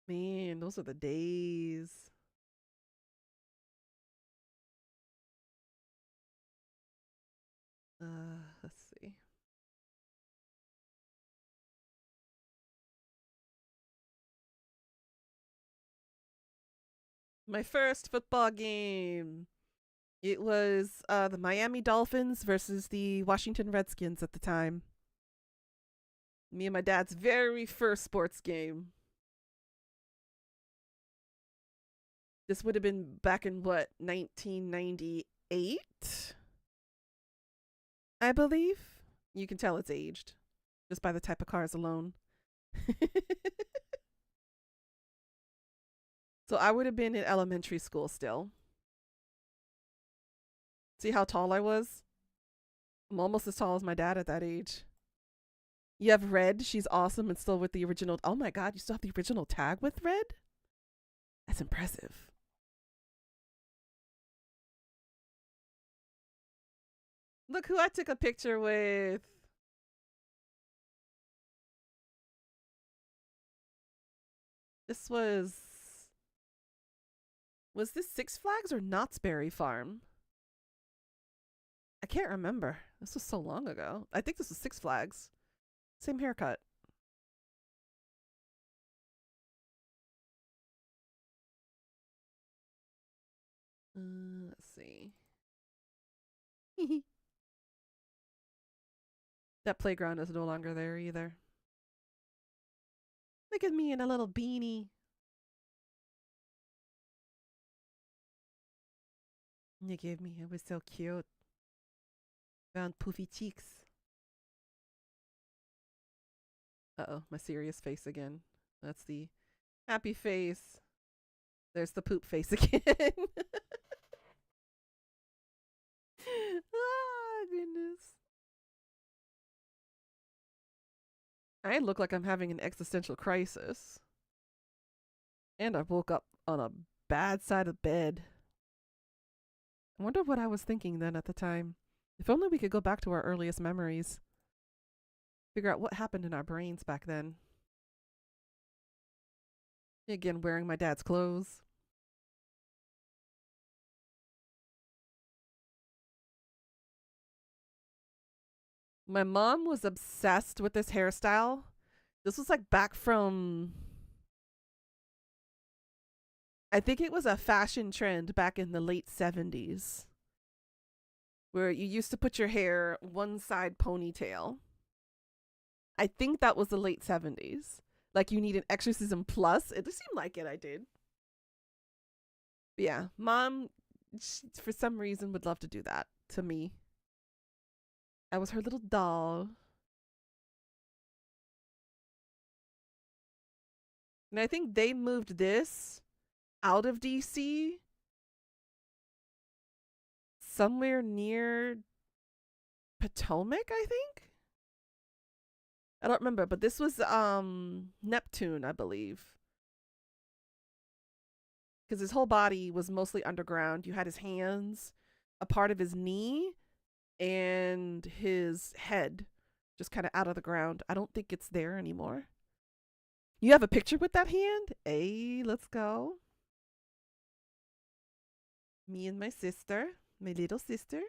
Man, those are the days. Let's see. My first football game. It was the Miami Dolphins versus the Washington Redskins at the time. Me and my dad's very first sports game. This would have been back in what, 1998? I believe. You can tell it's aged just by the type of cars alone. So I would have been in elementary school still. See how tall I was? I'm almost as tall as my dad at that age. You have Red. She's awesome and still with the original. Oh my god, you still have the original tag with Red? That's impressive. Look who I took a picture with. This was this Six Flags or Knott's Berry Farm? I can't remember. This was so long ago. I think this was Six Flags. Same haircut. Let's see. That playground is no longer there either. Look at me in a little beanie. You gave me. It was so cute. Found poofy cheeks. Uh-oh, my serious face again. That's the happy face. There's the poop face again. Ah, goodness. I look like I'm having an existential crisis. And I woke up on a bad side of bed. I wonder what I was thinking then at the time. If only we could go back to our earliest memories. Figure out what happened in our brains back then. Again, wearing my dad's clothes. My mom was obsessed with this hairstyle. This was like back from, I think it was a fashion trend back in the late 70s where you used to put your hair one side ponytail. I think that was the late 70s. Like you need an exorcism plus. It seemed like it, I did. But yeah, mom, for some reason, would love to do that to me. I was her little doll. And I think they moved this out of DC somewhere near Potomac, I think. I don't remember, but this was Neptune, I believe. Because his whole body was mostly underground. You had his hands, a part of his knee, and his head just kind of out of the ground. I don't think it's there anymore. You have a picture with that hand? Hey, let's go. Me and my sister, my little sister.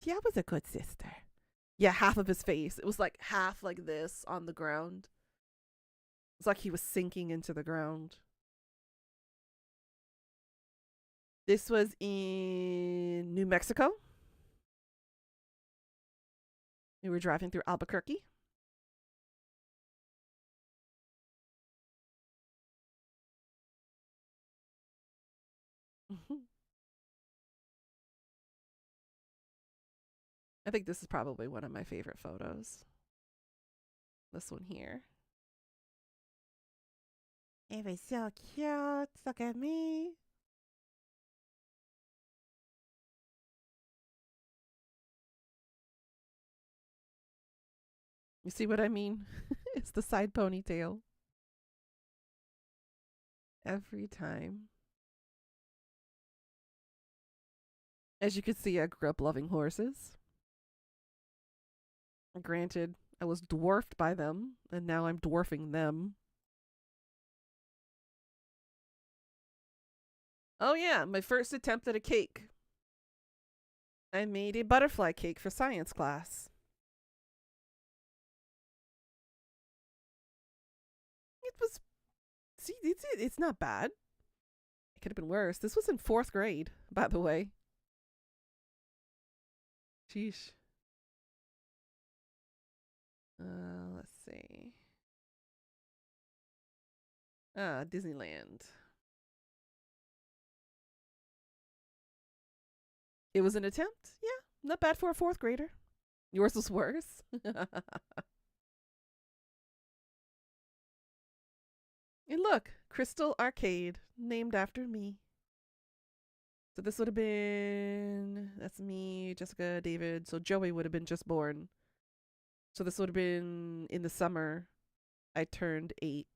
Yeah, I was a good sister. Yeah, half of his face. It was like half like this on the ground. It's like he was sinking into the ground. This was in New Mexico. We were driving through Albuquerque. I think this is probably one of my favorite photos. This one here. It was so cute. Look at me. You see what I mean? It's the side ponytail. Every time. As you can see, I grew up loving horses. Granted, I was dwarfed by them, and now I'm dwarfing them. Oh, yeah, my first attempt at a cake. I made a butterfly cake for science class. It was, see, it's not bad. It could have been worse. This was in 4th grade, by the way. Sheesh. Let's see. Disneyland. It was an attempt. Yeah, not bad for a 4th grader. Yours was worse. And look, Crystal Arcade, named after me. So this would have been, that's me, Jessica, David. So Joey would have been just born. So this would have been in the summer. I turned 8.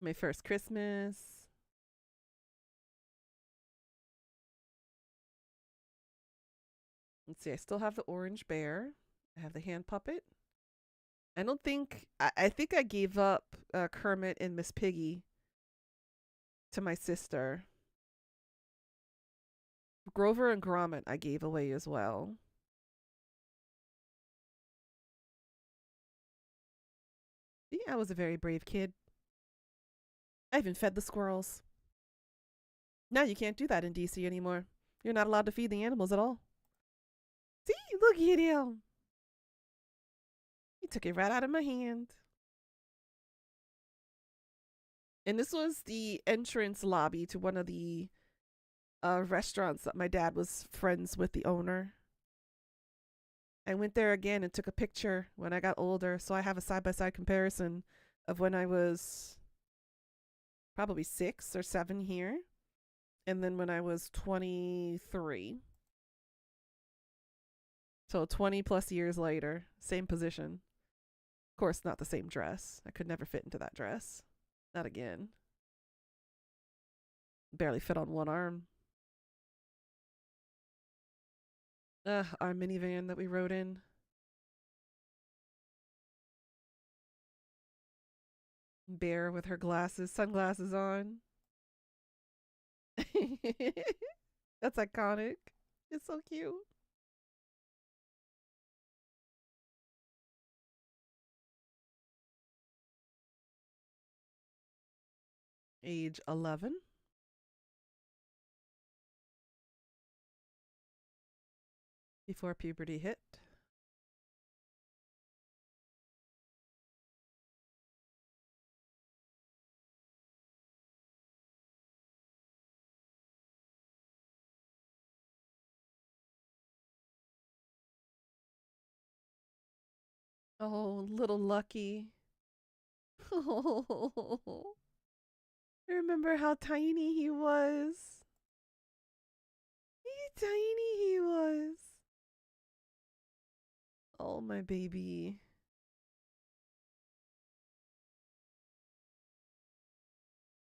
My first Christmas. Let's see, I still have the orange bear. I have the hand puppet. I don't think, I think I gave up Kermit and Miss Piggy to my sister. Grover and Gromit I gave away as well. Yeah, I was a very brave kid. I even fed the squirrels. Now you can't do that in DC anymore. You're not allowed to feed the animals at all. See, look at him. He took it right out of my hand. And this was the entrance lobby to one of the restaurants that my dad was friends with the owner. I went there again and took a picture when I got older, so I have a side-by-side comparison of when I was probably 6 or 7 here, and then when I was 23. So 20 plus years later, same position. Of course, not the same dress. I could never fit into that dress. Not again. Barely fit on one arm. Our minivan that we rode in. Bear with her glasses, sunglasses on. That's iconic. It's so cute. Age 11. Before puberty hit. Oh, little Lucky. Oh, remember how tiny he was? How tiny he was. Oh, my baby.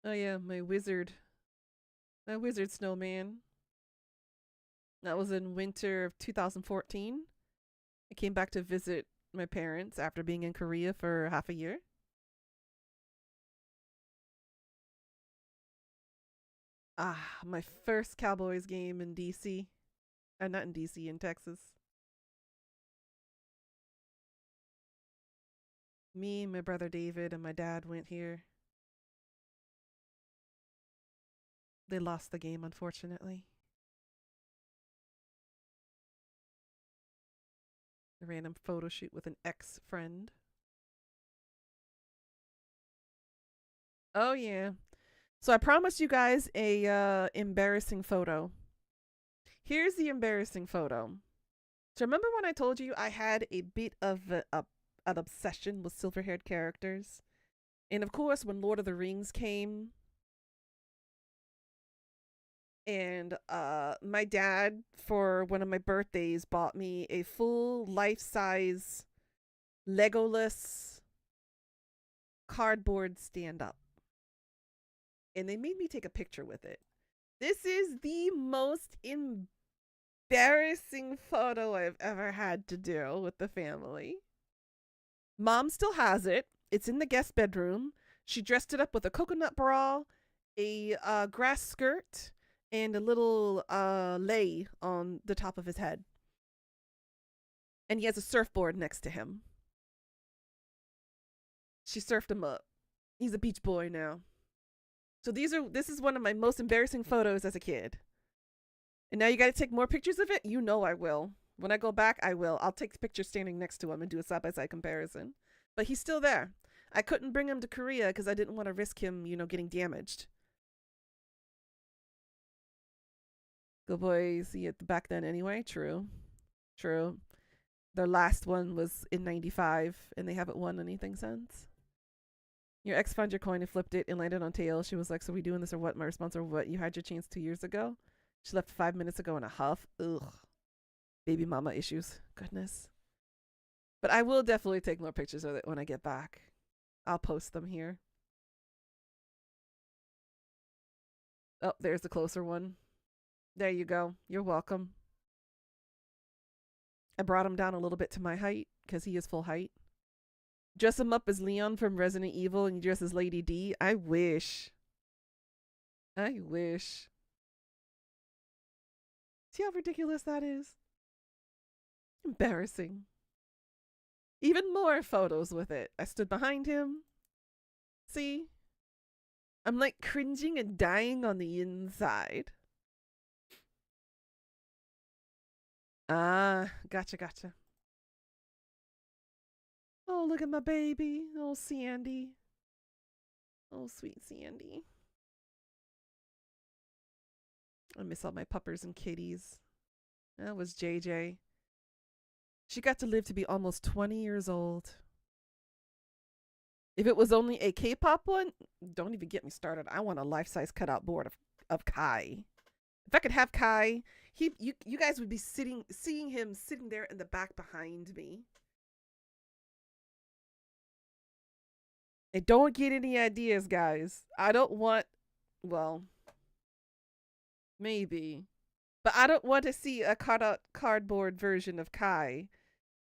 Oh, yeah, my wizard. My wizard snowman. That was in winter of 2014. I came back to visit my parents after being in Korea for half a year. Ah, my first Cowboys game in DC. Not in DC, in Texas. Me, my brother David, and my dad went here. They lost the game, unfortunately. A random photo shoot with an ex friend. Oh, yeah. So I promised you guys a embarrassing photo. Here's the embarrassing photo. So remember when I told you I had a bit of an obsession with silver-haired characters? And of course, when Lord of the Rings came, and my dad for one of my birthdays bought me a full life-size Legolas cardboard stand-up, and they made me take a picture with it. This is the most embarrassing photo I've ever had to do with the family. Mom still has it. It's in the guest bedroom. She dressed it up with a coconut bra, a grass skirt, and a little lei on the top of his head. And he has a surfboard next to him. She surfed him up. He's a beach boy now. So this is one of my most embarrassing photos as a kid. And now you got to take more pictures of it? You know I will. When I go back, I will. I'll take pictures standing next to him and do a side-by-side comparison. But he's still there. I couldn't bring him to Korea because I didn't want to risk him, getting damaged. Good boys, see it back then anyway. True. True. Their last one was in 95, and they haven't won anything since. Your ex found your coin and flipped it and landed on tails. She was like, so we doing this or what? My response, or what? You had your chance 2 years ago? She left 5 minutes ago in a huff. Ugh. Baby mama issues. Goodness. But I will definitely take more pictures of it when I get back. I'll post them here. Oh, there's the closer one. There you go. You're welcome. I brought him down a little bit to my height because he is full height. Dress him up as Leon from Resident Evil and you dress as Lady D. I wish. I wish. See how ridiculous that is? Embarrassing. Even more photos with it. I stood behind him. See? I'm like cringing and dying on the inside. Ah, gotcha. Oh, look at my baby. Oh, Sandy. Oh, sweet Sandy. I miss all my puppers and kitties. That was JJ. She got to live to be almost 20 years old. If it was only a K-pop one, don't even get me started. I want a life-size cutout board of Kai. If I could have Kai, you guys would be seeing him sitting there in the back behind me. And don't get any ideas, guys. I don't want, well, maybe, but I don't want to see a cutout cardboard version of Kai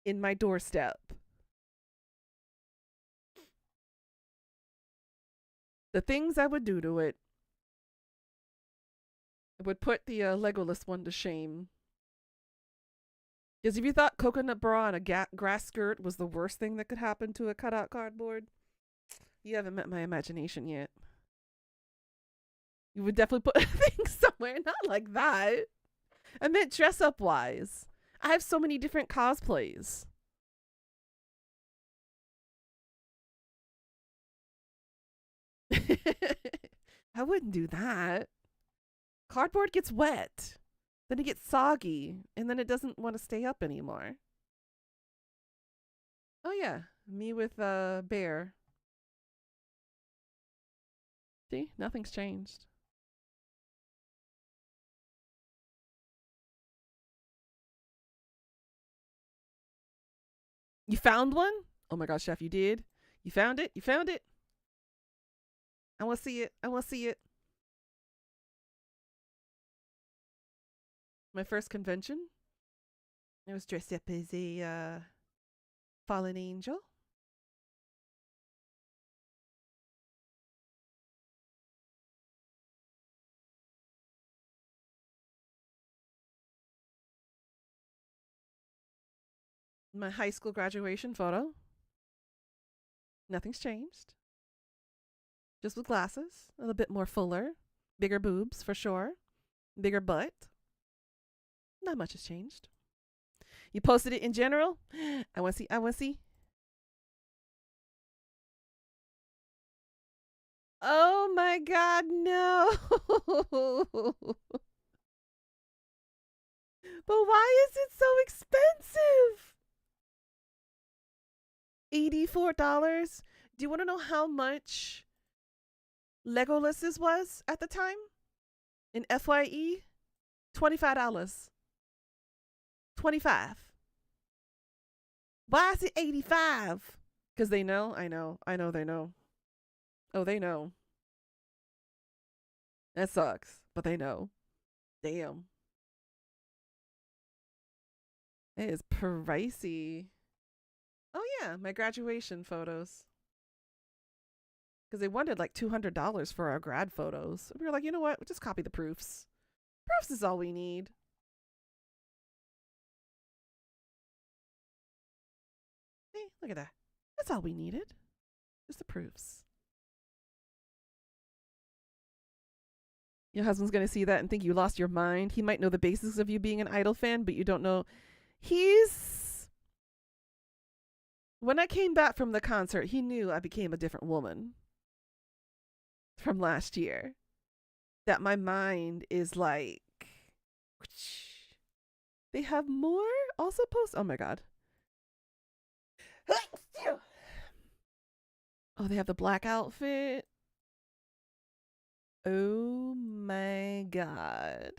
in my doorstep. The things I would do to it would put the Legolas one to shame. Because if you thought coconut bra and a grass skirt was the worst thing that could happen to a cutout cardboard, you haven't met my imagination yet. You would definitely put things somewhere. Not like that. I meant dress up wise. I have so many different cosplays. I wouldn't do that. Cardboard gets wet. Then it gets soggy. And then it doesn't want to stay up anymore. Oh, yeah. Me with a bear. See? Nothing's changed. You found one? Oh my gosh, Chef, you did? You found it? You found it? I want to see it. I want to see it. My first convention, I was dressed up as a fallen angel. My high school graduation photo. Nothing's changed. Just with glasses, a little bit more fuller, bigger boobs for sure, bigger butt. Not much has changed. You posted it in general. I want to see. I want to see. Oh my God, no. But why is it so expensive? $84? Do you want to know how much Legolas's was at the time? In FYE? $25. 25. Why is it 85? Because they know. I know. I know they know. Oh, they know. That sucks. But they know. Damn. It is pricey. Oh, yeah. My graduation photos. Because they wanted like $200 for our grad photos. We were like, you know what? We'll just copy the proofs. Proofs is all we need. Hey, look at that. That's all we needed. Just the proofs. Your husband's going to see that and think you lost your mind. He might know the basics of you being an Idol fan, but you don't know. When I came back from the concert, he knew I became a different woman from last year. That my mind is like, they have more also post. Oh my God. Oh, they have the black outfit. Oh my God.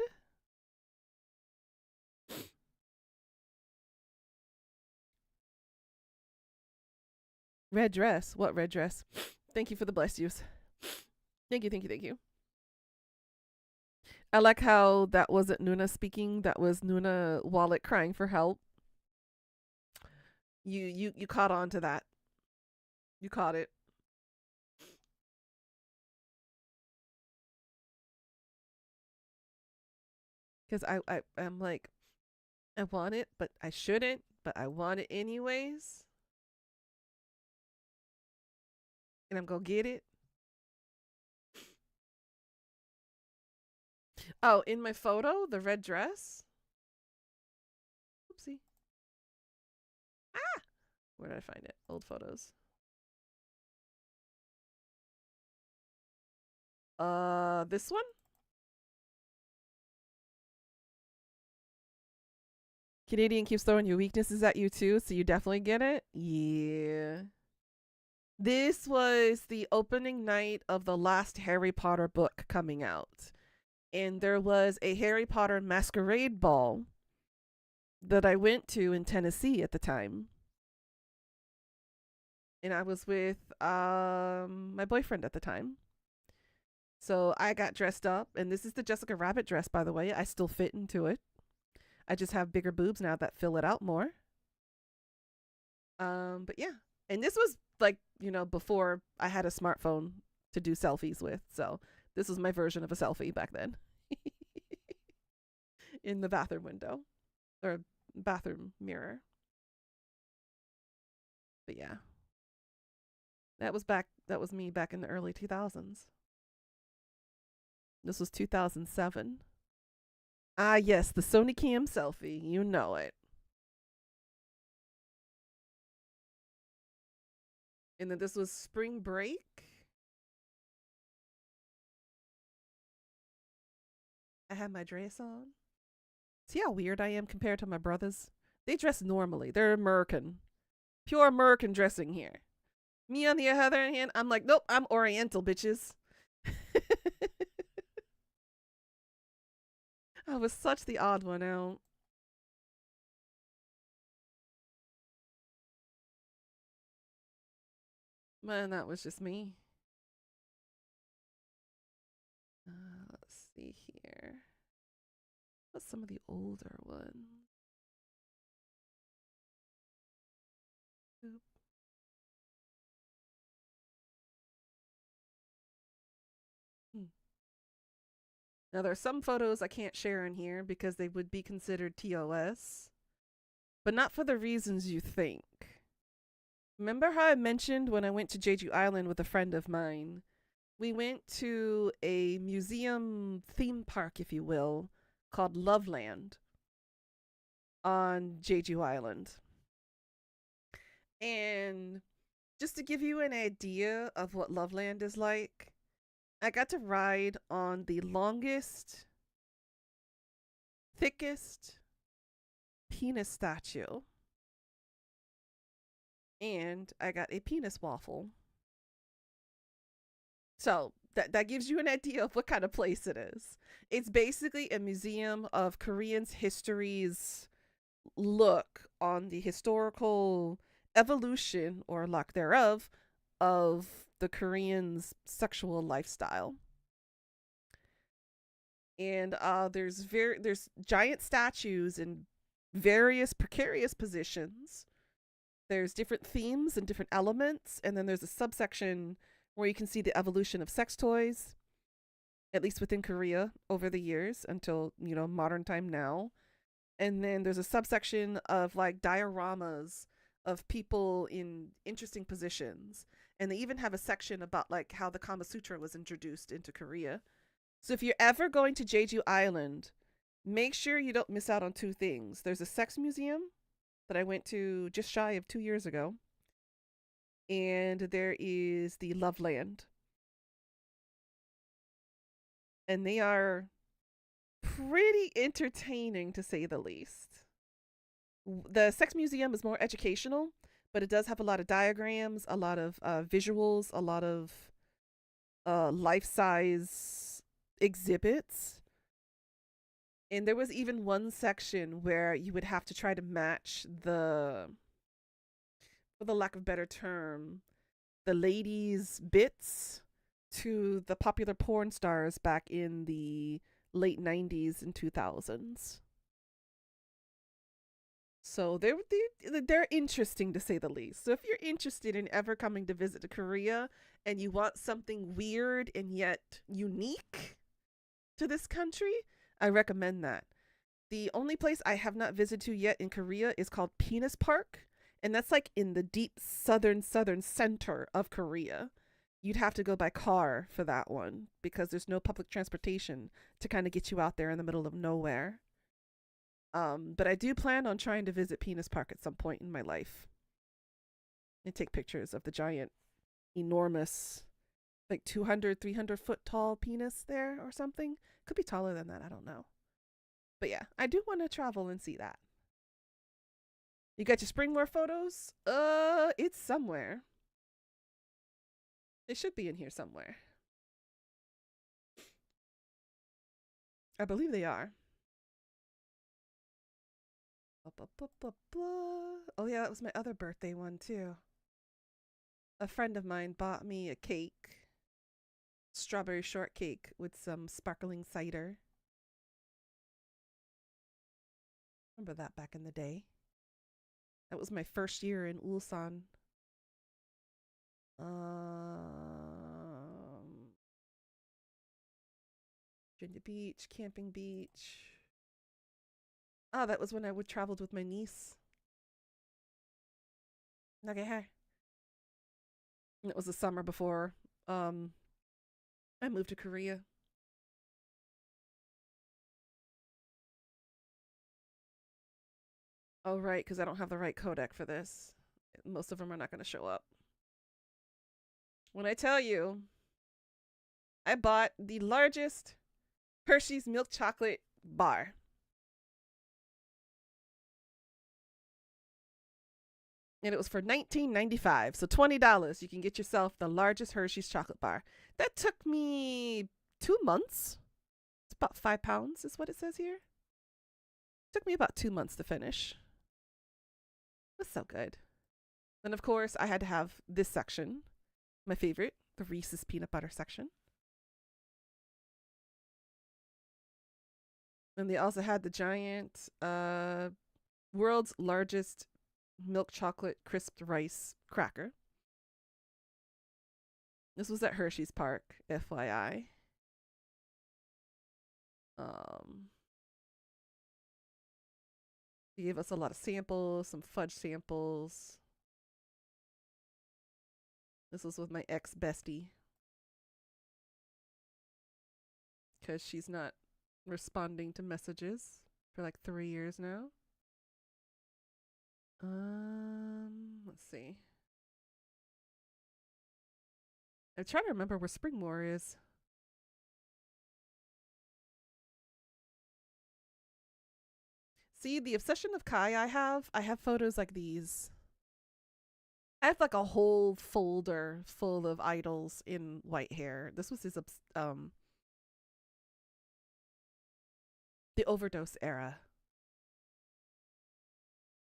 Red dress. What red dress? Thank you for the bless yous. Thank you, thank you, thank you. I like how that wasn't Nuna speaking. That was Nuna Wallet crying for help. You caught on to that. You caught it. Because I'm like, I want it, but I shouldn't, but I want it anyways. And I'm gonna get it. Oh, in my photo, the red dress. Oopsie. Ah! Where did I find it? Old photos. This one? Canadian keeps throwing your weaknesses at you too, so you definitely get it? Yeah. This was the opening night of the last Harry Potter book coming out. And there was a Harry Potter masquerade ball that I went to in Tennessee at the time. And I was with my boyfriend at the time. So I got dressed up, and this is the Jessica Rabbit dress, by the way. I still fit into it. I just have bigger boobs now that fill it out more. But yeah. And this was like, before I had a smartphone to do selfies with. So this was my version of a selfie back then. In the bathroom window or bathroom mirror. But yeah. That was me back in the early 2000s. This was 2007. Ah, yes, the Sony Cam selfie. You know it. And then this was spring break. I had my dress on. See how weird I am compared to my brothers? They dress normally. They're American. Pure American dressing here. Me, on the other hand, I'm like, nope, I'm Oriental, bitches. I was such the odd one out. Man, that was just me. Let's see here. What's some of the older ones? Oop. Hmm. Now, there are some photos I can't share in here because they would be considered TOS, but not for the reasons you think. Remember how I mentioned when I went to Jeju Island with a friend of mine? We went to a museum theme park, if you will, called Loveland on Jeju Island. And just to give you an idea of what Loveland is like, I got to ride on the longest, thickest penis statue, and I got a penis waffle. So that gives you an idea of what kind of place it is. It's basically a museum of Koreans' histories look on the historical evolution or lack thereof of the Koreans' sexual lifestyle. And there's giant statues in various precarious positions. There's different themes and different elements, and then there's a subsection where you can see the evolution of sex toys, at least within Korea over the years until, modern time now. And then there's a subsection of like dioramas of people in interesting positions. And they even have a section about like how the Kama Sutra was introduced into Korea. So if you're ever going to Jeju Island, make sure you don't miss out on two things. There's a sex museum that I went to just shy of 2 years ago, and there is the Loveland. And they are pretty entertaining to say the least. The sex museum is more educational, but it does have a lot of diagrams, a lot of visuals, a lot of life size exhibits. And there was even one section where you would have to try to match for the lack of a better term, the ladies' bits to the popular porn stars back in the late 90s and 2000s. So they're interesting to say the least. So if you're interested in ever coming to visit to Korea and you want something weird and yet unique to this country, I recommend that. The only place I have not visited to yet in Korea is called Penis Park, and that's like in the deep southern center of Korea. You'd have to go by car for that one because there's no public transportation to kind of get you out there in the middle of nowhere. But I do plan on trying to visit Penis Park at some point in my life and take pictures of the giant, enormous, like 200, 300 foot tall penis there or something. Could be taller than that. I don't know. But yeah, I do want to travel and see that. You got your Springmore photos? It's somewhere. It should be in here somewhere. I believe they are. Oh yeah, that was my other birthday one too. A friend of mine bought me a cake, strawberry shortcake with some sparkling cider. Remember that back in the day? That was my first year in Ulsan. Virginia Beach, Camping Beach. Oh, that was when I would traveled with my niece. Okay, hey. And it was the summer before I moved to Korea. Oh, right, because I don't have the right codec for this. Most of them are not going to show up. When I tell you, I bought the largest Hershey's milk chocolate bar. And it was for $19.95. So $20, you can get yourself the largest Hershey's chocolate bar. That took me 2 months. It's about 5 pounds, is what it says here. It took me about 2 months to finish. It was so good. Then, of course, I had to have this section, my favorite, the Reese's peanut butter section. And they also had the giant, world's largest milk chocolate crisped rice cracker. This was at Hershey's Park, FYI. He gave us a lot of samples, some fudge samples. This was with my ex-bestie. Because she's not responding to messages for like 3 years now. Let's see. I'm trying to remember where Springmore is. See, the obsession of Kai I have photos like these. I have like a whole folder full of idols in white hair. This was his the overdose era.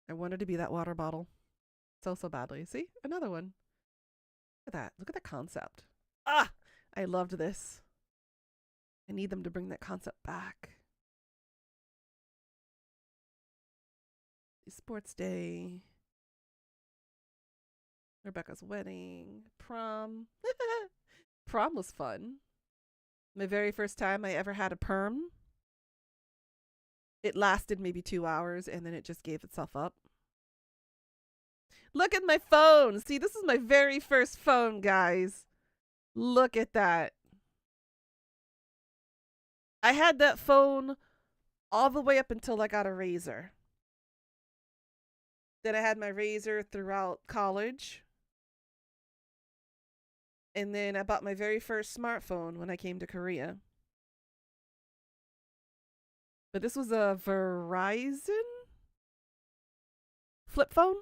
I wanted to be that water bottle so badly. See, another one. Look at that. Look at the concept. Ah, I loved this. I need them to bring that concept back. Sports day. Rebecca's wedding. Prom. Prom was fun. My very first time I ever had a perm. It lasted maybe 2 hours and then it just gave itself up. Look at my phone. See, this is my very first phone, guys. Look at that. I had that phone all the way up until I got a Razor. Then I had my Razor throughout college. And then I bought my very first smartphone when I came to Korea. But this was a Verizon flip phone.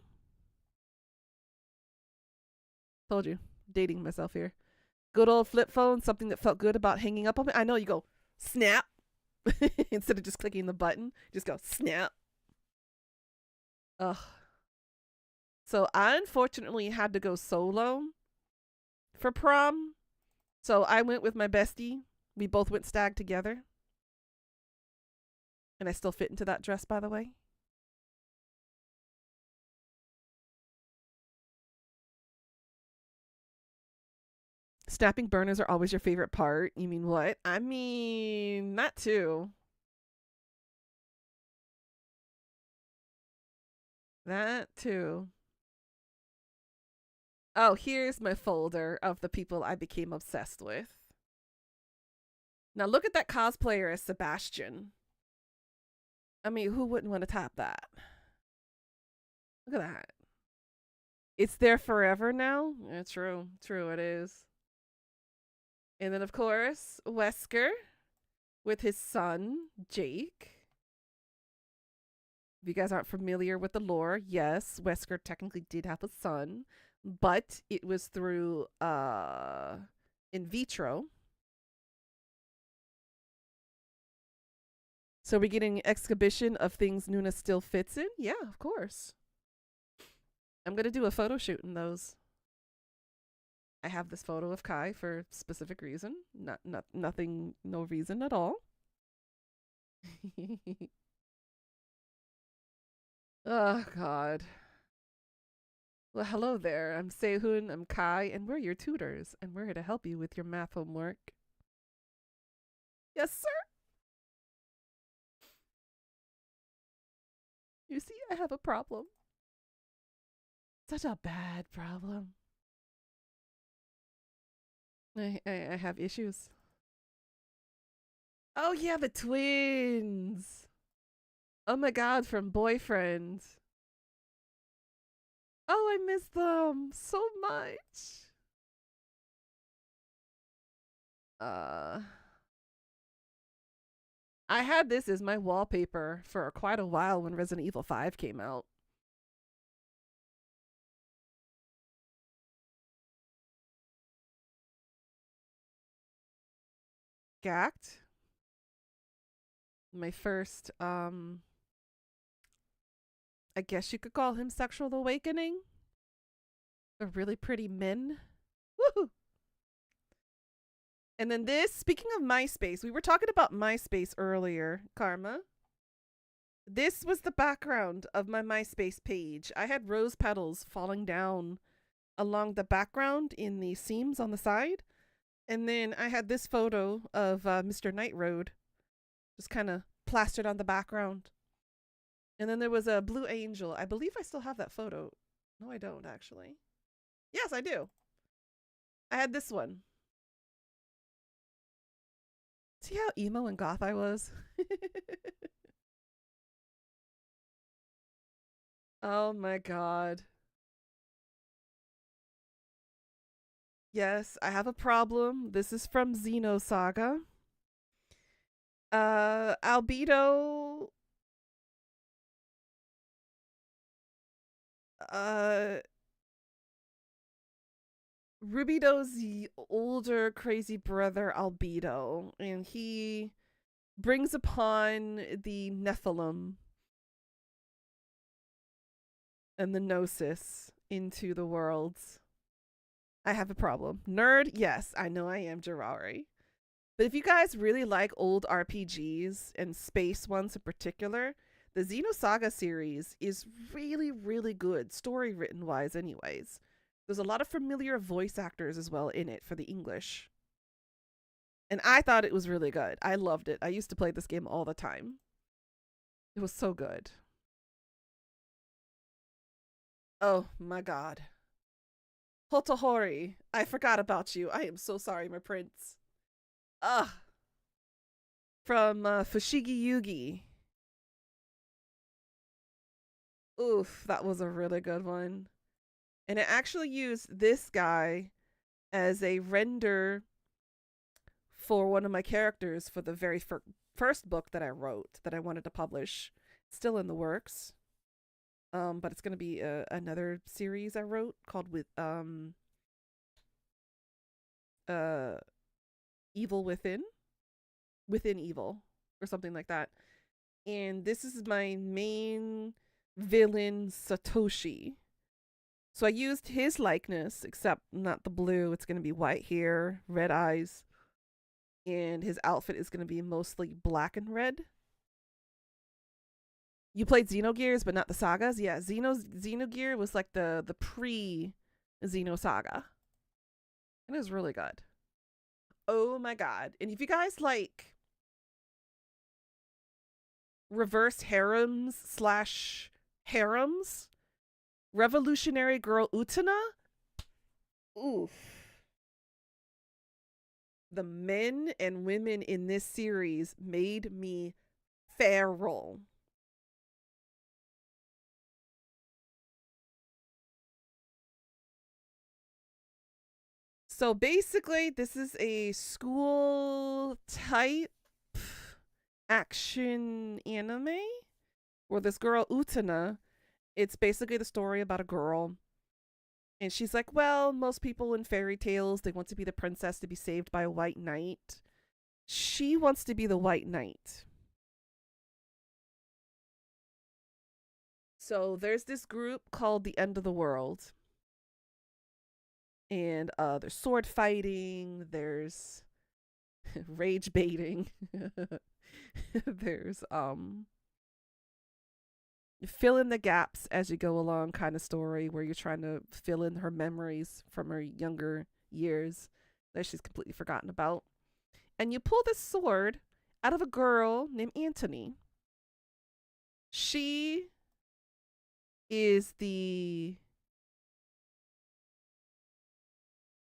Told you, dating myself here. Good old flip phone, something that felt good about hanging up on me. I know, you go, snap. Instead of just clicking the button, just go, snap. Ugh. So I unfortunately had to go solo for prom. So I went with my bestie. We both went stag together. And I still fit into that dress, by the way. Snapping burners are always your favorite part. You mean what? I mean, that too. That too. Oh, here's my folder of the people I became obsessed with. Now look at that cosplayer as Sebastian. I mean, who wouldn't want to top that? Look at that. It's there forever now. Yeah, true. True, it is. And then, of course, Wesker with his son, Jake. If you guys aren't familiar with the lore, yes, Wesker technically did have a son, but it was through in vitro. So we're getting an exhibition of things Nuna still fits in? Yeah, of course. I'm going to do a photo shoot in those. I have this photo of Kai for a specific reason. Nothing, no reason at all. Oh, God. Well, hello there. I'm Sehun, I'm Kai, and we're your tutors, and we're here to help you with your math homework. Yes, sir. You see, I have a problem. Such a bad problem. I have issues. Oh, yeah, the twins. Oh my God, from Boyfriend. Oh, I miss them so much. Uh, I had this as my wallpaper for quite a while when Resident Evil 5 came out. Gacked. My first, I guess you could call him sexual awakening. A really pretty men. Woohoo! And then this, speaking of MySpace, we were talking about MySpace earlier, Karma. This was the background of my MySpace page. I had rose petals falling down along the background in the seams on the side. And then I had this photo of Mr. Night Road just kind of plastered on the background. And then there was a blue angel. I believe I still have that photo. No, I don't actually. Yes, I do. I had this one. See how emo and goth I was? Oh my god. Yes, I have a problem. This is from Xenosaga. Albedo. Uh, Rubido's older crazy brother Albedo, and he brings upon the Nephilim and the Gnosis into the worlds. I have a problem. Nerd, yes, I know I am, Jirari. But if you guys really like old RPGs and space ones in particular, the Xenosaga series is really, really good, story written wise, anyways. There's a lot of familiar voice actors as well in it for the English. And I thought it was really good. I loved it. I used to play this game all the time. It was so good. Oh my god. Hotohori, I forgot about you. I am so sorry, my prince. Ugh. From Fushigi Yugi. Oof, that was a really good one. And it actually used this guy as a render for one of my characters for the very first book that I wrote that I wanted to publish. It's still in the works. But it's going to be another series I wrote called with uh Evil Within Evil or something like that. And this is my main villain, Satoshi. So I used his likeness, except not the blue. It's going to be white hair, red eyes, and his outfit is going to be mostly black and red. You played Xenogears, but not the sagas. Yeah, Xenogear was like the pre Xenosaga, and it was really good. Oh my god! And if you guys like reverse harems slash harems, Revolutionary Girl Utena, oof. The men and women in this series made me feral. So basically, this is a school type action anime where this girl Utena, it's basically the story about a girl. And she's like, well, most people in fairy tales, they want to be the princess to be saved by a white knight. She wants to be the white knight. So there's this group called the End of the World. And there's sword fighting, there's rage baiting. There's fill in the gaps as you go along kind of story where you're trying to fill in her memories from her younger years that she's completely forgotten about. And you pull this sword out of a girl named Antony. She is the,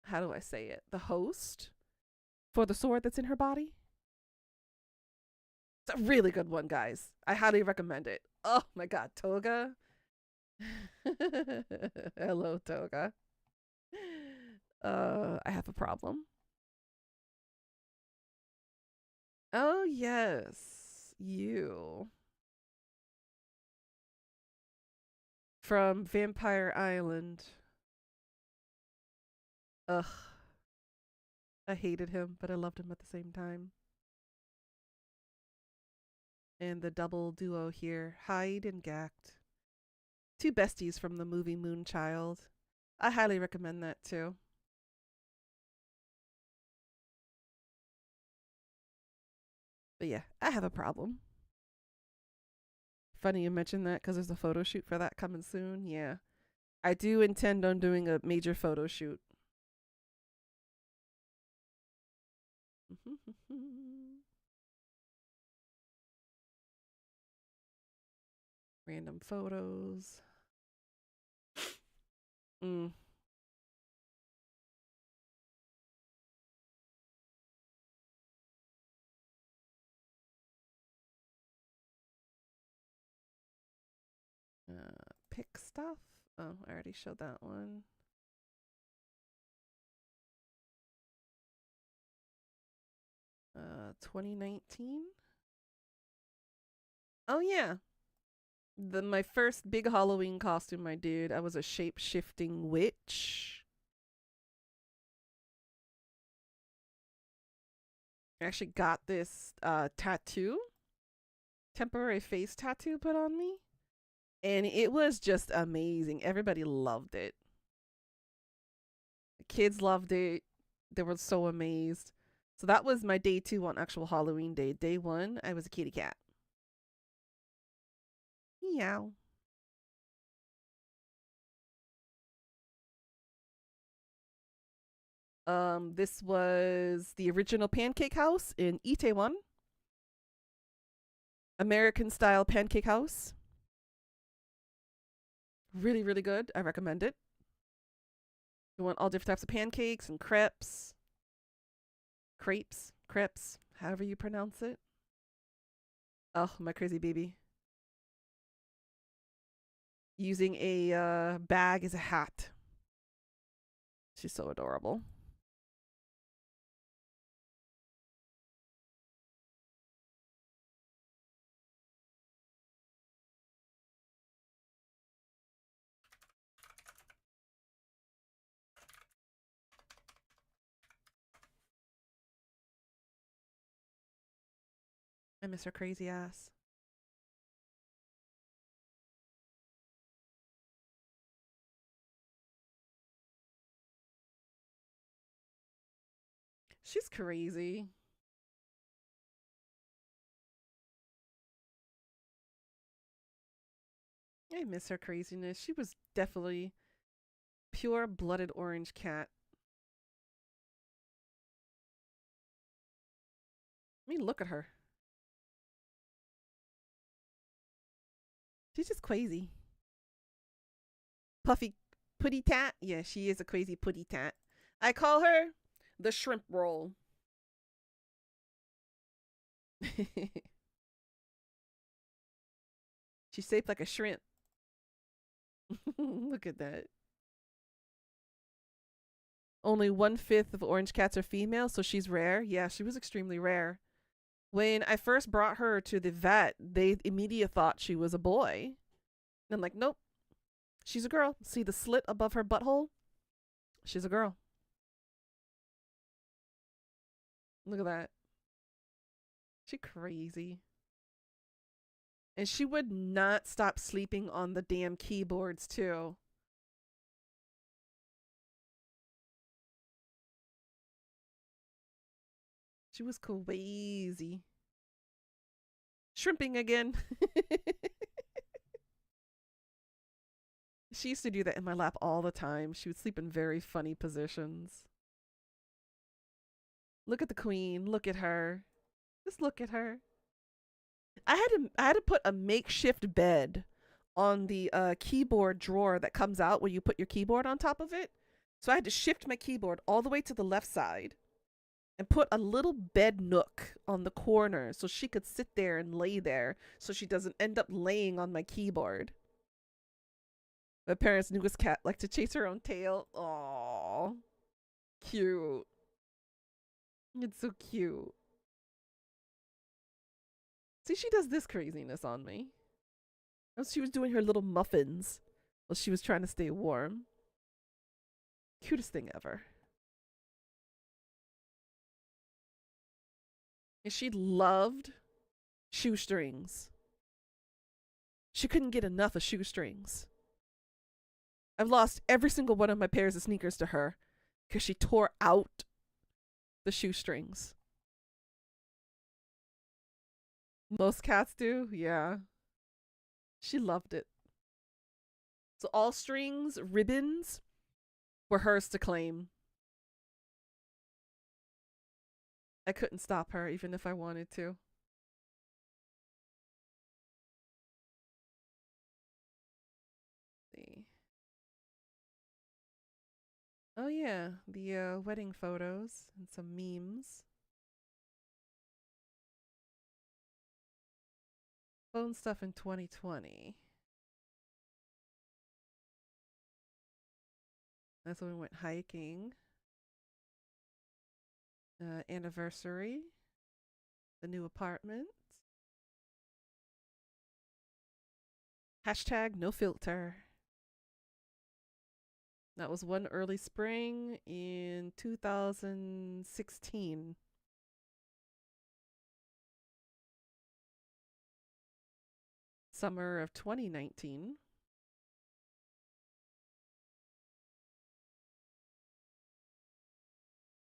how do I say it? The host for the sword that's in her body. It's a really good one, guys. I highly recommend it. Oh my god, Toga. Hello, Toga. I have a problem. Oh, yes. You. From Vampire Island. Ugh. I hated him, but I loved him at the same time. And the double duo here, Hyde and Gact. Two besties from the movie Moonchild. I highly recommend that too. But yeah, I have a problem. Funny you mentioned that because there's a photo shoot for that coming soon. Yeah. I do intend on doing a major photo shoot. Random photos. Mm. Pick stuff. Oh, I already showed that one. 2019. Oh yeah, my first big Halloween costume I did. I was a shape shifting witch. I actually got this tattoo, temporary face tattoo put on me, and it was just amazing. Everybody loved it. The kids loved it. They were so amazed. So that was my day 2 on actual Halloween day. Day 1, I was a kitty cat. Meow. This was the original pancake house in Itaewon. American style pancake house. Really, really good. I recommend it. You want all different types of pancakes and crepes, however you pronounce it. Oh, my crazy baby. Using a bag as a hat. She's so adorable. I miss her crazy ass. She's crazy. I miss her craziness. She was definitely pure blooded orange cat. I mean, look at her. She's just crazy. Puffy putty tat. Yeah, she is a crazy putty tat. I call her the shrimp roll. She's shaped like a shrimp. Look at that. Only 1/5 of orange cats are female, so she's rare. Yeah, she was extremely rare. When I first brought her to the vet, they immediately thought she was a boy. And I'm like, nope, she's a girl. See the slit above her butthole? She's a girl. Look at that. She crazy. And she would not stop sleeping on the damn keyboards too. She was crazy. Shrimping again. She used to do that in my lap all the time. She would sleep in very funny positions. Look at the queen. Look at her. Just look at her. I had to put a makeshift bed on the keyboard drawer that comes out where you put your keyboard on top of it. So I had to shift my keyboard all the way to the left side and put a little bed nook on the corner so she could sit there and lay there so she doesn't end up laying on my keyboard. My parents' newest cat liked to chase her own tail. Aww. Cute. It's so cute. See, she does this craziness on me. She was doing her little muffins while she was trying to stay warm. Cutest thing ever. And she loved shoestrings. She couldn't get enough of shoestrings. I've lost every single one of my pairs of sneakers to her because she tore out the shoestrings. Most cats do, yeah. She loved it. So all strings, ribbons were hers to claim. I couldn't stop her even if I wanted to. Let's see. Oh yeah, the wedding photos and some memes. Phone stuff in 2020. That's when we went hiking. Anniversary. The new apartment. Hashtag no filter. That was one early spring in 2016. Summer of 2019.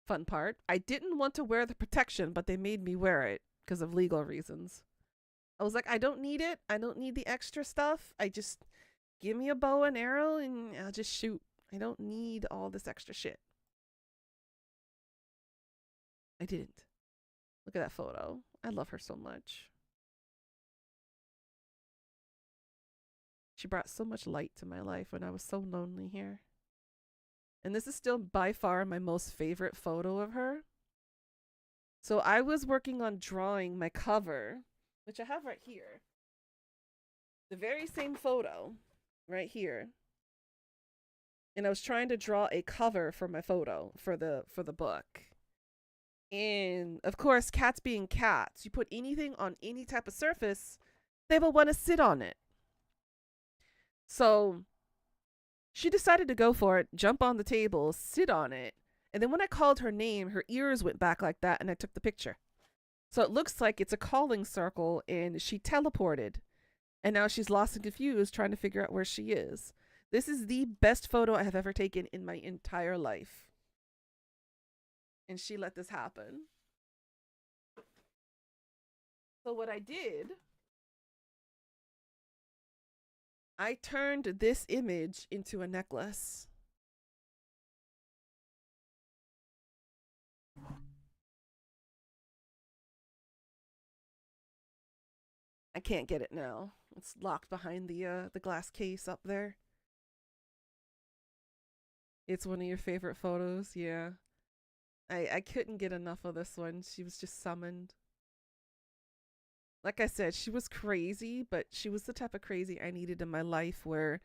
Fun part, I didn't want to wear the protection, but they made me wear it because of legal reasons. I was like, I don't need it. I don't need the extra stuff. I just give me a bow and arrow and I'll just shoot. I don't need all this extra shit. I didn't. Look at that photo. I love her so much. She brought so much light to my life when I was so lonely here. And this is still by far my most favorite photo of her. So I was working on drawing my cover, which I have right here. The very same photo right here. And I was trying to draw a cover for my photo for the book. And of course, cats being cats, you put anything on any type of surface, they will want to sit on it. So she decided to go for it, jump on the table, sit on it. And then when I called her name, her ears went back like that and I took the picture. So it looks like it's a calling circle and she teleported. And now she's lost and confused trying to figure out where she is. This is the best photo I have ever taken in my entire life. And she let this happen. So what I did, I turned this image into a necklace. I can't get it now. It's locked behind the glass case up there. It's one of your favorite photos, yeah. I couldn't get enough of this one. She was just summoned. Like I said, she was crazy, but she was the type of crazy I needed in my life where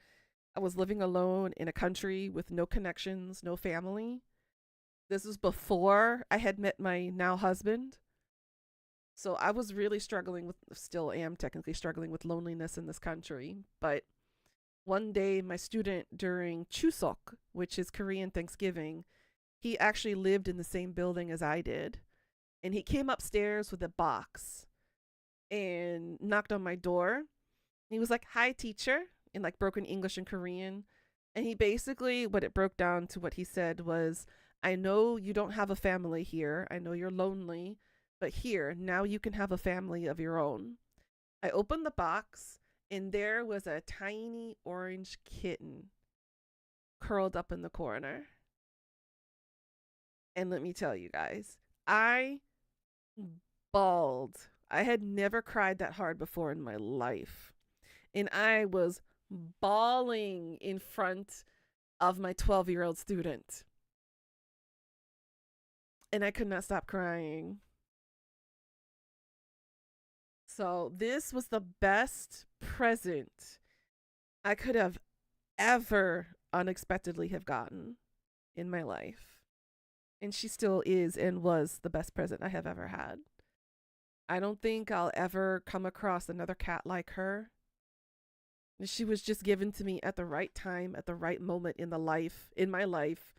I was living alone in a country with no connections, no family. This was before I had met my now husband. So I was really struggling with, still am technically struggling with loneliness in this country. But one day, my student during Chuseok, which is Korean Thanksgiving, he actually lived in the same building as I did. And he came upstairs with a box and knocked on my door. He was like, "Hi, teacher," in like broken English and Korean. And he basically, what it broke down to what he said was, "I know you don't have a family here. I know you're lonely, but here, now you can have a family of your own." I opened the box and there was a tiny orange kitten curled up in the corner. And let me tell you guys, I bawled. I had never cried that hard before in my life. And I was bawling in front of my 12-year-old student. And I could not stop crying. So this was the best present I could have ever unexpectedly have gotten in my life. And she still is and was the best present I have ever had. I don't think I'll ever come across another cat like her. She was just given to me at the right time, at the right moment in my life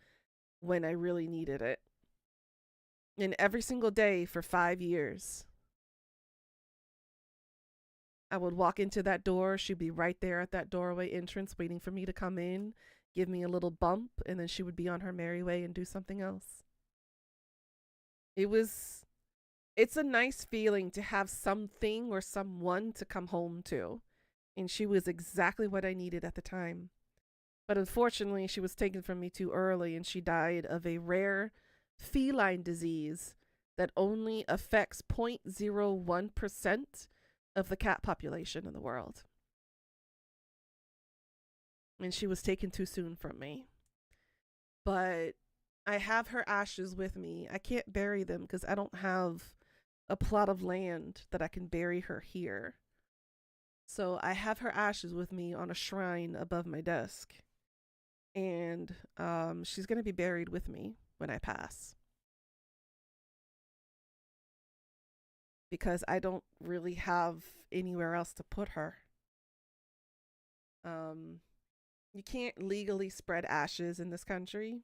when I really needed it. And every single day for 5 years, I would walk into that door. She'd be right there at that doorway entrance waiting for me to come in, give me a little bump, and then she would be on her merry way and do something else. It's a nice feeling to have something or someone to come home to. And she was exactly what I needed at the time. But unfortunately, she was taken from me too early, and she died of a rare feline disease that only affects 0.01% of the cat population in the world. And she was taken too soon from me. But I have her ashes with me. I can't bury them because I don't have a plot of land that I can bury her here. So I have her ashes with me on a shrine above my desk. And she's going to be buried with me when I pass. Because I don't really have anywhere else to put her. You can't legally spread ashes in this country.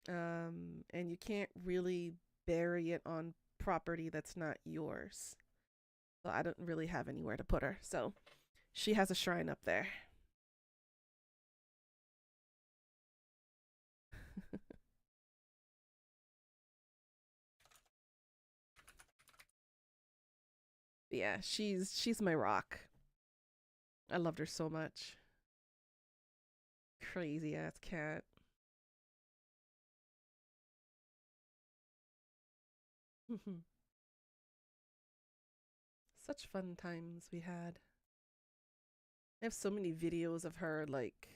And you can't really bury it on property that's not yours. So I don't really have anywhere to put her. So she has a shrine up there. Yeah, she's my rock. I loved her so much. Crazy ass cat. Such fun times we had. I have so many videos of her like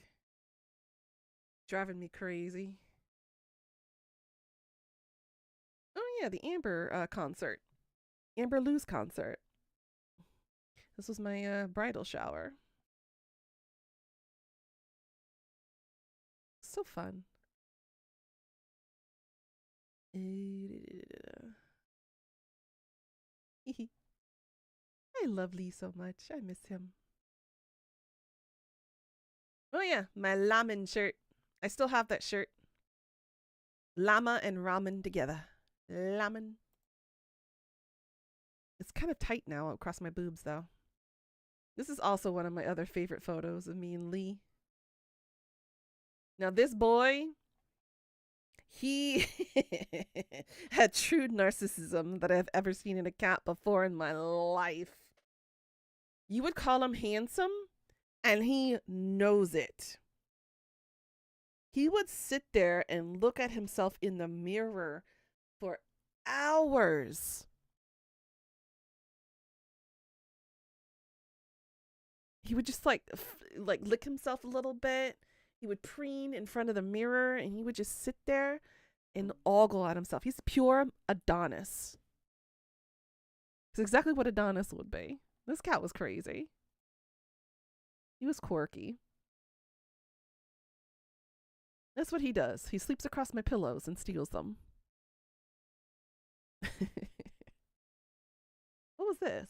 driving me crazy. Oh yeah, the Amber concert. Amber Lou's concert. This was my bridal shower. So fun. I love Lee so much. I miss him. Oh yeah, my ramen shirt. I still have that shirt. Llama and ramen together. Ramen. It's kind of tight now across my boobs though. This is also one of my other favorite photos of me and Lee. Now this boy, he had true narcissism that I've ever seen in a cat before in my life. You would call him handsome, and he knows it. He would sit there and look at himself in the mirror for hours. He would just like lick himself a little bit. He would preen in front of the mirror, and he would just sit there and ogle at himself. He's pure Adonis. It's exactly what Adonis would be. This cat was crazy. He was quirky. That's what he does. He sleeps across my pillows and steals them. What was this?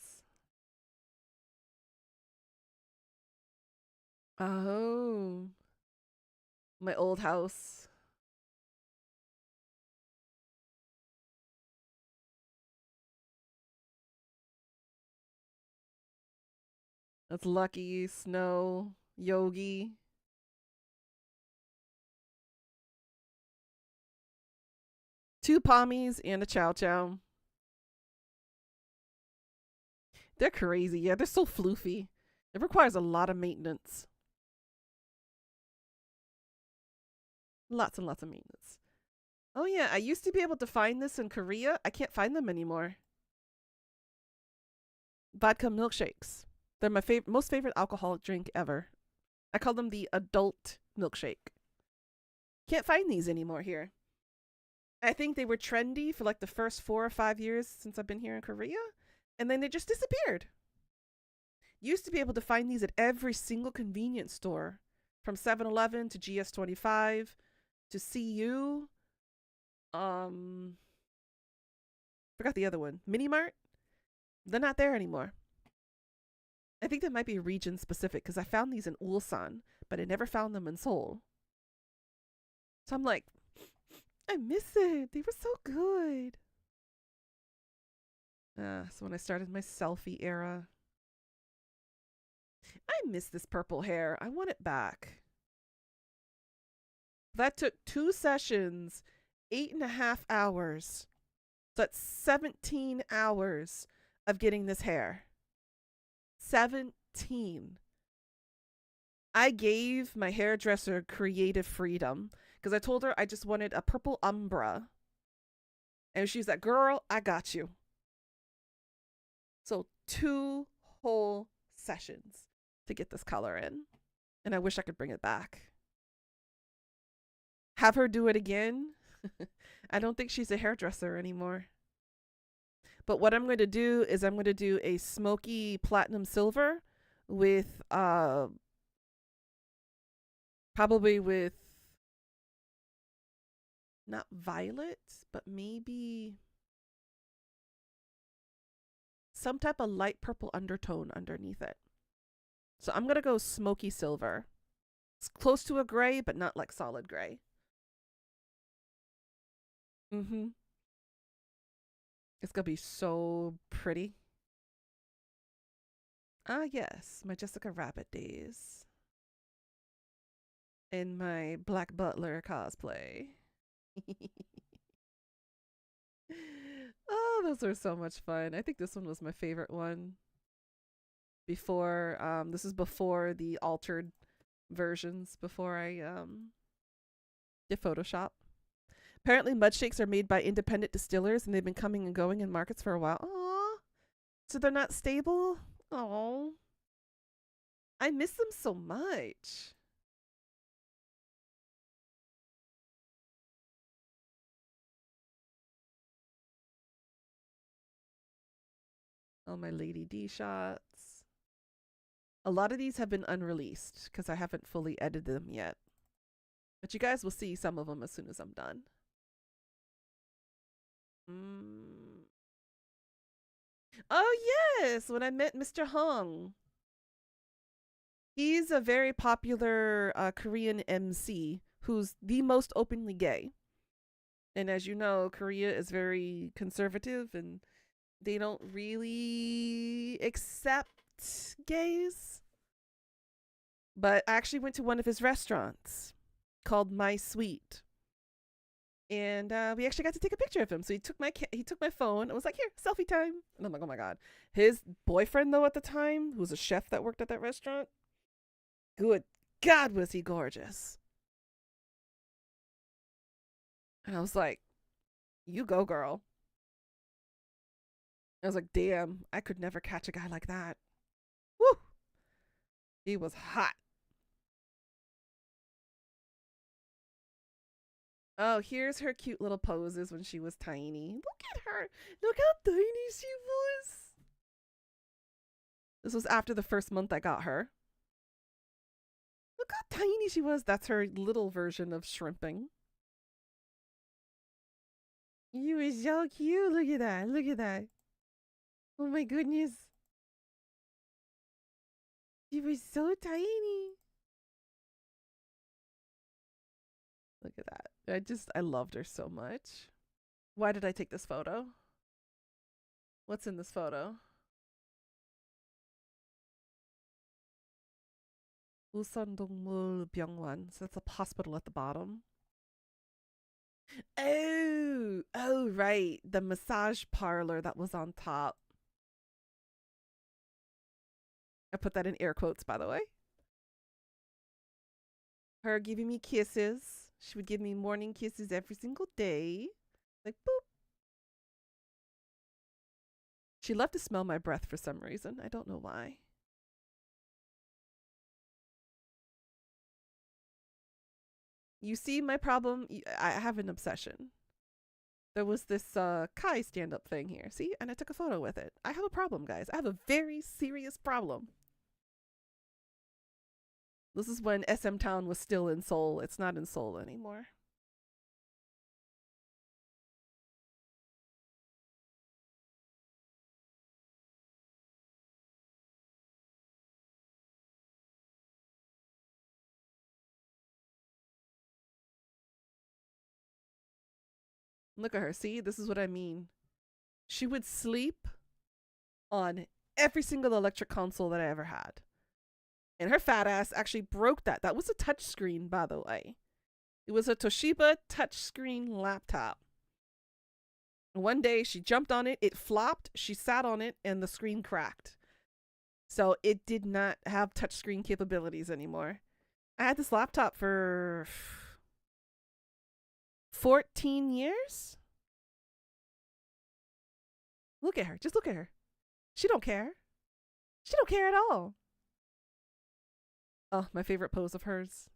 Oh, my old house. That's Lucky, Snow, Yogi. Two Pommies and a Chow Chow. They're crazy. Yeah, they're so floofy. It requires a lot of maintenance. Lots and lots of maintenance. Oh yeah, I used to be able to find this in Korea. I can't find them anymore. Vodka milkshakes. They're my most favorite alcoholic drink ever. I call them the adult milkshake. Can't find these anymore here. I think they were trendy for like the first 4 or 5 years since I've been here in Korea, and then they just disappeared. Used to be able to find these at every single convenience store from 7-Eleven to GS25 to CU. Forgot the other one. Mini Mart. They're not there anymore. I think that might be region specific because I found these in Ulsan, but I never found them in Seoul. So I'm like, I miss it. They were so good. So when I started my selfie era, I miss this purple hair. I want it back. That took 2 sessions, 8.5 hours. So that's 17 hours of getting this hair. 17. I gave my hairdresser creative freedom because I told her I just wanted a purple umbra. And she's like, girl, I got you. So 2 whole sessions to get this color in. And I wish I could bring it back. Have her do it again. I don't think she's a hairdresser anymore. But what I'm going to do is I'm going to do a smoky platinum silver with probably with not violet, but maybe some type of light purple undertone underneath it. So I'm going to go smoky silver. It's close to a gray, but not like solid gray. It's going to be so pretty. Ah, yes, my Jessica Rabbit days. In my Black Butler cosplay. Oh, those were so much fun. I think this one was my favorite one. Before, this is before the altered versions, before I did Photoshop. Apparently, mud shakes are made by independent distillers, and they've been coming and going in markets for a while. Aww. So they're not stable? Aww. I miss them so much. All my Lady D shots. A lot of these have been unreleased because I haven't fully edited them yet. But you guys will see some of them as soon as I'm done. Oh, yes! When I met Mr. Hong. He's a very popular Korean MC who's the most openly gay. And as you know, Korea is very conservative and they don't really accept gays. But I actually went to one of his restaurants called My Sweet. And we actually got to take a picture of him. So he took my phone and was like, here, selfie time. And I'm like, oh my God. His boyfriend, though, at the time, who was a chef that worked at that restaurant, good God, was he gorgeous. And I was like, you go, girl. I was like, damn, I could never catch a guy like that. Woo! He was hot. Oh, here's her cute little poses when she was tiny. Look at her. Look how tiny she was. This was after the first month I got her. Look how tiny she was. That's her little version of shrimping. You were so cute. Look at that. Look at that. Oh my goodness. She was so tiny. Look at that. I loved her so much. Why did I take this photo? What's in this photo? Ulsan Byungwan. So that's a hospital at the bottom. Oh, right. The massage parlor that was on top. I put that in air quotes, by the way. Her giving me kisses. She would give me morning kisses every single day. Like, boop. She loved to smell my breath for some reason. I don't know why. You see my problem? I have an obsession. There was this Kai stand-up thing here. See? And I took a photo with it. I have a problem, guys. I have a very serious problem. This is when SM Town was still in Seoul. It's not in Seoul anymore. Look at her. See, this is what I mean. She would sleep on every single electric console that I ever had. And her fat ass actually broke that. That was a touchscreen, by the way. It was a Toshiba touchscreen laptop. One day she jumped on it, it flopped, she sat on it, and the screen cracked. So it did not have touchscreen capabilities anymore. I had this laptop for 14 years. Look at her. Just look at her. She don't care. She don't care at all. Oh, my favorite pose of hers.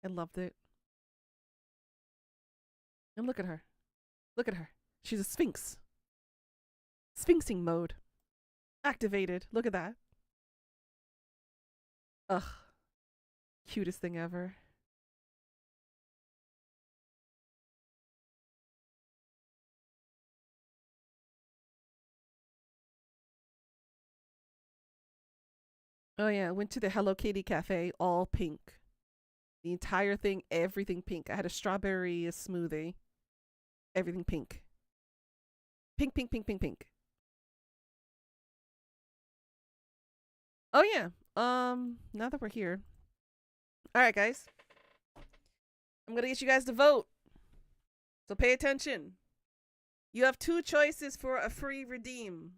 I loved it. And look at her. Look at her. She's a sphinx. Sphinxing mode. Activated. Look at that. Ugh. Cutest thing ever. Oh yeah, I went to the Hello Kitty cafe, all pink. The entire thing, everything pink. I had a strawberry smoothie. Everything pink. Pink, pink, pink, pink, pink. Oh yeah. Now that we're here. Alright, guys. I'm gonna get you guys to vote. So pay attention. You have two choices for a free redeem.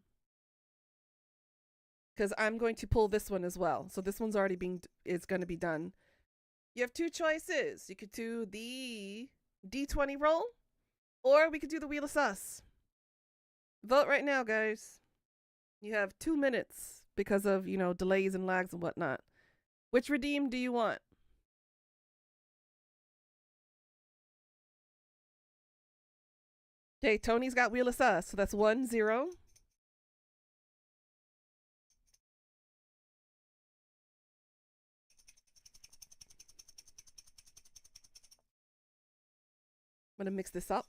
Because I'm going to pull this one as well. So this one's already it's going to be done. You have two choices. You could do the D20 roll, or we could do the Wheel of Sus. Vote right now, guys. You have 2 minutes because of, you know, delays and lags and whatnot. Which redeem do you want? Okay, Tony's got Wheel of Sus, so that's 1-0. I'm going to mix this up.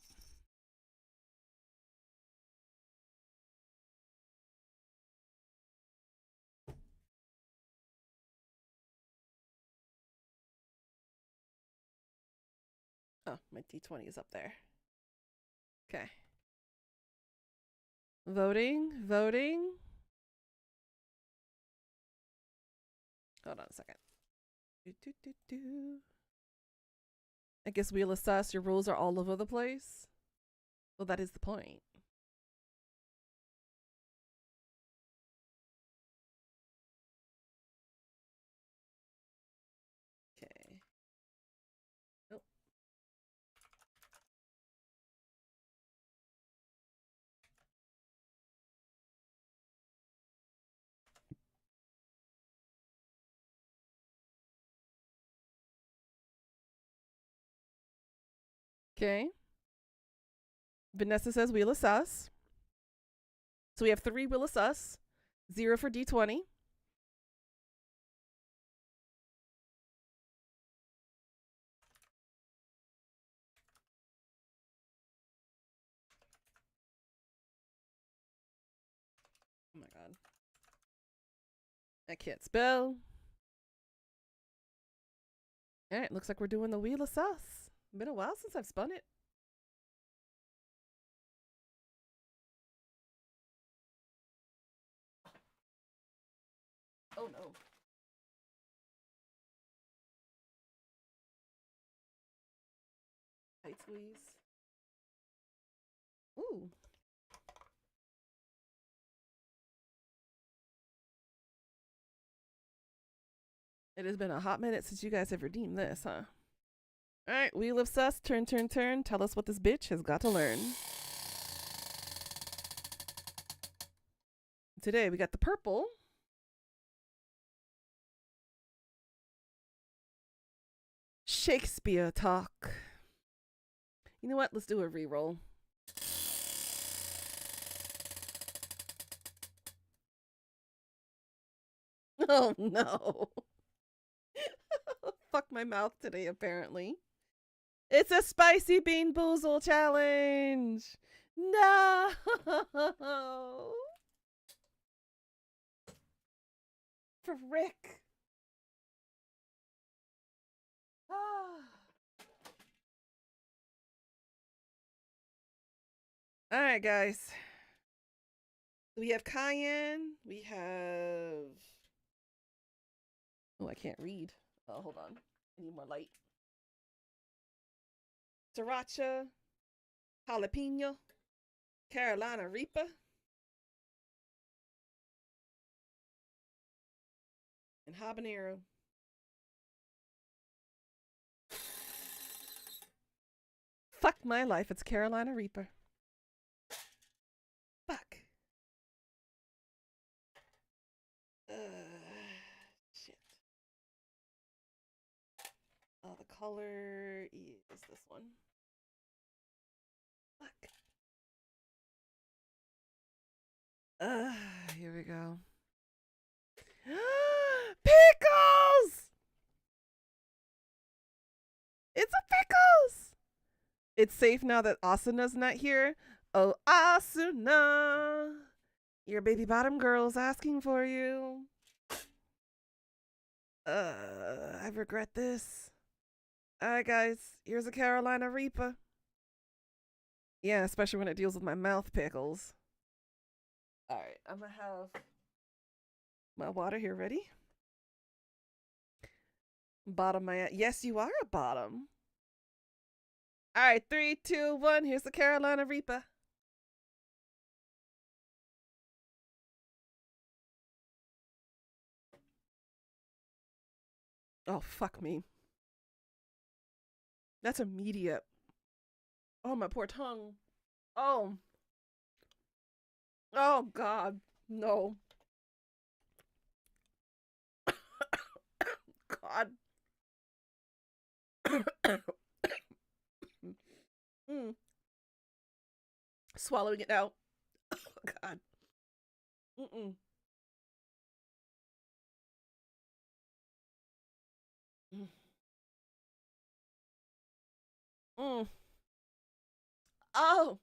Oh, my D20 is up there. Okay. Voting, voting. Hold on a second. I guess Wheel of Sus, your rules are all over the place. Well, that is the point. Okay. Nope. Okay. Vanessa says Wheel of Sus. So we have 3 Wheel of Sus, 0 for D20. Oh my god. I can't spell. Alright, looks like we're doing the Wheel of Sus. Been a while since I've spun it. Oh no. Tight squeeze. Ooh. It has been a hot minute since you guys have redeemed this, huh? Alright, Wheel of Sus, turn, turn, turn. Tell us what this bitch has got to learn. Today we got the purple. Shakespeare talk. You know what? Let's do a reroll. Oh no. Fuck my mouth today, apparently. It's a spicy bean boozle challenge. No. Frick. All right, guys. We have cayenne. We have. Oh, I can't read. Oh, hold on. I need more light. Sriracha, jalapeno, Carolina Reaper, and habanero. Fuck my life. It's Carolina Reaper. Fuck. Shit. Oh, the color is this one. Fuck. Here we go. Pickles! It's a pickles! It's safe now that Asuna's not here. Oh, Asuna! Your baby bottom girl's asking for you. I regret this. Alright, guys. Here's a Carolina Reaper. Yeah, especially when it deals with my mouth pickles. Alright, I'm gonna have my water here ready. Bottom my. Yes, you are a bottom. Alright, 3, 2, 1. Here's the Carolina Reaper. Oh, fuck me. That's immediate. Oh, my poor tongue. Oh. Oh, God. No. God. Swallowing it out. Oh, God. Mm-mm. Mm. Mm. Oh.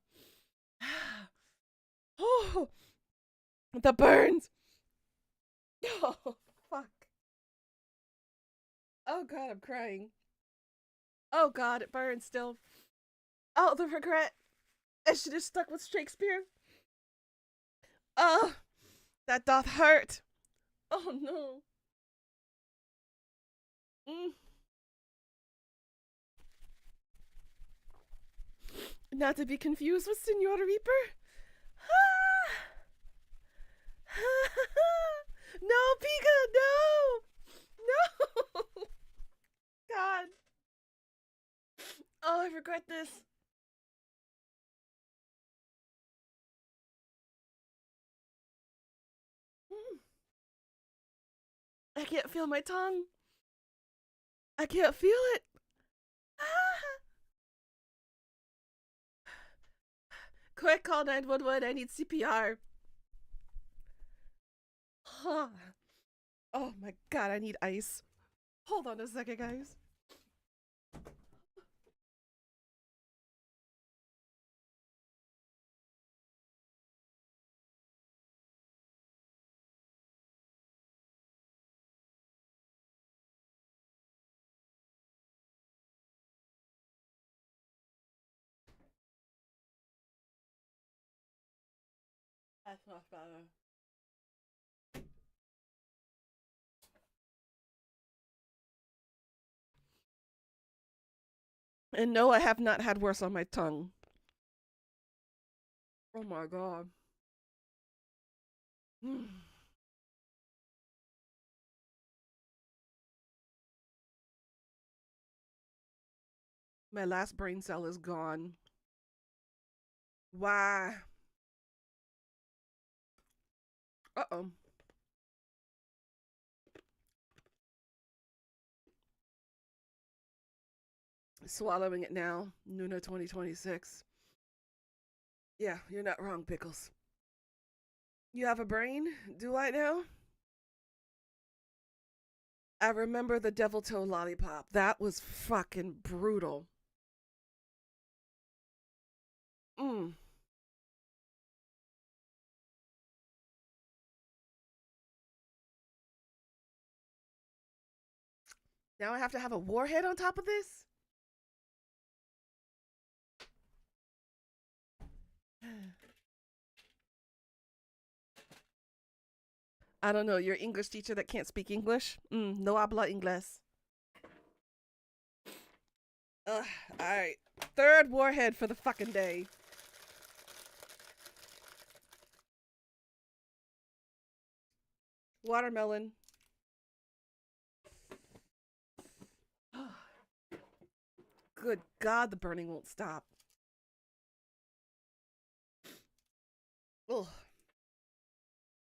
Oh. The burns. Oh, fuck. Oh, God, I'm crying. Oh, God, it burns still. Oh, the regret. I should have stuck with Shakespeare. Oh, that doth hurt. Oh, no. Mm. Not to be confused with Senora Reaper. No, Pika, no! No! God. Oh, I regret this. I can't feel my tongue. I can't feel it. Quick, call 911. I need CPR. Huh. Oh my God, I need ice. Hold on a second, guys. That's much better. And no, I have not had worse on my tongue. Oh my God. My last brain cell is gone. Why? Uh-oh. Swallowing it now. Nuna 2026. Yeah, you're not wrong, Pickles. You have a brain? Do I now? I remember the devil toe lollipop. That was fucking brutal. Mm. Now I have to have a warhead on top of this? I don't know. Your English teacher that can't speak English? No habla inglés. Ugh, all right. Third warhead for the fucking day. Watermelon. Good God, the burning won't stop. Ugh.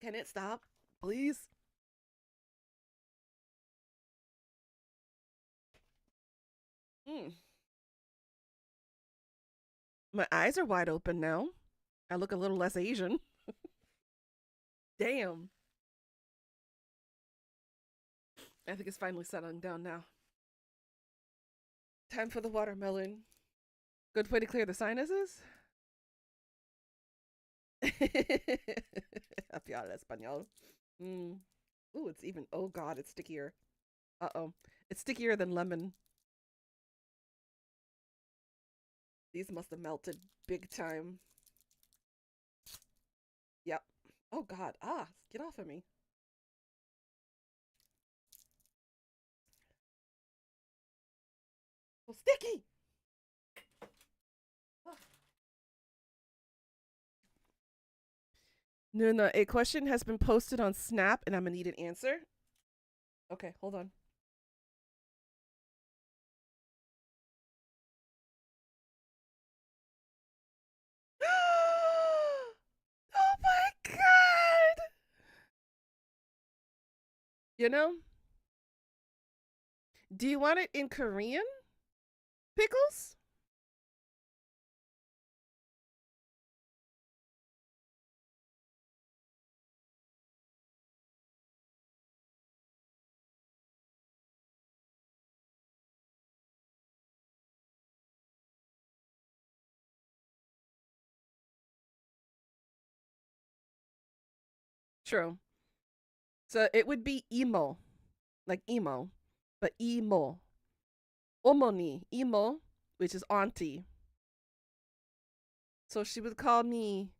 Can it stop? Please? Mm. My eyes are wide open now. I look a little less Asian. Damn. I think it's finally settling down now. Time for the watermelon. Good way to clear the sinuses? Happy al español. Mm. Ooh, it's even. Oh God, it's stickier. Uh oh. It's stickier than lemon. These must have melted big time. Yep. Oh God. Ah, get off of me. So sticky. Ah. No, a question has been posted on Snap and I'm gonna need an answer. Okay, hold on. Oh my God. You know, do you want it in Korean? Pickles? True. So it would be emo, like emo, but emo. Omoni, emo, which is auntie. So she would call me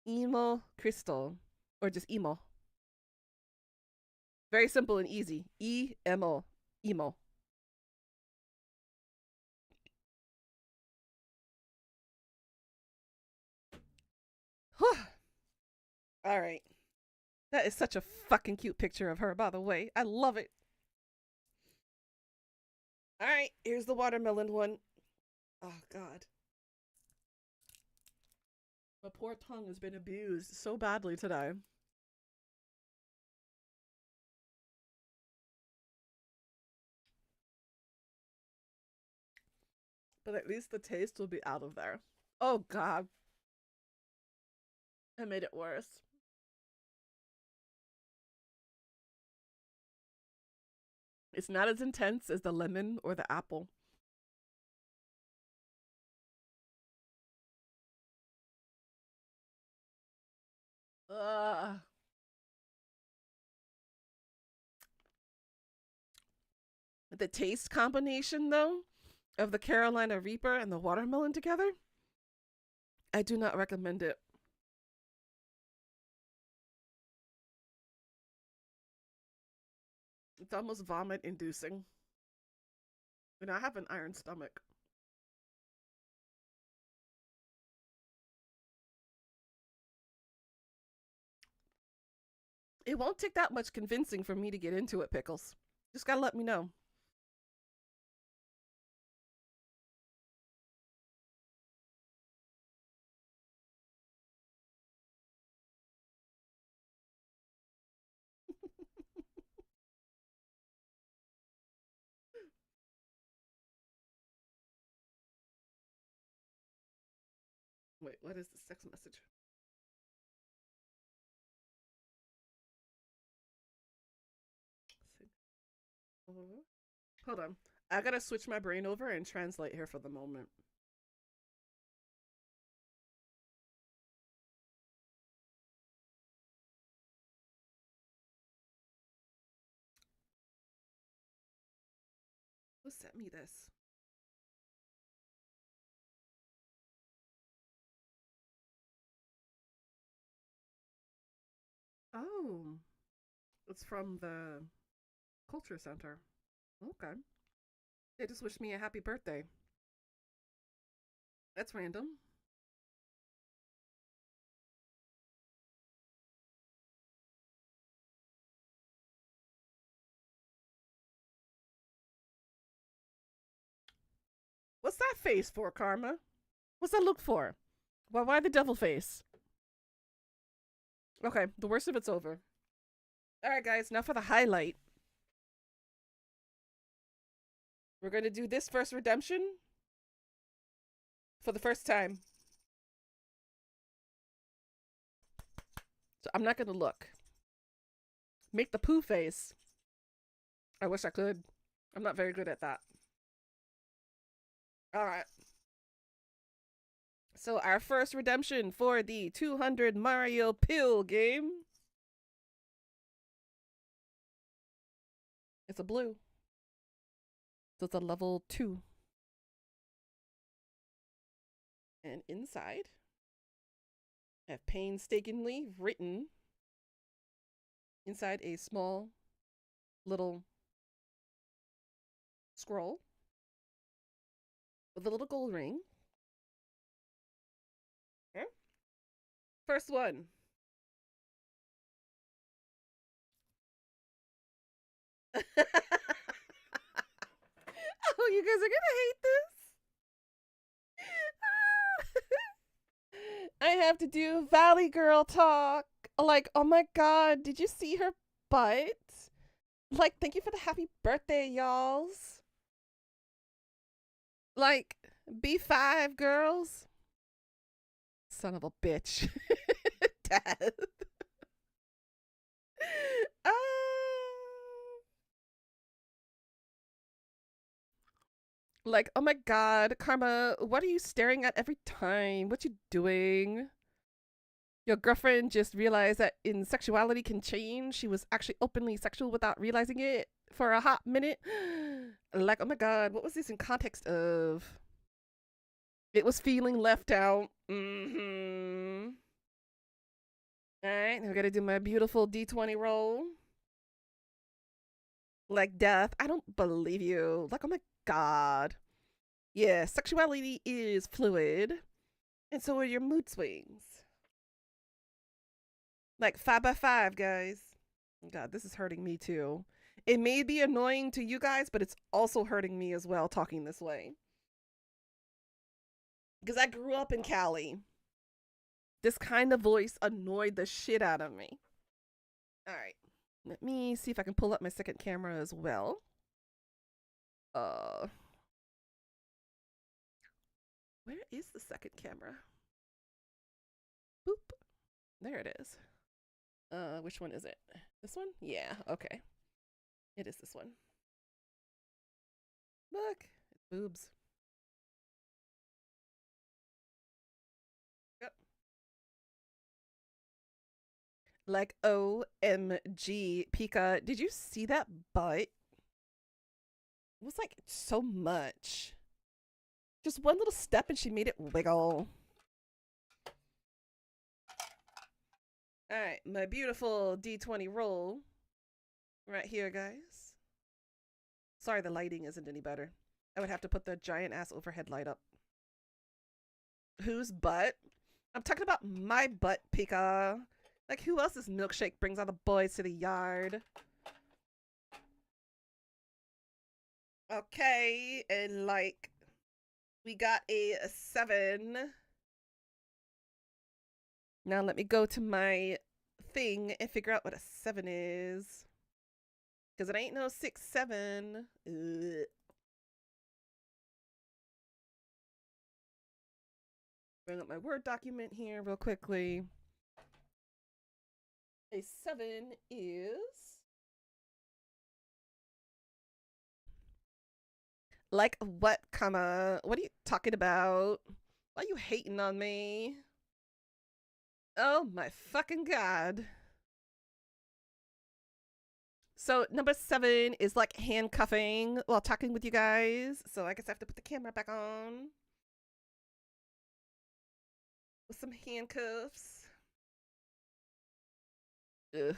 emo Crystal, or just emo. Very simple and easy. E-M-O, emo. All right. That is such a fucking cute picture of her, by the way. I love it. All right, here's the watermelon one. Oh, God. My poor tongue has been abused so badly today. But at least the taste will be out of there. Oh, God. I made it worse. It's not as intense as the lemon or the apple. Ugh. The taste combination, though, of the Carolina Reaper and the watermelon together, I do not recommend it. It's almost vomit inducing. And I have an iron stomach. It won't take that much convincing for me to get into it, Pickles. Just gotta let me know. Wait, what is the text message? Hold on. I gotta switch my brain over and translate here for the moment. Who sent me this? Oh, it's from the Culture Center. Okay. They just wished me a happy birthday. That's random. What's that face for, Karma? What's that look for? Why the devil face? Okay, the worst of it's over. All right, guys, now for the highlight. We're going to do this first redemption for the first time. So I'm not going to look. Make the poo face. I wish I could. I'm not very good at that. All right. So our first redemption for the 200 Mario pill game. It's a blue. So it's a level 2. And inside, I have painstakingly written inside a small little scroll with a little gold ring. Okay. First one. Oh, you guys are gonna hate this. I have to do Valley Girl talk. Like, oh my god, did you see her butt? Like, thank you for the happy birthday, y'alls. Like, B5 girls. Son of a bitch. Dad. uh, like, oh my god, Karma, what are you staring at every time? What you doing? Your girlfriend just realized that in sexuality can change. She was actually openly sexual without realizing it for a hot minute. Like, oh my god, what was this in context of? It was feeling left out. Mm-hmm. All right, now we gotta do my beautiful D20 roll. Like death. I don't believe you. Like, oh my god. Yeah, sexuality is fluid. And so are your mood swings. Like 5x5, guys. God, this is hurting me too. It may be annoying to you guys, but it's also hurting me as well talking this way. Because I grew up in Cali. This kind of voice annoyed the shit out of me. All right. Let me see if I can pull up my second camera as well. Uh, where is the second camera? Boop. There it is. Which one is it? This one? Yeah, okay. It is this one. Look, it's boobs. Yep. Like, OMG, Pika, did you see that butt? It was like so much. Just one little step and she made it wiggle. All right, my beautiful D20 roll right here, guys. Sorry, the lighting isn't any better. I would have to put the giant ass overhead light up. Whose butt? I'm talking about my butt, Pika. Like, who else's milkshake brings all the boys to the yard? Okay, and like, we got a 7. Now let me go to my thing and figure out what a 7 is. Because it ain't no 6, 7. Ugh. Bring up my Word document here real quickly. A 7 is Like what, comma? What are you talking about? Why are you hating on me? Oh my fucking god. So number 7 is like handcuffing while talking with you guys. So I guess I have to put the camera back on with some handcuffs. Ugh.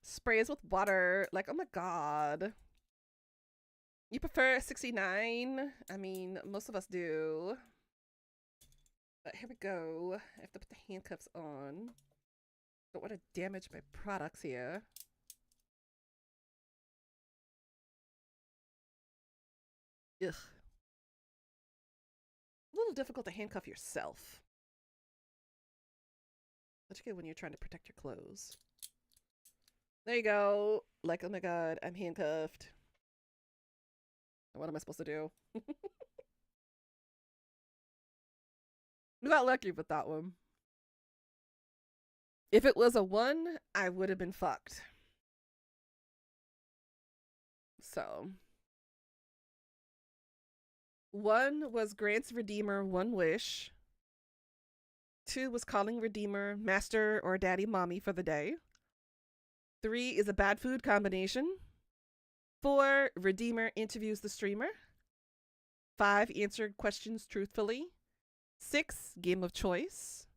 Sprays with water. Like, oh my god. You prefer 69? I mean, most of us do. But here we go. I have to put the handcuffs on. Don't want to damage my products here. Ugh. A little difficult to handcuff yourself. Particularly when you're trying to protect your clothes. There you go. Like, oh my god, I'm handcuffed. What am I supposed to do? We got lucky with that one. If it was a 1, I would have been fucked. So 1 was grants Redeemer 1 wish. 2 was calling Redeemer master or daddy mommy for the day. 3 is a bad food combination. 4, Redeemer interviews the streamer. 5, answered questions truthfully. 6, game of choice.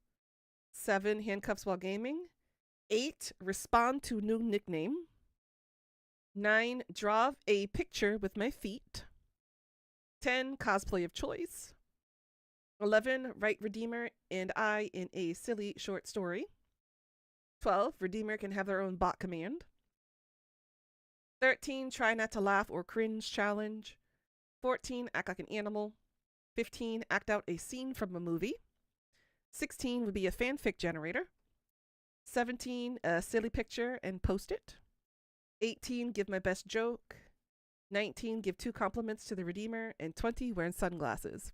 7, handcuffs while gaming. 8, respond to new nickname. 9, draw a picture with my feet. 10, cosplay of choice. 11, write Redeemer and I in a silly short story. 12, Redeemer can have their own bot command. 13, try not to laugh or cringe challenge. 14, act like an animal. 15, act out a scene from a movie. 16 would be a fanfic generator. 17, a silly picture and post it. 18, give my best joke. 19, give 2 compliments to the Redeemer. And 20, wearing sunglasses.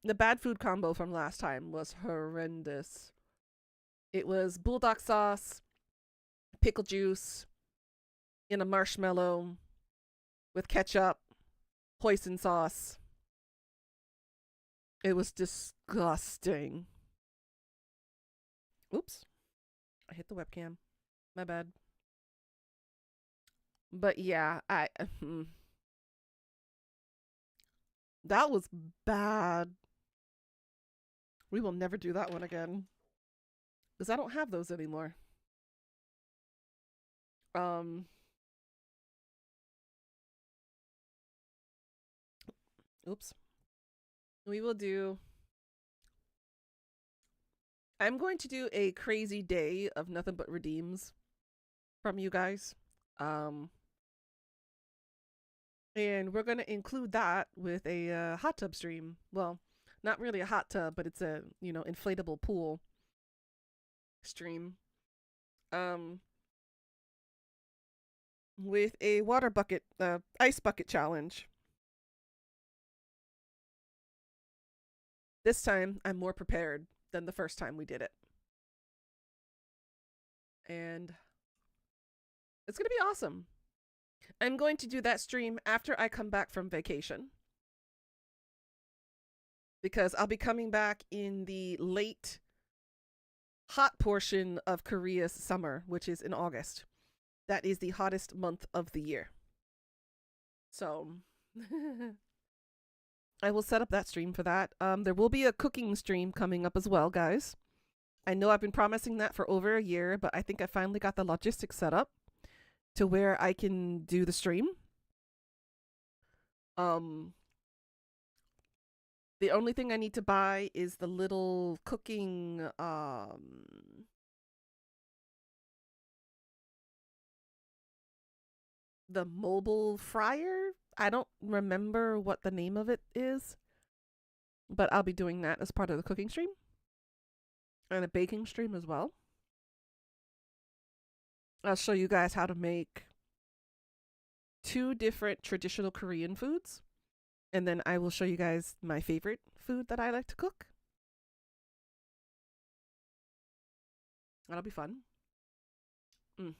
The bad food combo from last time was horrendous. It was bulldog sauce, pickle juice, in a marshmallow with ketchup, hoisin sauce. It was disgusting. Oops. I hit the webcam. My bad. But yeah, that was bad. We will never do that one again. Because I don't have those anymore. Oops. We will do. I'm going to do a crazy day of nothing but redeems from you guys. And we're going to include that with a hot tub stream. Well, not really a hot tub, but it's a, inflatable pool stream. With a water bucket, ice bucket challenge. This time, I'm more prepared than the first time we did it. And it's going to be awesome. I'm going to do that stream after I come back from vacation. Because I'll be coming back in the late hot portion of Korea's summer, which is in August. That is the hottest month of the year. So I will set up that stream for that. There will be a cooking stream coming up as well, guys. I know I've been promising that for over a year, but I think I finally got the logistics set up to where I can do the stream. The only thing I need to buy is the little cooking the mobile fryer. I don't remember what the name of it is, but I'll be doing that as part of the cooking stream and a baking stream as well. I'll show you guys how to make 2 different traditional Korean foods, and then I will show you guys my favorite food that I like to cook. That'll be fun.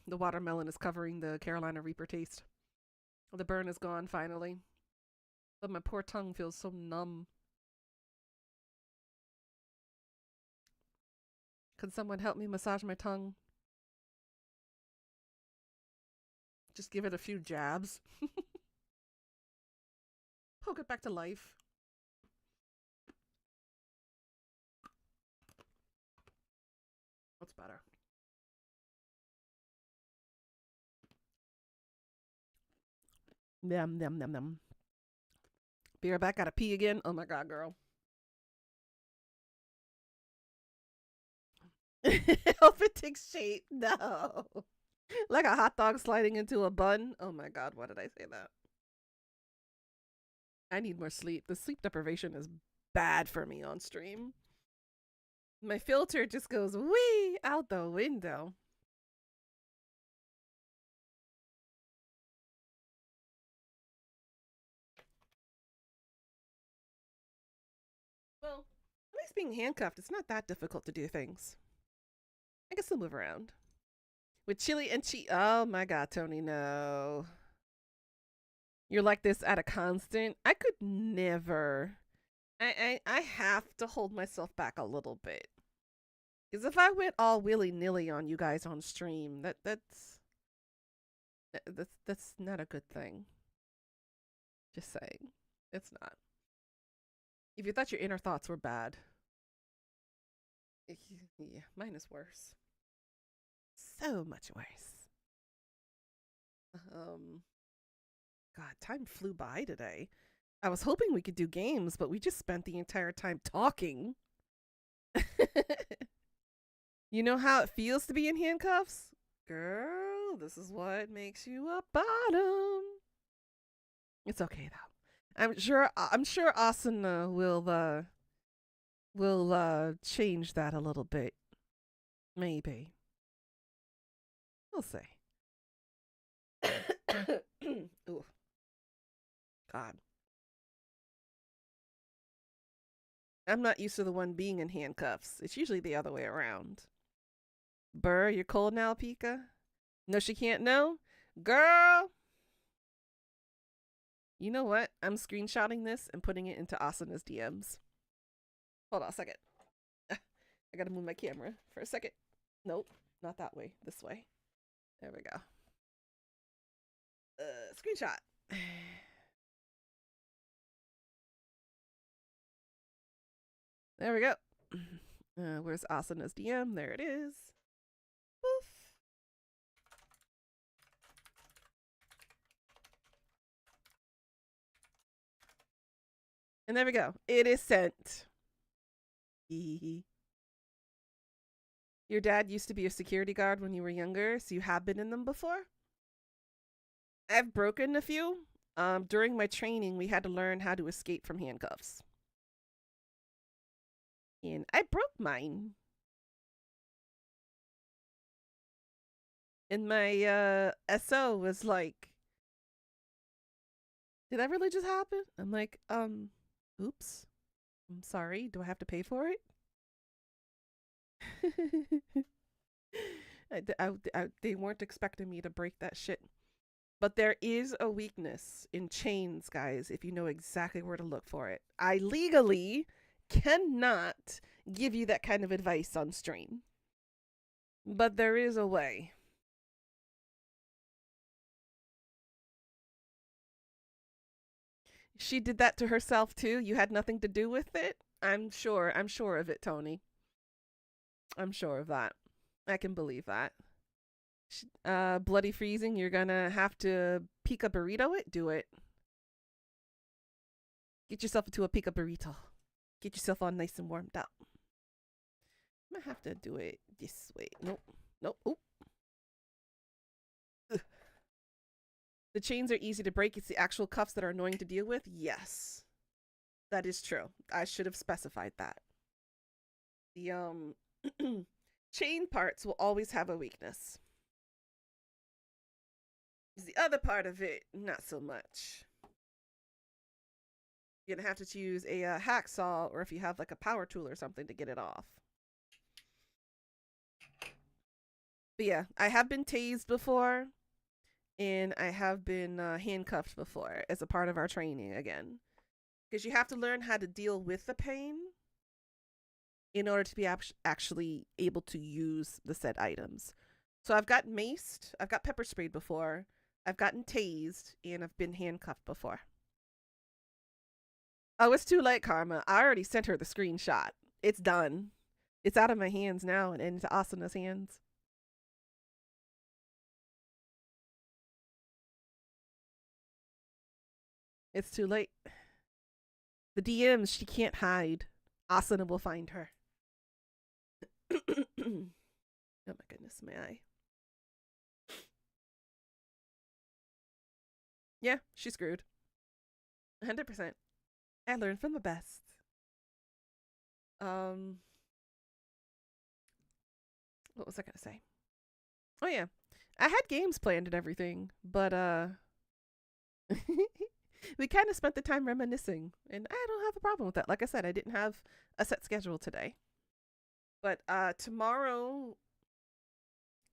The watermelon is covering the Carolina Reaper taste. The burn is gone finally, but my poor tongue feels so numb. Can someone help me massage my tongue? Just give it a few jabs. Poke it back to life. What's better? Yum, yum, yum, yum. Be right back. Gotta pee again. Oh my god, girl. Hope it takes shape. No. Like a hot dog sliding into a bun. Oh my god, why did I say that? I need more sleep. The sleep deprivation is bad for me on stream. My filter just goes wee out the window. Well, at least being handcuffed, it's not that difficult to do things. I can still move around. With chili and cheese. Oh my god, Tony, no. You're like this at a constant. I could never. I have to hold myself back a little bit. Because if I went all willy-nilly on you guys on stream, that's not a good thing. Just saying. It's not. If you thought your inner thoughts were bad. Yeah, mine is worse. So much worse. God, time flew by today. I was hoping we could do games, but we just spent the entire time talking. You know how it feels to be in handcuffs? Girl, this is what makes you a bottom. It's okay though. I'm sure Asuna will change that a little bit. Maybe. We'll see. Ooh. God. I'm not used to the one being in handcuffs. It's usually the other way around. Burr, you're cold now, Pika? No, she can't know? Girl! You know what? I'm screenshotting this and putting it into Asuna's DMs. Hold on a second. I gotta move my camera for a second. Nope, not that way. This way. There we go. Screenshot. There we go. Where's Asuna's DM? There it is. Poof. And there we go. It is sent. Your dad used to be a security guard when you were younger, so you have been in them before? I've broken a few. During my training, we had to learn how to escape from handcuffs. And I broke mine. And my SO was like, did that really just happen? I'm like, oops. I'm sorry. Do I have to pay for it? They weren't expecting me to break that shit. But there is a weakness in chains, guys, if you know exactly where to look for it. I legally cannot give you that kind of advice on stream. But there is a way. She did that to herself too. You had nothing to do with it. I'm sure of it, Tony. I'm sure of that. I can believe that. Bloody freezing, you're gonna have to pika burrito it. Do it. Get yourself into a pika burrito. Get yourself all nice and warmed up. I might have to do it this way. Nope. Nope. Oop. Ugh. The chains are easy to break. It's the actual cuffs that are annoying to deal with. Yes. That is true. I should have specified that. The chain parts will always have a weakness. The other part of it, not so much. You're gonna have to choose a hacksaw, or if you have like a power tool or something to get it off. But yeah, I have been tased before, and I have been handcuffed before as a part of our training again. Because you have to learn how to deal with the pain in order to be actually able to use the said items. So I've gotten maced, I've got pepper sprayed before, I've gotten tased, and I've been handcuffed before. Oh, it's too late, Karma. I already sent her the screenshot. It's done. It's out of my hands now and into Asana's hands. It's too late. The DMs, she can't hide. Asana will find her. Oh my goodness, my eye. Yeah, she's screwed. 100%. I learned from the best. What was I gonna say? Oh yeah, I had games planned and everything, but we kind of spent the time reminiscing, and I don't have a problem with that. Like I said, I didn't have a set schedule today, but tomorrow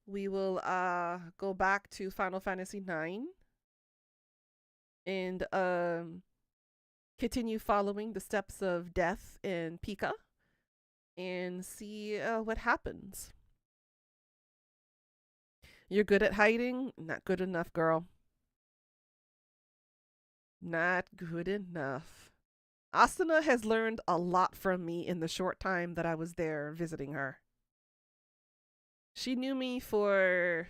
we will go back to Final Fantasy IX and continue following the steps of Death and Pika and see what happens. You're good at hiding? Not good enough, girl. Not good enough. Asuna has learned a lot from me in the short time that I was there visiting her. She knew me for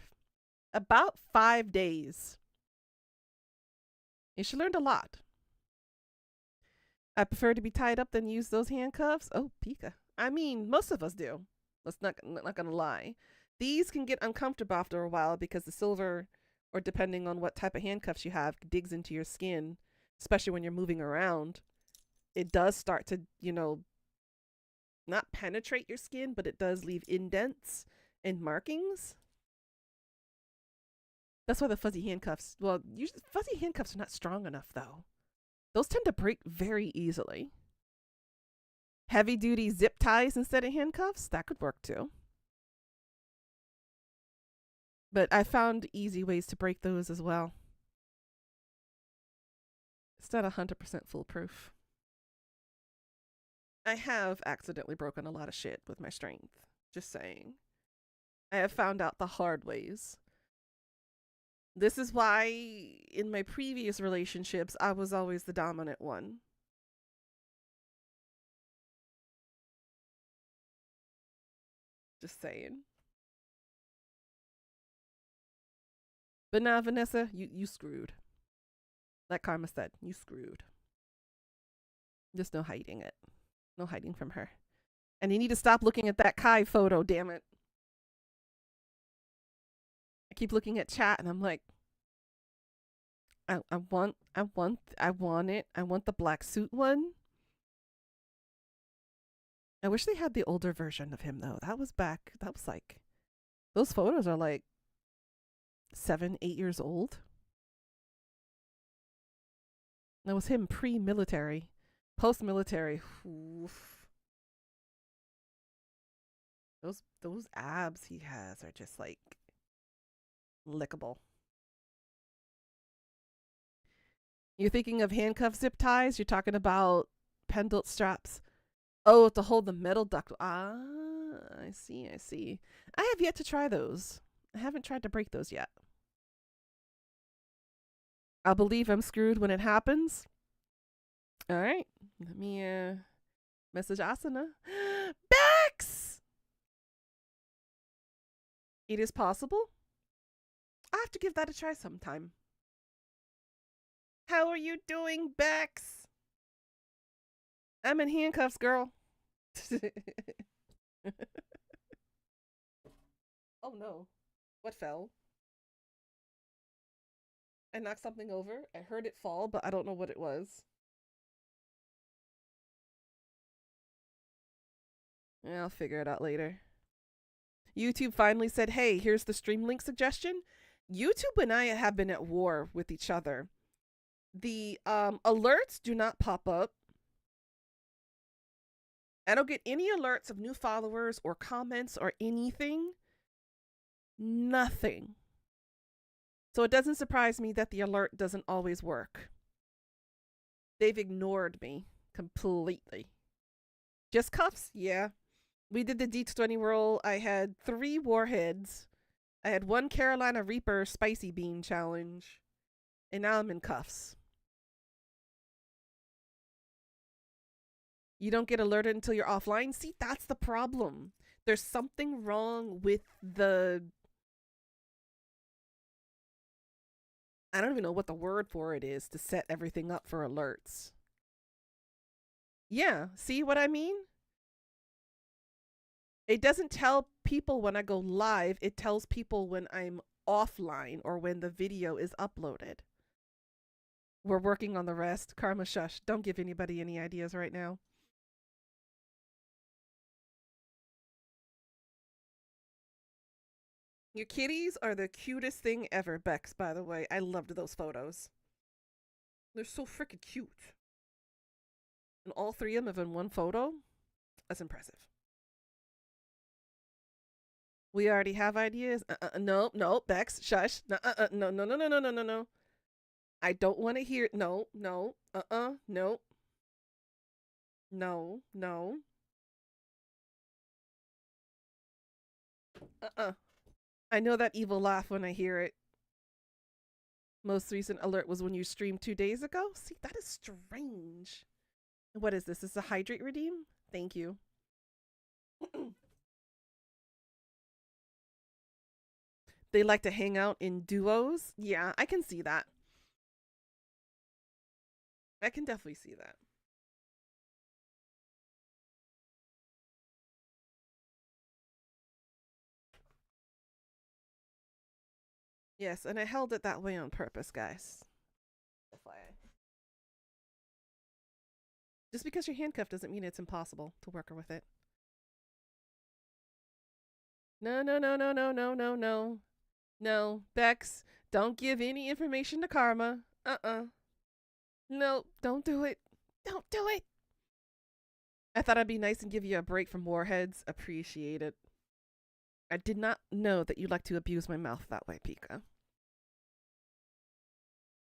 about 5 days, and she learned a lot. I prefer to be tied up than use those handcuffs. Oh, Pika. I mean, most of us do. Let's not gonna lie. These can get uncomfortable after a while because the silver, or depending on what type of handcuffs you have, digs into your skin, especially when you're moving around. It does start to, not penetrate your skin, but it does leave indents and markings. That's why the fuzzy handcuffs, well, usually fuzzy handcuffs are not strong enough though. Those tend to break very easily. Heavy duty zip ties instead of handcuffs, that could work too. But I found easy ways to break those as well. It's not 100% foolproof. I have accidentally broken a lot of shit with my strength. Just saying. I have found out the hard ways. This is why in my previous relationships, I was always the dominant one. Just saying. But now, Vanessa, you screwed. Like Karma said, you screwed. There's no hiding it. No hiding from her. And you need to stop looking at that Kai photo, damn it. I keep looking at chat and I'm like, I want it. I want the black suit one. I wish they had the older version of him though. That was like, those photos are like 7, 8 years old. That was him pre-military. Post-military. Oof. Those abs he has are just like lickable. You're thinking of handcuff zip ties? You're talking about pendant straps. Oh, to hold the metal duct. Ah, I see. I have yet to try those. I haven't tried to break those yet. I'll believe I'm screwed when it happens. All right. Let me message Asana. Bex! It is possible. I have to give that a try sometime. How are you doing, Bex? I'm in handcuffs, girl. Oh no. What fell? I knocked something over. I heard it fall, but I don't know what it was. Yeah, I'll figure it out later. YouTube finally said, hey, here's the stream link suggestion. YouTube and I have been at war with each other. The alerts do not pop up. I don't get any alerts of new followers or comments or anything. Nothing. So it doesn't surprise me that the alert doesn't always work. They've ignored me completely. Just cuffs? Yeah. We did the D20 roll. I had 3 warheads. I had 1 Carolina Reaper spicy bean challenge. And now I'm in cuffs. You don't get alerted until you're offline? See, that's the problem. There's something wrong with the... I don't even know what the word for it is to set everything up for alerts. Yeah, see what I mean? It doesn't tell people when I go live. It tells people when I'm offline or when the video is uploaded. We're working on the rest. Karma, shush. Don't give anybody any ideas right now. Your kitties are the cutest thing ever, Bex, by the way. I loved those photos. They're so freaking cute. And all 3 of them have in one photo? That's impressive. We already have ideas? No, no, Bex, shush. No, no, no, no, no, no, no, no, no. I don't want to hear. No, no, no. No, no. I know that evil laugh when I hear it. Most recent alert was when you streamed 2 days ago? See, that is strange. What is this? Is this a hydrate redeem? Thank you. They like to hang out in duos? Yeah, I can see that. I can definitely see that. Yes, and I held it that way on purpose, guys. FYI. Just because you're handcuffed doesn't mean it's impossible to work with it. No, no, no, no, no, no, no, no. No, Bex, don't give any information to Karma. No, don't do it. Don't do it. I thought I'd be nice and give you a break from warheads. Appreciate it. I did not know that you like to abuse my mouth that way, Pika.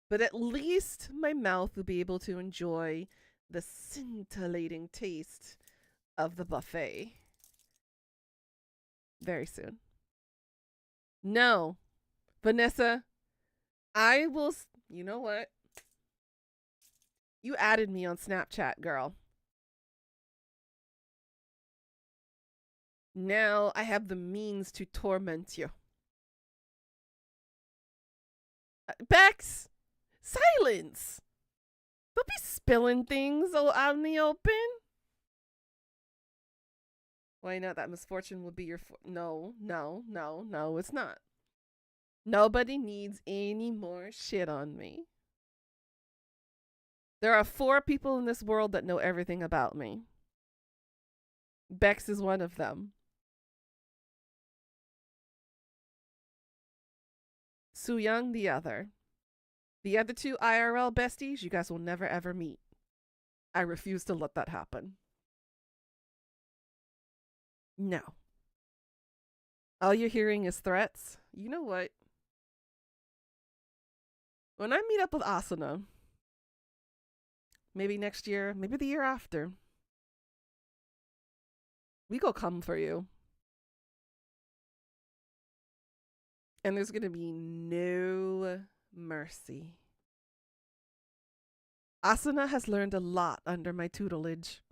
But at least my mouth will be able to enjoy the scintillating taste of the buffet very soon. No, Vanessa, I will. You know what? You added me on Snapchat, girl. Now I have the means to torment you. Bex, silence. Don't be spilling things out in the open. Why not? That misfortune will be your... No, no, no, no, it's not. Nobody needs any more shit on me. There are 4 people in this world that know everything about me. Bex is one of them. Su Young, the other. The other 2 IRL besties, you guys will never ever meet. I refuse to let that happen. No. All you're hearing is threats. You know what? When I meet up with Asuna, maybe next year, maybe the year after, we go come for you. And there's going to be no mercy. Asuna has learned a lot under my tutelage.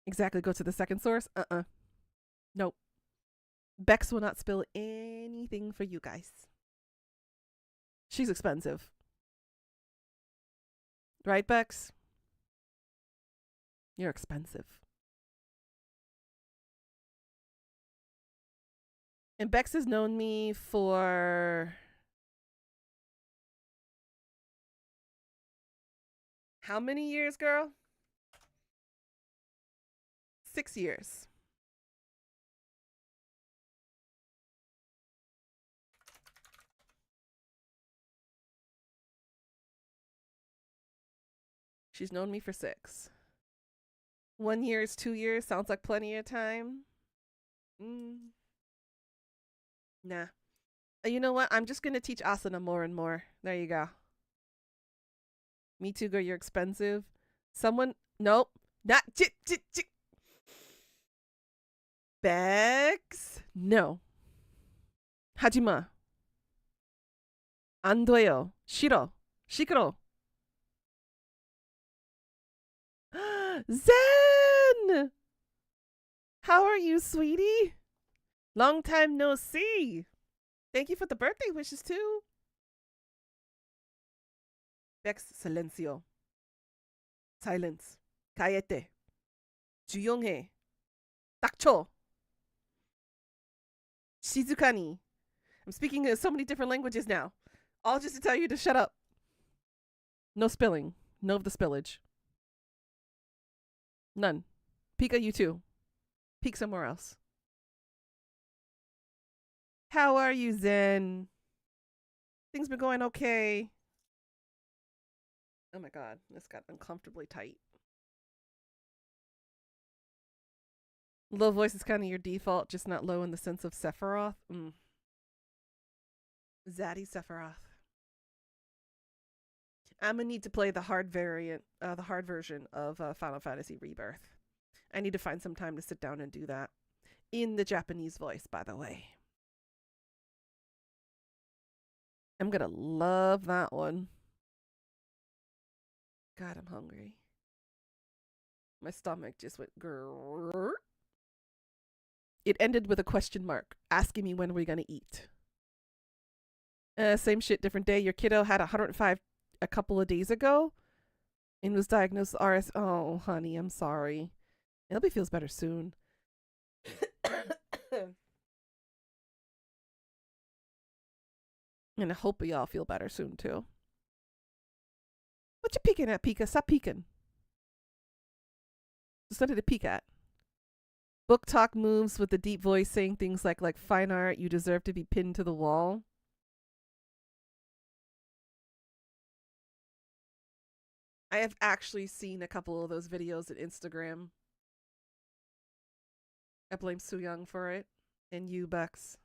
Exactly. Go to the second source? Nope. Bex will not spill anything for you guys. She's expensive. Right, Bex? You're expensive. And Bex has known me for... how many years, girl? 6 years. She's known me for 6. 1 year is 2 years. Sounds like plenty of time. Nah. You know what? I'm just gonna teach asana more and more. There you go. Me too, girl. You're expensive. Someone. Nope. Not. Bags. No. Hajima. 안 돼요. 싫어. 시끄러. Zen! How are you, sweetie? Long time no see. Thank you for the birthday wishes, too. Bex, silencio. Silence. cállate. 조용해. 닥쳐. Shizukani. I'm speaking so many different languages now. All just to tell you to shut up. No spilling. No of the spillage. None. Pika, you too. Peek somewhere else. How are you, Zen? Things been going okay. Oh my god, this got uncomfortably tight. Low voice is kind of your default, just not low in the sense of Sephiroth. Zaddy Sephiroth. I'm gonna need to play the hard variant, the hard version of Final Fantasy Rebirth. I need to find some time to sit down and do that. In the Japanese voice, by the way. I'm gonna love that one. God, I'm hungry. My stomach just went grrr. It ended with a question mark, asking me when we're gonna eat. Same shit, different day. Your kiddo had 105 a couple of days ago and was diagnosed with RS. Oh, honey, I'm sorry. I hope he feels better soon. And I hope y'all feel better soon, too. What you peeking at, Pika? Stop peeking. There's nothing to peek at. Book talk moves with the deep voice saying things like fine art, you deserve to be pinned to the wall. I have actually seen a couple of those videos at Instagram. I blame Soo Young for it. And you, Bucks.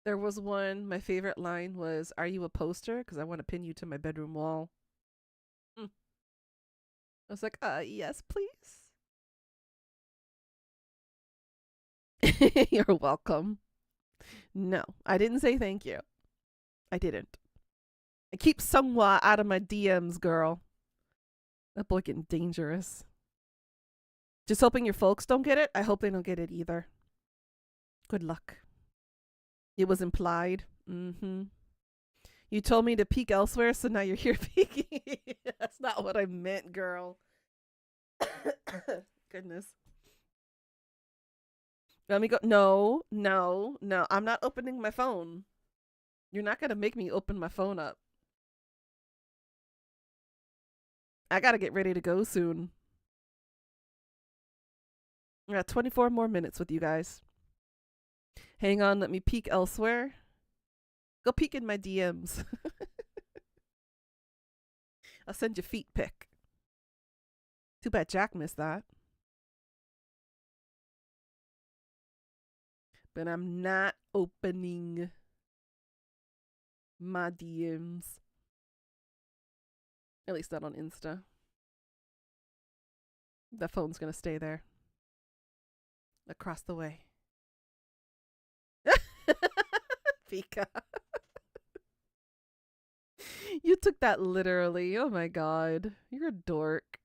There was one, my favorite line was, "Are you a poster? Because I want to pin you to my bedroom wall." I was like, yes, please. You're welcome. No, I didn't say thank you. I didn't. And keep Sungwa out of my DMs, girl. That boy getting dangerous. Just hoping your folks don't get it. I hope they don't get it either. Good luck. It was implied. You told me to peek elsewhere, so now you're here peeking. That's not what I meant, girl. Goodness. Let me go. No. I'm not opening my phone. You're not going to make me open my phone up. I got to get ready to go soon. I got 24 more minutes with you guys. Hang on, let me peek elsewhere. Go peek in my DMs. I'll send you feet pic. Too bad Jack missed that. But I'm not opening my DMs. At least not on Insta. The phone's gonna stay there. Across the way. Pika. You took that literally. Oh my god. You're a dork.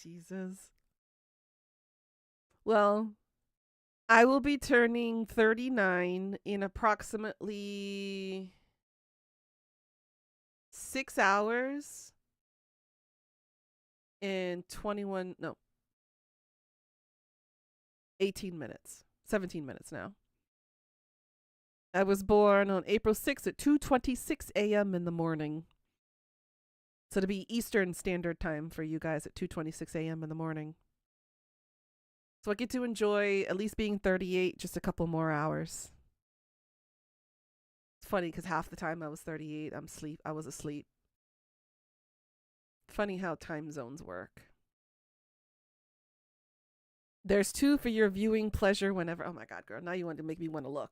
Jesus. Well, I will be turning 39 in approximately 6 hours and 18 minutes. 17 minutes now. I was born on April 6th at 2:26 a.m. in the morning. So to be Eastern Standard Time for you guys at 2:26 a.m. in the morning. So I get to enjoy at least being 38 just a couple more hours. funny because half the time I was 38, I was asleep. Funny how time zones work. There's 2 for your viewing pleasure whenever. Oh my God, girl. Now you want to make me want to look.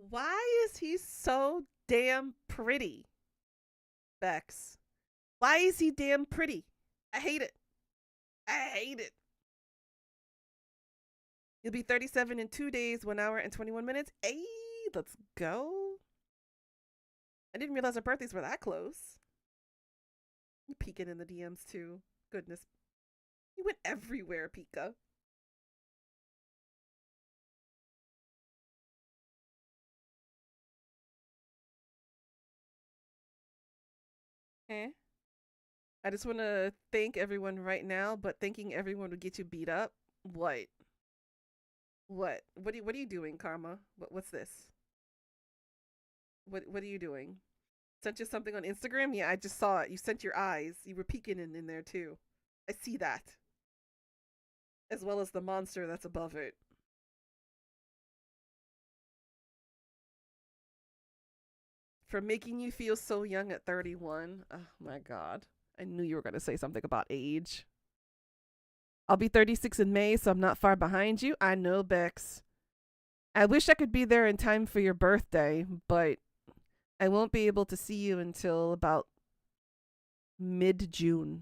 Why is he so damn pretty, Bex? Why is he damn pretty? I hate it. I hate it. You'll be 37 in 2 days, 1 hour and 21 minutes. Hey, let's go. I didn't realize our birthdays were that close. You peeking in the DMs too. Goodness. You went everywhere, Pika. Eh? I just want to thank everyone right now, but thanking everyone would get you beat up. What? What? What are you doing, Karma? What's this? What are you doing? Sent you something on Instagram? Yeah, I just saw it. You sent your eyes. You were peeking in there too. I see that. As well as the monster that's above it. For making you feel so young at 31. Oh my God. I knew you were going to say something about age. I'll be 36 in May, so I'm not far behind you. I know, Bex. I wish I could be there in time for your birthday, but I won't be able to see you until about mid-June.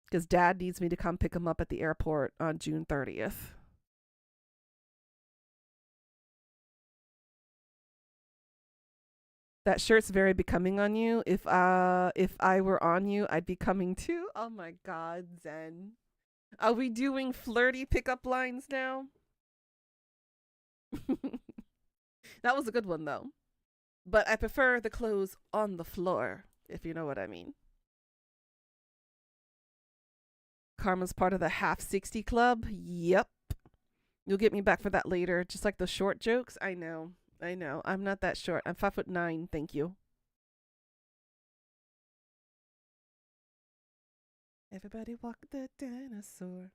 Because Dad needs me to come pick him up at the airport on June 30th. That shirt's very becoming on you. If I were on you, I'd be coming too. Oh my God, Zen. Are we doing flirty pickup lines now? That was a good one though. But I prefer the clothes on the floor, if you know what I mean. Karma's part of the half 60 club. Yep. You'll get me back for that later. Just like the short jokes. I know. I'm not that short. I'm 5'9". Thank you. Everybody walk the dinosaur.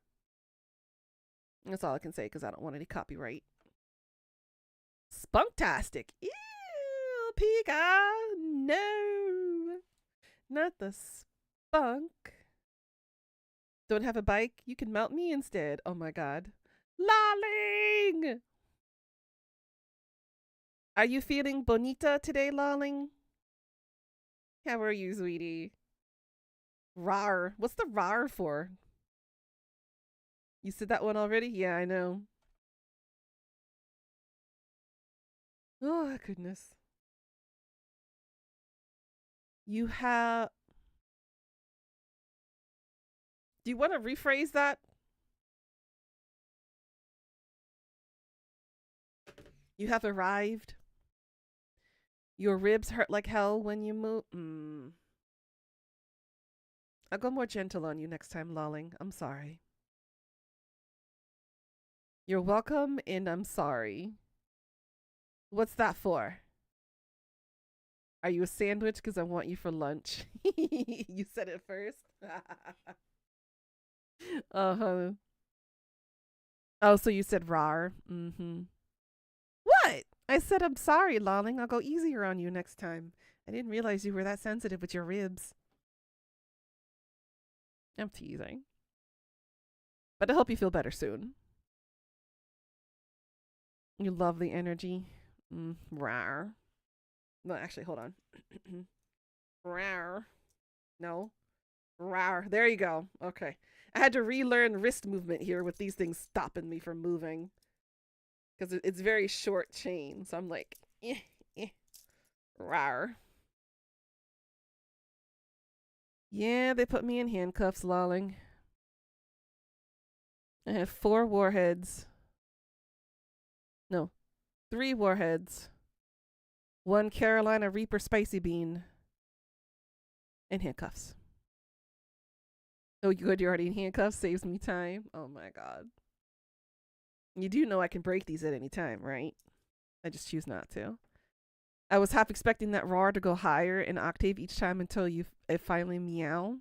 That's all I can say because I don't want any copyright. Spunktastic. Ew, Pika. No. Not the spunk. Don't have a bike? You can mount me instead. Oh my God. Lolling! Are you feeling bonita today, Lolling? How are you, sweetie? Rar. What's the rar for? You said that one already? Yeah, I know. Oh, goodness. You have... Do you want to rephrase that? You have arrived. Your ribs hurt like hell when you move. I'll go more gentle on you next time, lolling. I'm sorry. You're welcome, and I'm sorry. What's that for? Are you a sandwich? Because I want you for lunch. You said it first. Uh-huh. Oh, so you said rar. Mm-hmm. What? I said I'm sorry, lolling. I'll go easier on you next time. I didn't realize you were that sensitive with your ribs. I'm teasing. But I hope you feel better soon. You love the energy. Rar. No, actually, hold on. Rar. No. Rar. There you go. Okay. I had to relearn wrist movement here with these things stopping me from moving. Because it's very short chain. So I'm like, rar. Yeah, they put me in handcuffs, lolling. I have 4 warheads. No, 3 warheads. 1 Carolina Reaper spicy bean. And handcuffs. Oh, good, you're already in handcuffs? Saves me time? Oh my God. You do know I can break these at any time, right? I just choose not to. I was half expecting that roar to go higher in octave each time until it finally meow.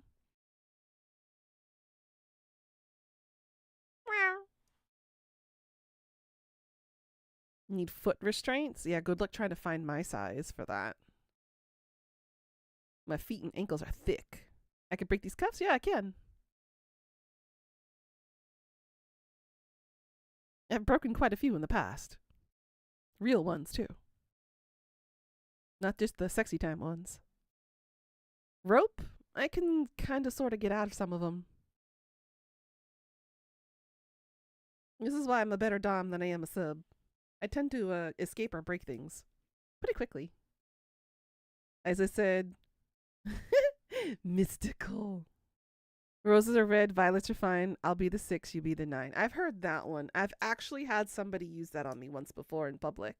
Need foot restraints? Yeah, good luck trying to find my size for that. My feet and ankles are thick. I can break these cuffs? Yeah, I can. I've broken quite a few in the past. Real ones, too. Not just the sexy time ones. Rope? I can kind of sort of get out of some of them. This is why I'm a better Dom than I am a sub. I tend to escape or break things pretty quickly. As I said, mystical. Roses are red, violets are fine. I'll be the 6, you be the 9. I've heard that one. I've actually had somebody use that on me once before in public.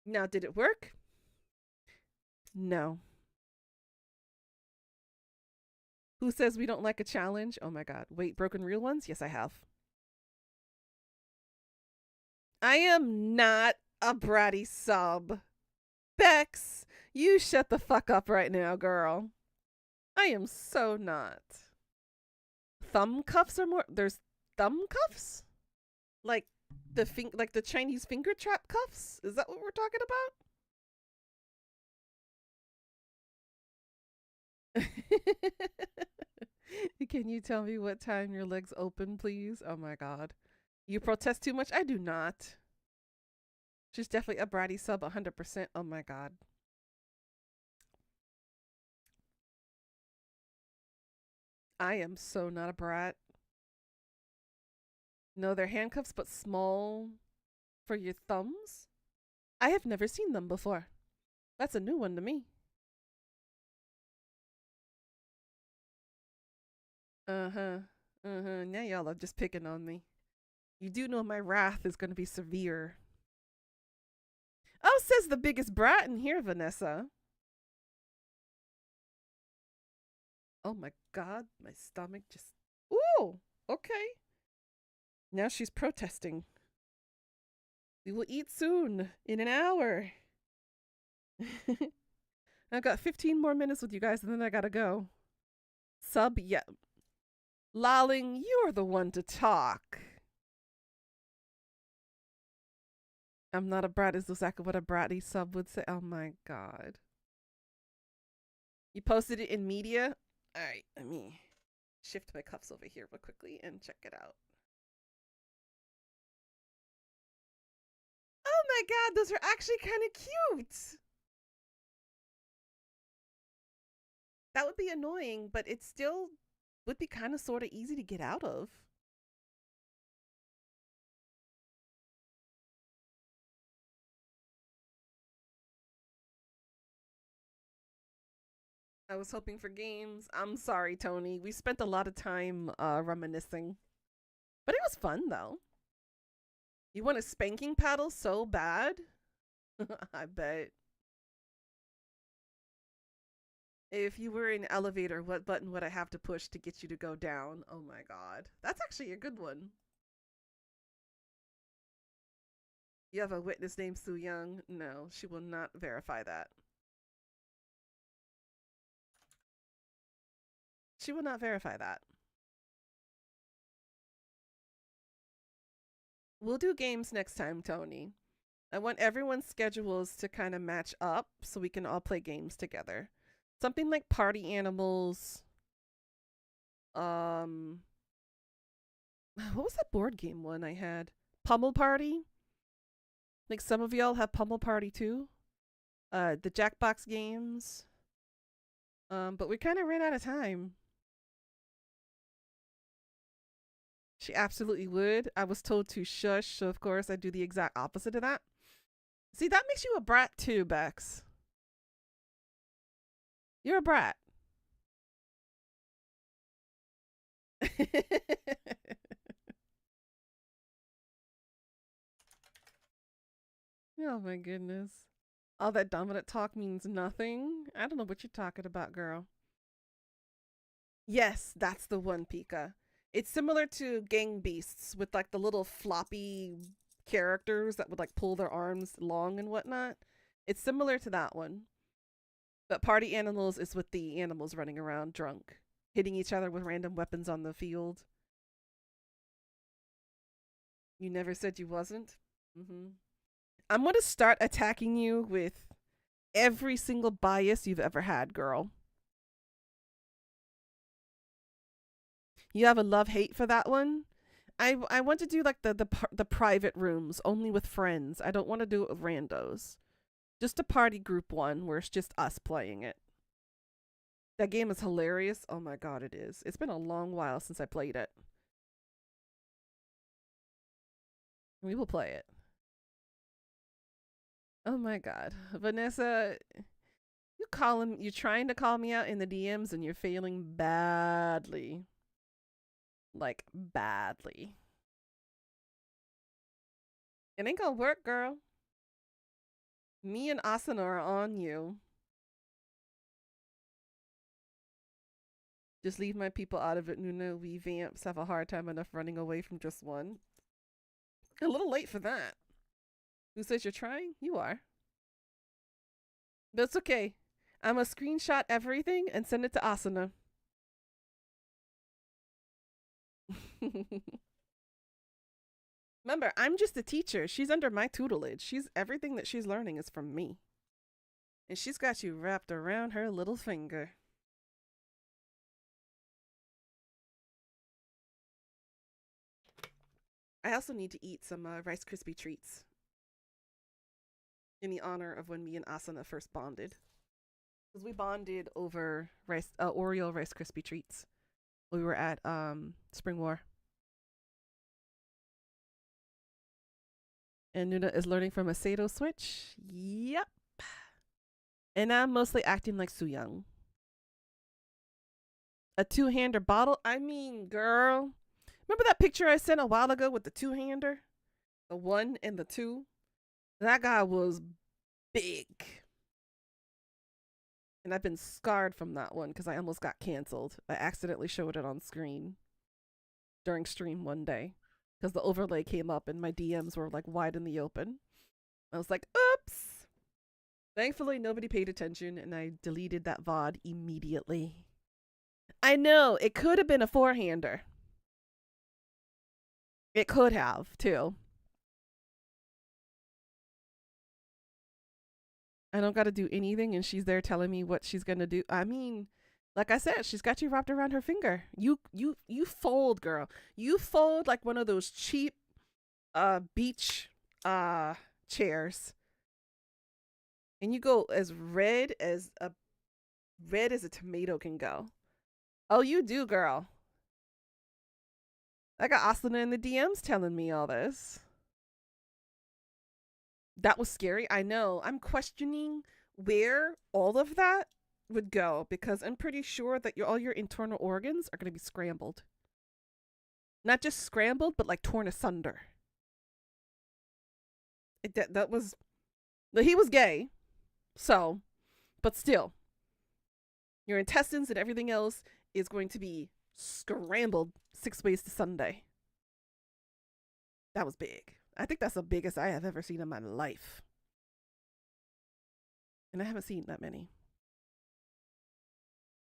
Now, did it work? No. Who says we don't like a challenge? Oh my god. Wait, broken real ones? Yes, I have. I am not a bratty sub. Bex, you shut the fuck up right now, girl. I am so not. Thumb cuffs are more. There's thumb cuffs? Like the Chinese finger trap cuffs? Is that what we're talking about? Can you tell me what time your legs open, please? Oh my god. You protest too much? I do not. She's definitely a bratty sub 100%. Oh my god. I am so not a brat. No, they're handcuffs, but small for your thumbs? I have never seen them before. That's a new one to me. Uh-huh. Uh-huh. Now y'all are just picking on me. You do know my wrath is going to be severe. Oh, says the biggest brat in here, Vanessa. Oh my god, my stomach just... Ooh, okay. Now she's protesting. We will eat soon, in an hour. I've got 15 more minutes with you guys and then I gotta go. Sub, yeah. Lolling, you're the one to talk. I'm not a brat is exactly what a bratty sub would say. Oh my god. You posted it in media? Alright, let me shift my cuffs over here real quickly and check it out. Oh my god, those are actually kind of cute. That would be annoying, but it still would be kind of sort of easy to get out of. I was hoping for games. I'm sorry, Tony. We spent a lot of time reminiscing. But it was fun, though. You want a spanking paddle so bad? I bet. If you were in an elevator, what button would I have to push to get you to go down? Oh my god. That's actually a good one. You have a witness named Soo Young? No, she will not verify that. She will not verify that. We'll do games next time, Tony. I want everyone's schedules to kind of match up so we can all play games together. Something like Party Animals. Um, what was that board game one I had? Pummel Party. Like some of y'all have Pummel Party too. The Jackbox games. But we kind of ran out of time. She absolutely would. I was told to shush, so of course I do the exact opposite of that. See, that makes you a brat too, Bex. You're a brat. Oh my goodness. All that dominant talk means nothing. I don't know what you're talking about, girl. Yes, that's the one, Pika. It's similar to Gang Beasts with like the little floppy characters that would like pull their arms long and whatnot. It's similar to that one. But Party Animals is with the animals running around drunk, hitting each other with random weapons on the field. You never said you wasn't? Mm-hmm. I'm going to start attacking you with every single bias you've ever had, girl. You have a love hate for that one? I want to do like the private rooms only with friends. I don't want to do it with randos. Just a party group one where it's just us playing it. That game is hilarious. Oh my god, it is. It's been a long while since I played it. We will play it. Oh my god. Vanessa, you're trying to call me out in the DMs and you're failing badly. Like badly. It ain't gonna work, girl. Me and Asuna are on you. Just leave my people out of it, Nuna. We vamps have a hard time enough running away from just one. A little late for that. Who says you're trying? You are. That's okay. I'm gonna screenshot everything and send it to Asuna. Remember, I'm just a teacher. She's under my tutelage. Everything that she's learning is from me. And she's got you wrapped around her little finger. I also need to eat some Rice Krispie treats in the honor of when me and Asuna first bonded. Because we bonded over Oreo Rice Krispie treats. We were at Spring War. And Nuna is learning from a Sato Switch. Yep. And I'm mostly acting like Su Young. A two-hander bottle? I mean, girl. Remember that picture I sent a while ago with the two-hander? The 1 and the 2? That guy was big. And I've been scarred from that one because I almost got canceled. I accidentally showed it on screen during stream one day because the overlay came up and my DMs were like wide in the open. I was like, oops. Thankfully, nobody paid attention and I deleted that VOD immediately. I know, it could have been a four-hander. It could have, too. I don't got to do anything and she's there telling me what she's going to do. I mean, like I said, she's got you wrapped around her finger. You fold, girl. You fold like one of those cheap beach chairs. And you go as red as a tomato can go. Oh, you do, girl. I got Asuna in the DMs telling me all this. That was scary. I know. I'm questioning where all of that would go because I'm pretty sure that all your internal organs are going to be scrambled. Not just scrambled, but like torn asunder. That was... He was gay. So, but still. Your intestines and everything else is going to be scrambled 6 ways to Sunday. That was big. I think that's the biggest I have ever seen in my life. And I haven't seen that many.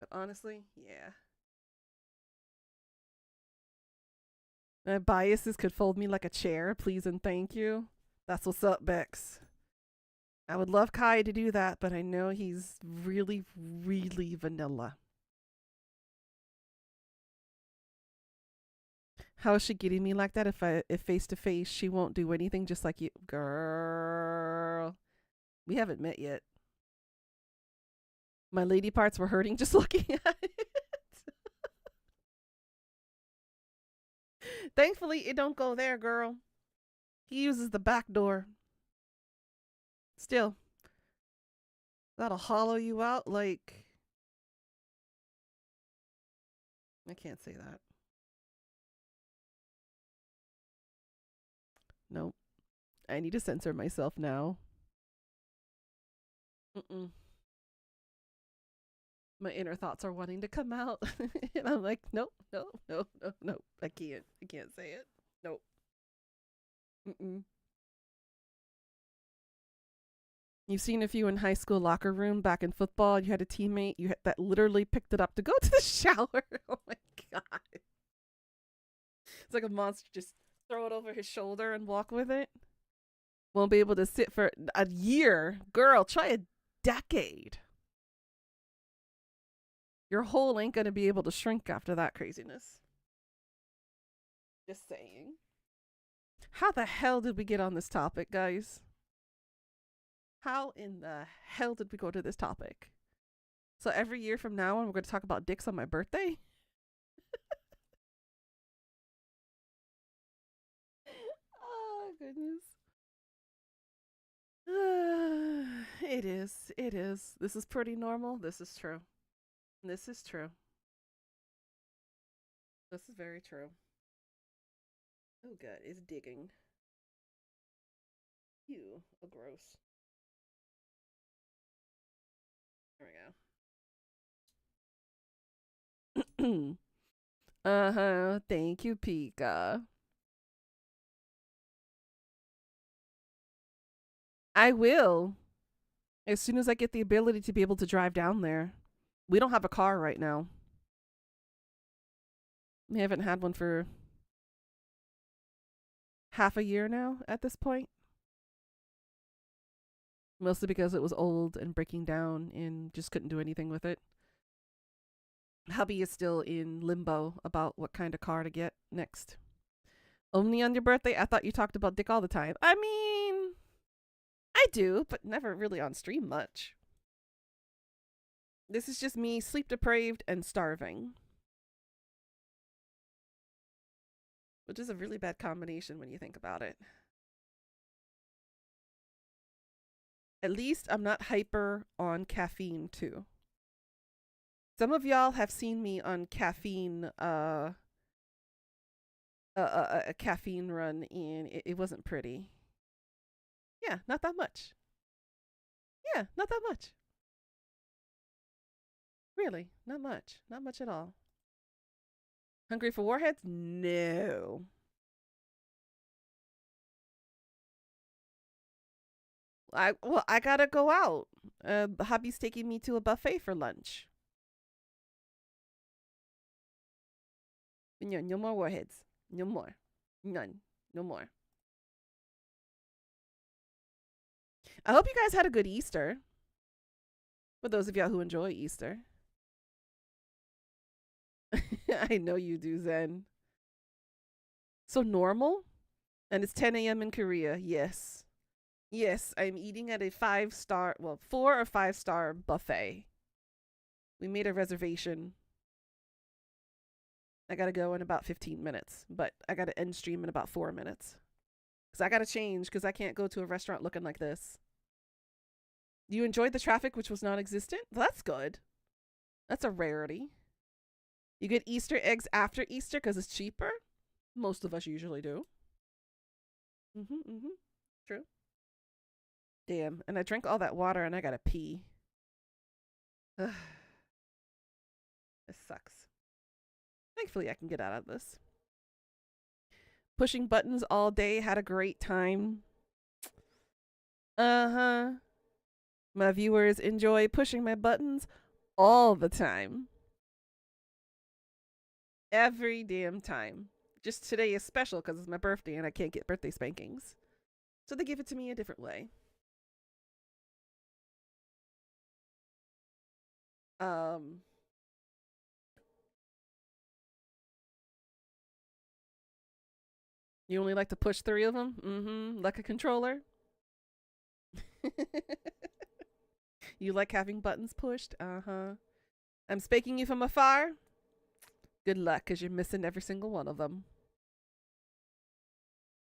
But honestly, yeah. My biases could fold me like a chair, please and thank you. That's what's up, Bex. I would love Kai to do that, but I know he's really, really vanilla. How is she getting me like that? If face to face she won't do anything just like you, girl. We haven't met yet. My lady parts were hurting just looking at it. Thankfully, it don't go there, girl. He uses the back door. Still, that'll hollow you out like... I can't say that. Nope. I need to censor myself now. My inner thoughts are wanting to come out. And I'm like, nope, no. I can't say it. Nope. You've seen a few in high school locker room back in football. You had a teammate that literally picked it up to go to the shower. Oh my God. It's like a monster. Just throw it over his shoulder and walk with it. Won't be able to sit for a year. Girl, try a decade. Your hole ain't going to be able to shrink after that craziness. Just saying. How the hell did we get on this topic, guys? How in the hell did we go to this topic? So every year from now on, we're going to talk about dicks on my birthday? Oh, goodness. It is. It is. This is pretty normal. This is true. This is true. This is very true. Oh, God. It's digging. Ew. Oh, gross. There we go. Uh-huh. Thank you, Pika. I will. As soon as I get the ability to be able to drive down there. We don't have a car right now. We haven't had one for half a year now at this point. Mostly because it was old and breaking down and just couldn't do anything with it. Hubby is still in limbo about what kind of car to get next. Only on your birthday? I thought you talked about dick all the time. I mean, I do, but never really on stream much. This is just me sleep deprived and starving. Which is a really bad combination when you think about it. At least I'm not hyper on caffeine too. Some of y'all have seen me on caffeine, a caffeine run, and it wasn't pretty. Yeah, not that much. Yeah, not that much. Really, not much. Not much at all. Hungry for warheads? No. I gotta go out. The hubby's taking me to a buffet for lunch. No, no more warheads. No more. None. No more. I hope you guys had a good Easter. For those of y'all who enjoy Easter. I know you do, Zen. So normal? And it's 10 a.m. in Korea. Yes. Yes, I'm eating at a 5-star, well, 4 or 5-star buffet. We made a reservation. I gotta go in about 15 minutes, but I gotta end stream in about 4 minutes. Because I gotta change, because I can't go to a restaurant looking like this. You enjoyed the traffic, which was non-existent? Well, that's good. That's a rarity. You get Easter eggs after Easter because it's cheaper? Most of us usually do. True. Damn, and I drank all that water and I gotta pee. Ugh. This sucks. Thankfully, I can get out of this. Pushing buttons all day, had a great time. Uh-huh. My viewers enjoy pushing my buttons all the time. Every damn time. Just today is special because it's my birthday and I can't get birthday spankings. So they give it to me a different way. You only like to push 3 of them? Like a controller? You like having buttons pushed? Uh-huh. I'm spanking you from afar? Good luck, because you're missing every single one of them.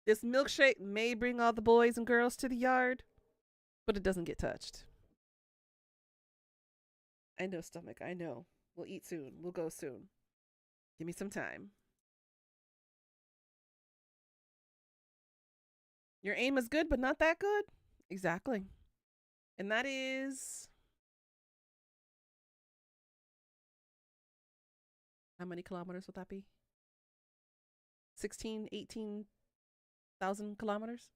This milkshake may bring all the boys and girls to the yard, but it doesn't get touched. I know, stomach. I know. We'll eat soon. We'll go soon. Give me some time. Your aim is good, but not that good? Exactly. And that is... How many kilometers would that be? 16, 18,000 kilometers?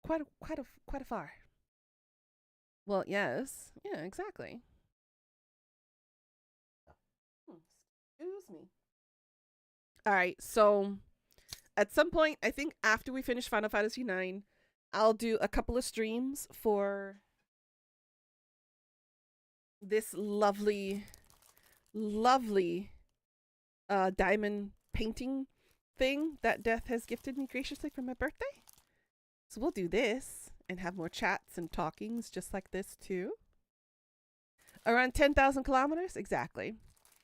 Quite a far. Well, yes. Yeah, exactly. Excuse me. All right. So at some point, I think after we finish Final Fantasy IX, I'll do a couple of streams for this lovely, lovely diamond painting thing that Death has gifted me graciously for my birthday. So we'll do this and have more chats and talkings just like this too. Around 10,000 kilometers? Exactly.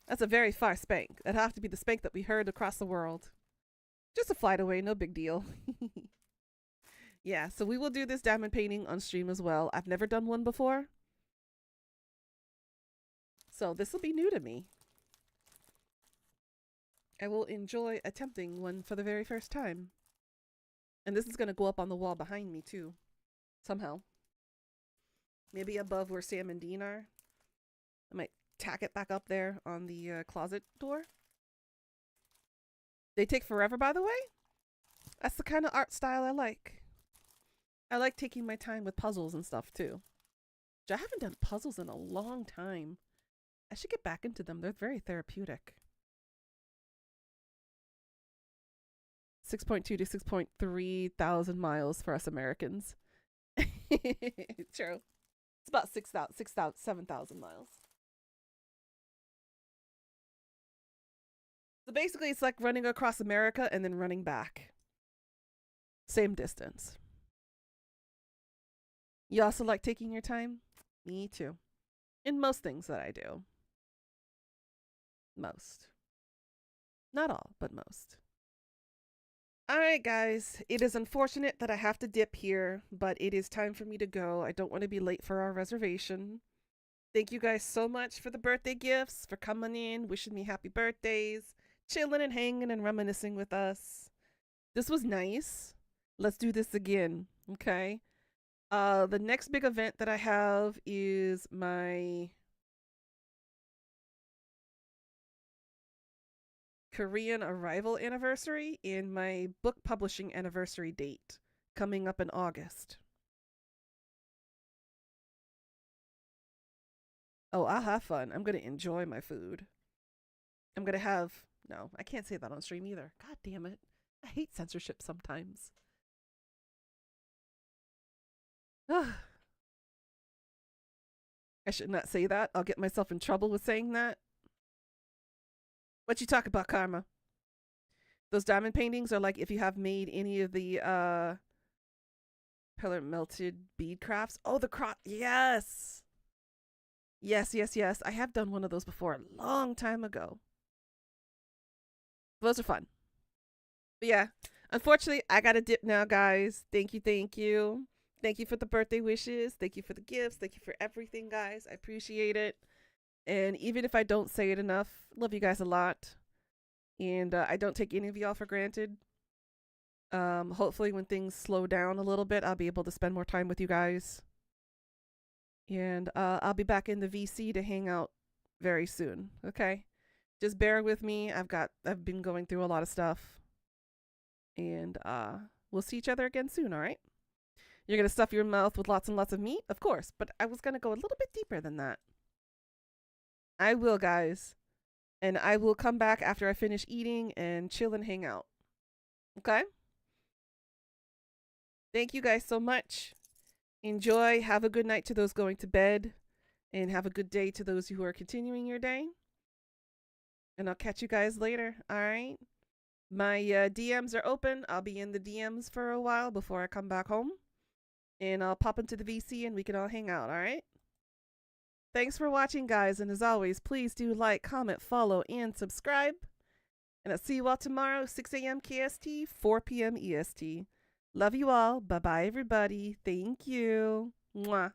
That's a very far spank. That'd have to be the spank that we heard across the world. Just a flight away, no big deal. Yeah, so we will do this diamond painting on stream as well. I've never done one before, so this will be new to me. I will enjoy attempting one for the very first time. And this is going to go up on the wall behind me too, somehow. Maybe above where Sam and Dean are. I might tack it back up there on the closet door. They take forever, by the way. That's the kind of art style I like. I like taking my time with puzzles and stuff too. I haven't done puzzles in a long time. I should get back into them. They're very therapeutic. 6.2 to 6.3 thousand miles for us Americans. True. It's about 7,000 miles. So basically, it's like running across America and then running back. Same distance. You also like taking your time? Me too. In most things that I do. Most. Not all, but most. Alright, guys. It is unfortunate that I have to dip here, but it is time for me to go. I don't want to be late for our reservation. Thank you guys so much for the birthday gifts, for coming in, wishing me happy birthdays, chilling and hanging and reminiscing with us. This was nice. Let's do this again, okay? The next big event that I have is my Korean arrival anniversary and my book publishing anniversary date coming up in August. Oh, I'll have fun. I'm going to enjoy my food. I'm going to have. No, I can't say that on stream either. God damn it. I hate censorship sometimes. I should not say that. I'll get myself in trouble with saying that. What you talk about, Karma? Those diamond paintings are like if you have made any of the pillar melted bead crafts. Oh, the yes. Yes. I have done one of those before a long time ago. Those are fun. But yeah, unfortunately, I got to dip now, guys. Thank you. Thank you for the birthday wishes. Thank you for the gifts. Thank you for everything, guys. I appreciate it. And even if I don't say it enough, love you guys a lot. And I don't take any of y'all for granted. Hopefully when things slow down a little bit, I'll be able to spend more time with you guys. And I'll be back in the VC to hang out very soon. Okay? Just bear with me. I've been going through a lot of stuff. And we'll see each other again soon, all right? You're going to stuff your mouth with lots and lots of meat? Of course, but I was going to go a little bit deeper than that. I will, guys. And I will come back after I finish eating and chill and hang out. Okay? Thank you guys so much. Enjoy. Have a good night to those going to bed. And have a good day to those who are continuing your day. And I'll catch you guys later. All right? My DMs are open. I'll be in the DMs for a while before I come back home. And I'll pop into the VC and we can all hang out, all right? Thanks for watching, guys. And as always, please do like, comment, follow, and subscribe. And I'll see you all tomorrow, 6 a.m. KST, 4 p.m. EST. Love you all. Bye-bye, everybody. Thank you. Mwah.